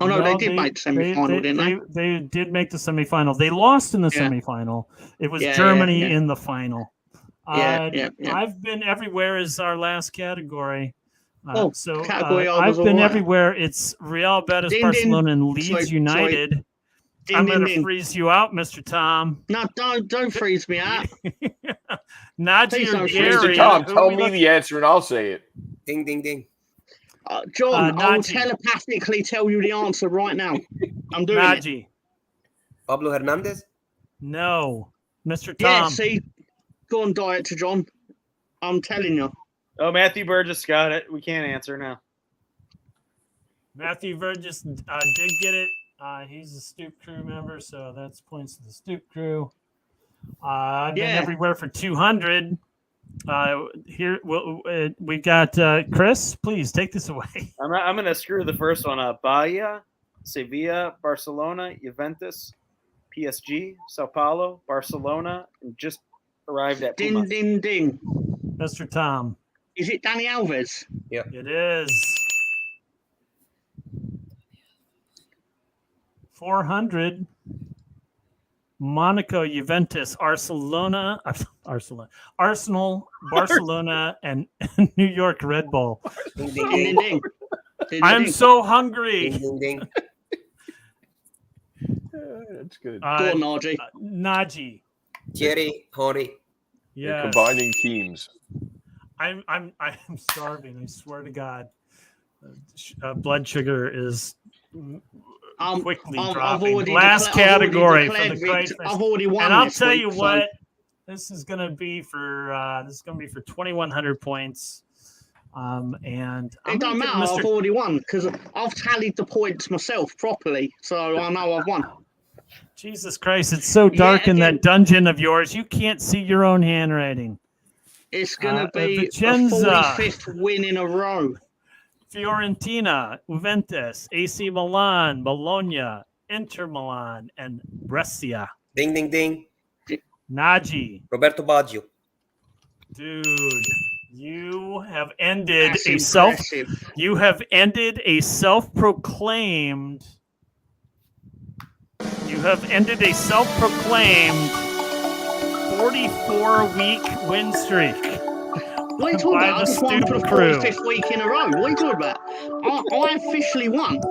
Oh, no, they did make the semi-final, didn't they? They did make the semifinal. They lost in the semifinal. It was Germany in the final. I've been everywhere is our last category. I've been everywhere. It's Real Betis, Barcelona, and Leeds United. I'm going to freeze you out, Mr. Tom. No, don't freeze me out. Naji or Gary. Mr. Tom, tell me the answer and I'll say it. Ding, ding, ding. John, I will telepathically tell you the answer right now. I'm doing Naji. it. Pablo Hernandez? No. Mr. Tom. Yeah, see? Go on, Director John. I'm telling you. Oh, Matthew Burgess got it. We can't answer now. Matthew Burgess did get it. He's a Stoop crew member, so that's points to the Stoop crew. I've been everywhere for 200. Here we got Chris. Please take this away. I'm going to screw the first one up. Bahia, Sevilla, Barcelona, Juventus, PSG, Sao Paulo, Barcelona, and just arrived at Puma. Ding, ding, ding. Mr. Tom. Is it Dani Alves? Yeah. It is. 400. Monaco, Juventus, Arsenal, Barcelona, and New York Red Bull. Ding, ding, ding. Ding, ding. I'm so hungry. Ding, ding, ding. That's good. Go on, Naji. Naji. Thierry Henry. Yeah. Combining teams. I'm starving. I swear to God. Blood sugar is quickly dropping. Last category for the Christ. I've already won. And I'll tell you what, this is gonna be for 2,100 points. And it don't matter. I've already won because I've tallied the points myself properly, so I know I've won. Jesus Christ! It's so dark in that dungeon of yours. You can't see your own handwriting. It's gonna be Vicenza, the 45th win in a row. Fiorentina, Juventus, AC Milan, Bologna, Inter Milan, and Brescia. Ding, ding, ding. Naji. Roberto Baggio. Dude, you have ended You have ended a self-proclaimed. You have ended a self-proclaimed 44-week win streak. What are you talking about? I just won for the 45th week in a row. What are you talking about? I officially won.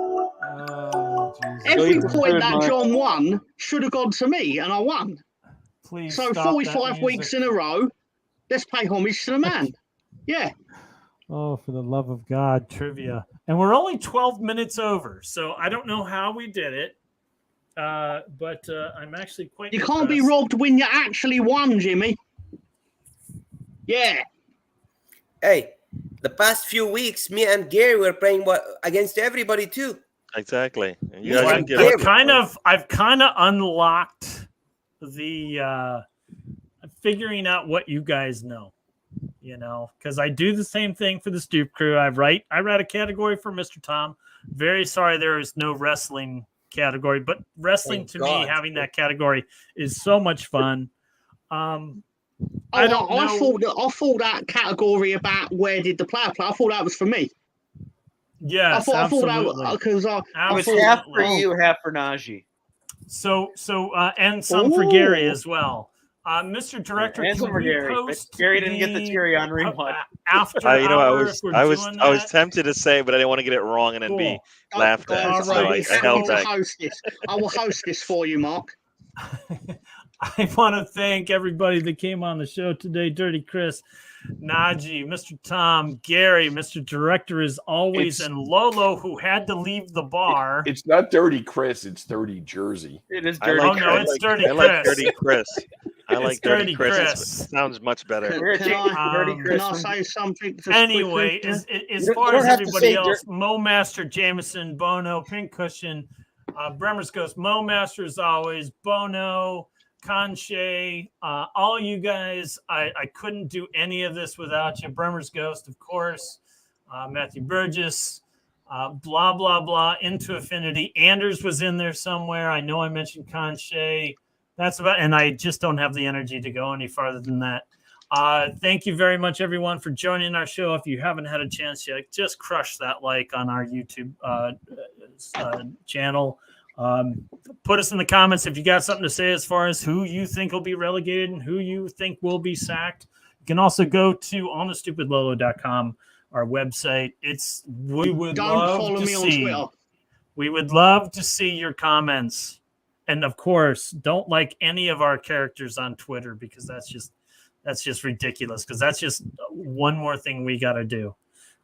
Every point that John won should have gone to me, and I won. Please. So 45 weeks in a row, let's pay homage to the man. Yeah. Oh, for the love of God, trivia. And we're only 12 minutes over, so I don't know how we did it. But I'm actually quite You can't be robbed when you actually won, Jimmy. Yeah. Hey, the past few weeks, me and Gary were playing against everybody too. Exactly. And you Yeah, guys I've kind of unlocked the figuring out what you guys know. You know, because I do the same thing for the Stoop crew. I write a category for Mr. Tom. Very sorry there is no wrestling category, but wrestling me, having that category is so much fun. I thought that category about where did the player play. I thought that was for me. Yes, absolutely. It was half for you, half for Naji. So, and some for Gary as well. Mr. Director, and some for Gary. Gary didn't get the Thierry Henry one. After I was tempted to say, but I didn't want to get it wrong and then be laughed at. So I held back. I will host this for you, Mark. I want to thank everybody that came on the show today. Dirty Chris, Naji, Mr. Tom, Gary, Mr. Director as always, and Lolo, who had to leave the bar. It's not Dirty Chris, it's Dirty Jersey. It is Dirty Chris. No, it's Dirty Chris. I like Dirty Chris. I like Dirty Chris. Chris. It sounds much better. Can I say something? Anyway, as far as everybody else, Mo Master, Jameson, Bono, Pink Cushion, Bremer's Ghost, Mo Master as always, Bono, Conche, all you guys, I couldn't do any of this without you. Bremer's Ghost, of course, Matthew Burgess, blah, blah, blah, Into Affinity. Anders was in there somewhere. I know I mentioned Conche. That's about, and I just don't have the energy to go any farther than that. Thank you very much, everyone, for joining our show. If you haven't had a chance yet, just crush that like on our YouTube channel. Put us in the comments if you got something to say as far as who you think will be relegated and who you think will be sacked. You can also go to onthestupidlolo.com, our website. We would love to see your comments. And of course, don't like any of our characters on Twitter, because that's just ridiculous, because that's just one more thing we got to do.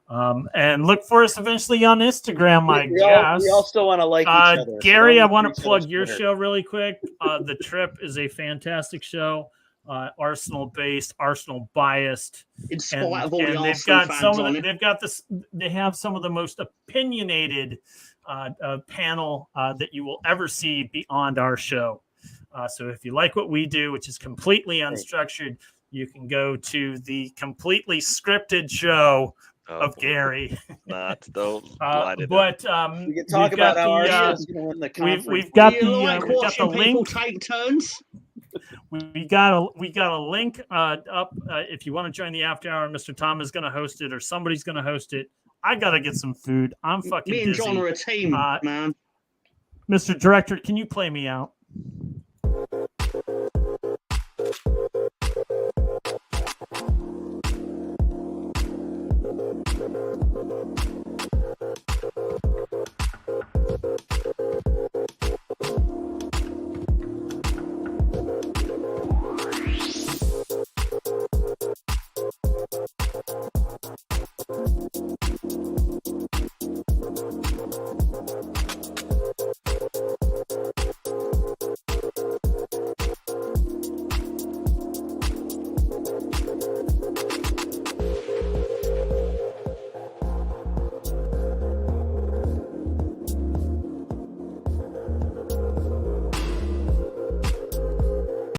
And look for us eventually on Instagram, I guess. We all still want to like each other. Gary, I want to plug your show really quick. The Trip is a fantastic show. Arsenal based, Arsenal biased. In spite of all the they've Arsenal got fans some on of they have some of the most opinionated panel that you will ever see beyond our show. So if you like what we do, which is completely unstructured, you can go to the completely scripted show of Gary. Don't but we can talk about how Arsenal's going to win the conference. We've got the link. Take turns. We got a link up if you want to join the after hour. Mr. Tom is going to host it, or somebody's going to host it. I got to get some food. I'm fucking busy. Me and John are a team, man. Mr. Director, can you play me out?